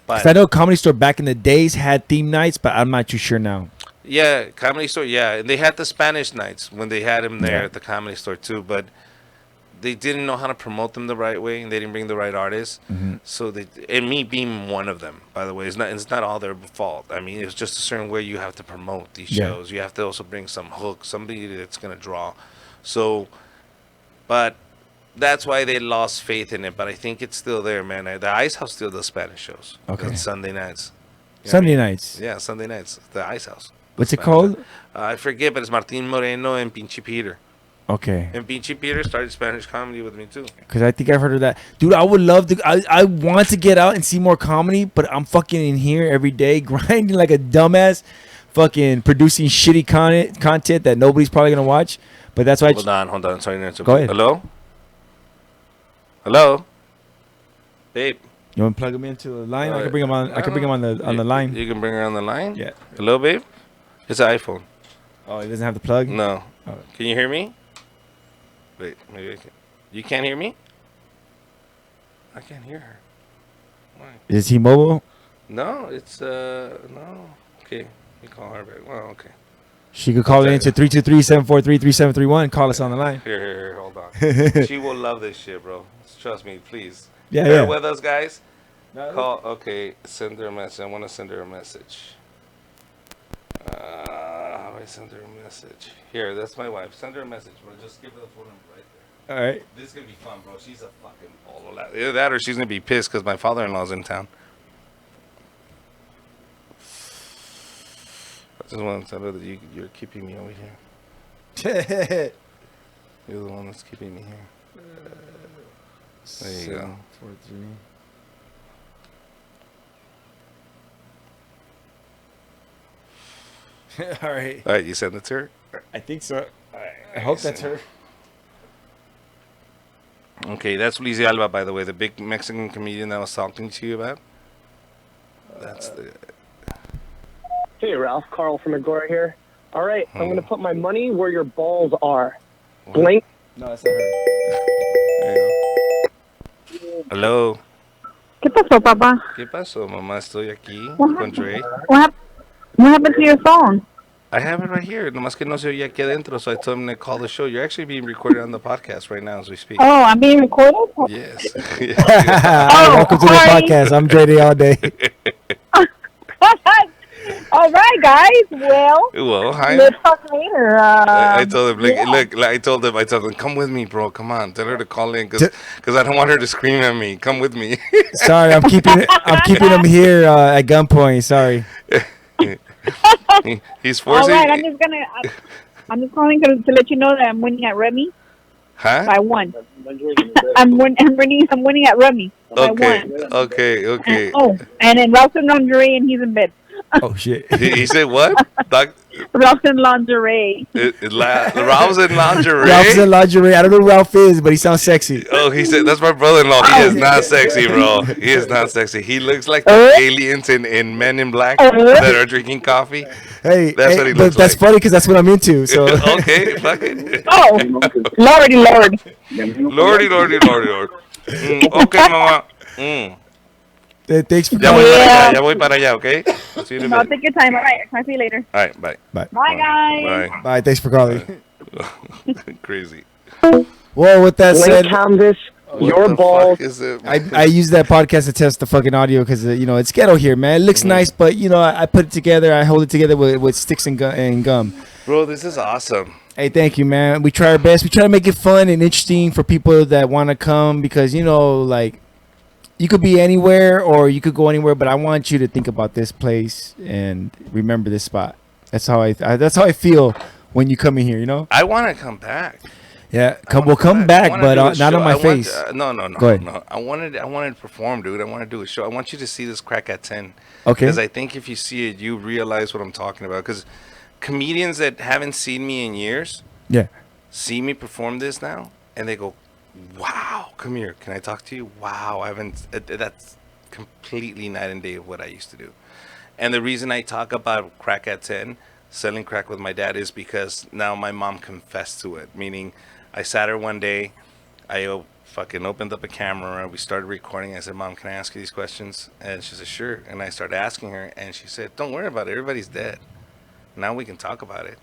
Because I know Comedy Store back in the days had theme nights, but I'm not too sure now. Yeah, Comedy Store. Yeah, and they had the Spanish nights when they had him there Yeah. at the Comedy Store too, but they didn't know how to promote them the right way, and they didn't bring the right artists. Mhm. So they, and me being one of them, by the way, it's not all their fault. I mean, it's just a certain way you have to promote these Yeah. shows. You have to also bring some hook, somebody that's gonna draw. So, but that's why they lost faith in it. But I think it's still there, man. The Ice House still does Spanish shows. Okay. On Sunday nights. You know what I Sunday mean? nights. Yeah, Sunday nights. The Ice House. What's it Spanish. called? I forget, but it's Martin Moreno and Pinchy Peter. Okay. And Pinchy Peter started Spanish comedy with me too. Because I think I've heard of that. Dude, I would love to. I want to get out and see more comedy, but I'm fucking in here every day grinding like a dumbass, fucking producing shitty content that nobody's probably going to watch. But that's why Hold on. Sorry to interrupt. Go ahead. Hello? Hello? Babe. You want to plug him into the line? I can bring him on. I can bring him on the line. You can bring her on the line? Yeah. Hello, babe? It's an iPhone. Oh, he doesn't have the plug? No. Oh. Can you hear me? Wait, maybe I can. You can't hear me? I can't hear her. Why? Is he mobile? No, it's no. Okay, you call her back. Well, okay. She could call it into 323-743-3731. Call us on the line. Here, hold on. She will love this shit, bro. Trust me, please. Yeah, Bear yeah. with us, guys. No, Call. Okay, send her a message. I want to send her a message. How do I send her a message? Here, that's my wife. Send her a message, bro. Just give her the phone number right there. All right. This is gonna be fun, bro. She's a fucking bolo. Either that or she's gonna be pissed because my father-in-law's in town. I just want to tell her that you're keeping me over here. You're the one that's keeping me here. There you go. 743. All right. All right, you send it to her? I think so. I hope that's her. Okay, that's Luis de Alba, by the way, the big Mexican comedian that I was talking to you about. That's the... Hey, Ralph. Carl from Agora here. All right, I'm going to put my money where your balls are. Blank No, it's not her. There you go. Hello. ¿Qué pasó, papá? ¿Qué pasó, mamá? Estoy aquí What con Dre. What happened to your phone? I have it right here. Nomás que no se oye aquí adentro, so I told him to call the show. You're actually being recorded on the podcast right now as we speak. Oh, I'm being recorded? Yes. Welcome to the podcast. I'm JD all day. All right, guys. Well, Hi. let's talk later. I told him, yeah. I told him, come with me, bro. Come on, tell her to call in, because I don't want her to scream at me. Come with me. Sorry, I'm keeping him here at gunpoint. Sorry. He's forcing. All right, I'm just calling to let you know that I'm winning at Remy. Huh? By one. I'm winning at Remy. By one. Okay. And then Ralph's in lingerie and he's in bed. Oh shit. He said what? Ralph's in lingerie. Ralph's in lingerie. Ralph's in lingerie. I don't know who Ralph is, but he sounds sexy. Oh, he said that's my brother-in-law. He is not sexy, bro. He is not sexy. He looks like the aliens in Men in Black that are drinking coffee. Hey, that's what he but looks that's like. funny because that's what I'm into. So okay, fuck it. Oh, Lordy. Lord. Okay, mama. Thanks for ya coming. ya voy para allá, okay? I'll see you in a No, minute. take your time. All right, I'll see you later. All right, bye. Bye, guys. Bye. Thanks for calling. Crazy. Well, with that said, Canvas, your balls. I use that podcast to test the fucking audio because it's ghetto here, man. It looks nice, but I put it together. I hold it together with sticks and gum. Bro, this is awesome. Hey, thank you, man. We try our best. We try to make it fun and interesting for people that want to come because you could be anywhere or you could go anywhere, but I want you to think about this place and remember this spot. That's how I feel when you come in here. I want to come back. Yeah, come back, but not on my face. No. Go ahead. No. I wanted to perform, dude. I want to do a show. I want you to see this Crack at 10. Okay. Because I think if you see it, you realize what I'm talking about. Because comedians that haven't seen me in years, see me perform this now, and they go, "Wow, come here. Can I talk to you? Wow, I haven't." That's completely night and day of what I used to do. And the reason I talk about Crack at 10, selling crack with my dad, is because now my mom confessed to it. Meaning, I sat her one day, I fucking opened up a camera, we started recording. I said, "Mom, can I ask you these questions?" And she said, "Sure." And I started asking her, and she said, "Don't worry about it. Everybody's dead. Now we can talk about it."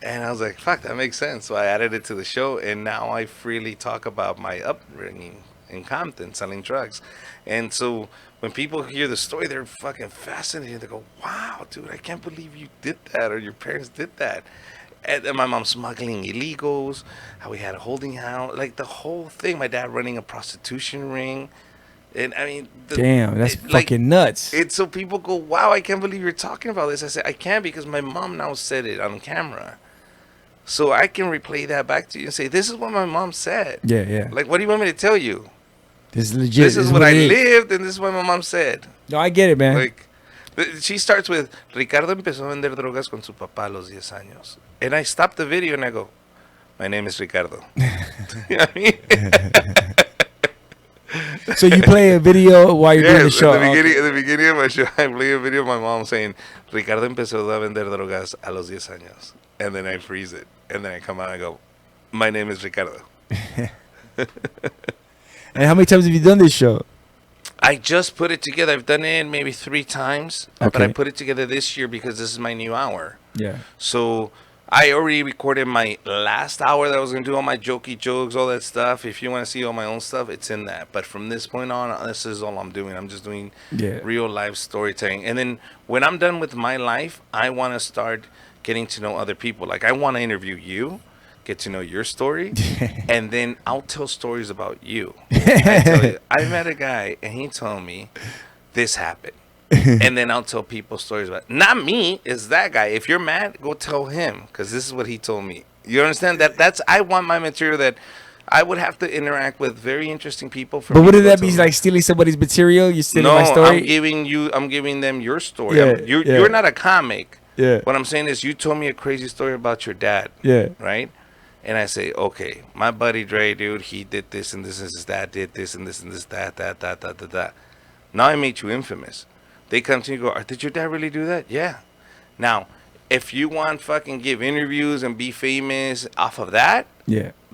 And I was like, fuck, that makes sense. So I added it to the show, and now I freely talk about my upbringing in Compton, selling drugs. And so when people hear the story, they're fucking fascinated. They go, "Wow, dude, I can't believe you did that, or your parents did that." And then my mom smuggling illegals, how we had a holding house, like the whole thing. My dad running a prostitution ring. And I mean, damn, that's fucking nuts. It's so people go, "Wow, I can't believe you're talking about this." I said, "I can because my mom now said it on camera, so I can replay that back to you and say, this is what my mom said." Yeah. Like, what do you want me to tell you? This is legit. This is what I lived, and this is what my mom said. No, I get it, man. Like, she starts with, "Ricardo empezó a vender drogas con su papá a los 10 años." And I stop the video and I go, "My name is Ricardo." You know what I mean? So you play a video while you're doing the show? At the beginning of my show, I play a video of my mom saying, "Ricardo empezó a vender drogas a los 10 años." And then I freeze it. And then I come out and I go, "My name is Ricardo." And how many times have you done this show? I just put it together. I've done it maybe 3 times. But Okay. I put it together this year because this is my new hour. Yeah. So I already recorded my last hour that I was going to do all my jokey jokes, all that stuff. If you want to see all my own stuff, it's in that. But from this point on, this is all I'm doing. I'm just doing real life storytelling. And then when I'm done with my life, I want to start getting to know other people. Like, I want to interview you, get to know your story, and then I'll tell stories about you. I tell you, I met a guy, and he told me this happened. And then I'll tell people stories about, not me, it's that guy. If you're mad, go tell him, because this is what he told me. You understand? That's I want my material that I would have to interact with very interesting people. But wouldn't that be like stealing somebody's material? You're stealing my story? I'm giving them your story. Yeah, You're not a comic. Yeah. What I'm saying is, you told me a crazy story about your dad. Yeah. Right? And I say, okay, my buddy Dre, dude, he did this and this and his dad did this and this and this, that. Now I made you infamous. They come to you and go, "Did your dad really do that?" Yeah. Now, if you want fucking give interviews and be famous off of that,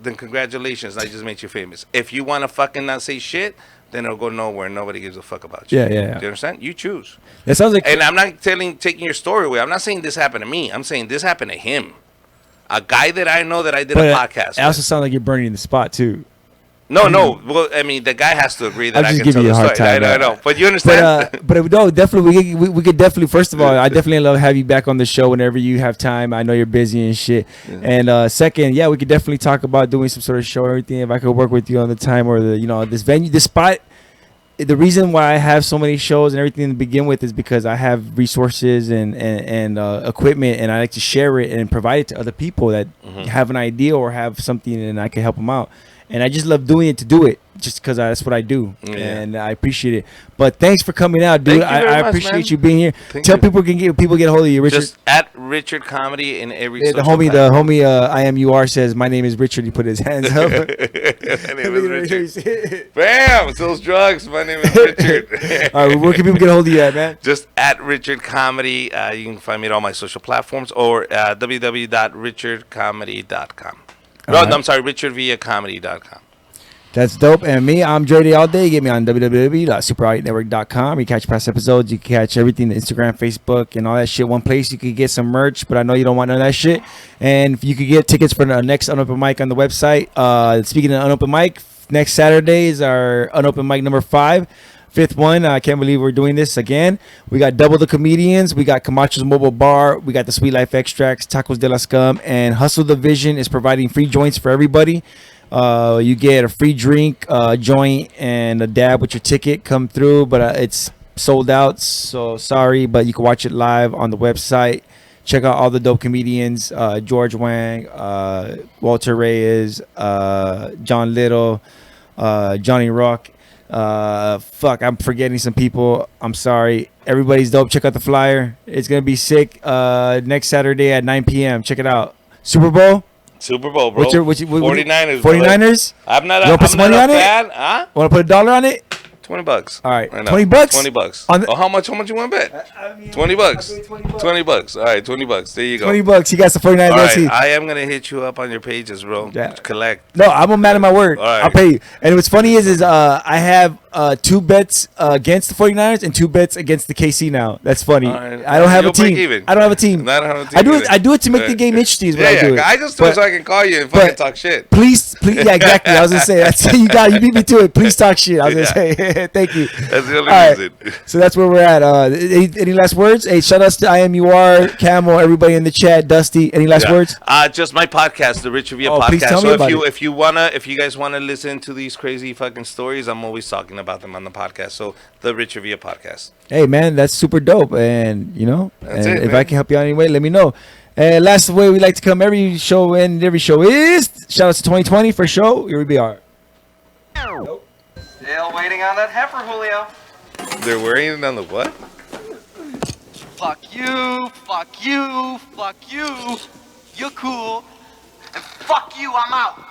then congratulations, I just made you famous. If you want to fucking not say shit, then it'll go nowhere. Nobody gives a fuck about you. Yeah. Do you understand? You choose. That sounds like. And I'm not taking your story away. I'm not saying this happened to me. I'm saying this happened to him. A guy that I know that I did a podcast It also sounds like you're burning the spot too. No. Well, I mean, the guy has to agree that I'm I just can tell giving you the a hard story. time. I know. But you understand? But no, definitely we could definitely. First of all, I definitely love to have you back on the show whenever you have time. I know you're busy and shit. And second, we could definitely talk about doing some sort of show or everything. If I could work with you on the time or this venue, this spot. The reason why I have so many shows and everything to begin with is because I have resources and equipment, and I like to share it and provide it to other people that have an idea or have something, and I can help them out. And I just love doing it to do it, just because that's what I do, and I appreciate it. But thanks for coming out, dude. I appreciate you being here. Tell people people get a hold of you, Richard. Just at Richard Comedy in every. The homie IMUR says my name is Richard. He put his hands up. My name is Richard. Bam! Those drugs. My name is Richard. All right, where can people get a hold of you at, man? Just at Richard Comedy. You can find me at all my social platforms or www.richardcomedy.com. No, I'm sorry, richardviacomedy.com. That's dope. And me, I'm Dre Day all day. Get me on www.superaudionetwork.com. You catch past episodes. You can catch everything, Instagram, Facebook, and all that shit. One place you could get some merch, but I know you don't want none of that shit. And you could get tickets for the next Unopen Mic on the website. Speaking of Unopen Mic, next Saturday is our Unopen Mic number 5. 5th one. I can't believe we're doing this again. We got Double the Comedians. We got Camacho's Mobile Bar. We got the Sweet Life Extracts, Tacos de la Scum, and Hustle the Vision is providing free joints for everybody. You get a free drink, joint, and a dab with your ticket. Come through, but it's sold out. So sorry, but you can watch it live on the website. Check out all the dope comedians: George Wang, Walter Reyes, John Little, Johnny Rock. I'm forgetting some people. I'm sorry. Everybody's dope. Check out the flyer. It's gonna be sick. Next Saturday at 9 p.m. Check it out. Super Bowl, bro. What's your 49ers. 49ers? I'm not a, you want to put some money on fan. it? Huh? Want to put $1 on it? $20. All right. Right 20 now. bucks? $20. How much you want to bet? $20. $20. All right, $20. There you go. $20. You got some 49ers. All right, I am gonna hit you up on your pages, bro. Yeah. Collect. No, I'm a man of my word. All right. I'll pay you. And what's funny is I have 2 bets against the 49ers and 2 bets against the KC now. That's funny. Right. I don't have a You'll break team. even. I don't have a team. I do it to make the game interesting. Is what I do. I just do it so I can call you and fucking talk shit. Please, yeah, exactly. I was gonna say that's you beat me to it. Please talk shit. I was gonna say thank you. That's the only reason. So that's where we're at. Any last words? Hey, shout outs to IMUR, Camel, everybody in the chat, Dusty. Any last words? Just my podcast, the Rich Revere podcast. Please tell me about it. If you guys wanna listen to these crazy fucking stories, I'm always talking about them on the podcast. So the Rich Revere podcast. Hey man, that's super dope. And That's and it, if man. I can help you out anyway, let me know. And last way we like to come every show is shout outs to 2020 for show. Here we are. Still waiting on that heifer, Julio. They're wearing it on the what? Fuck you, fuck you, fuck you. You're cool. And fuck you, I'm out.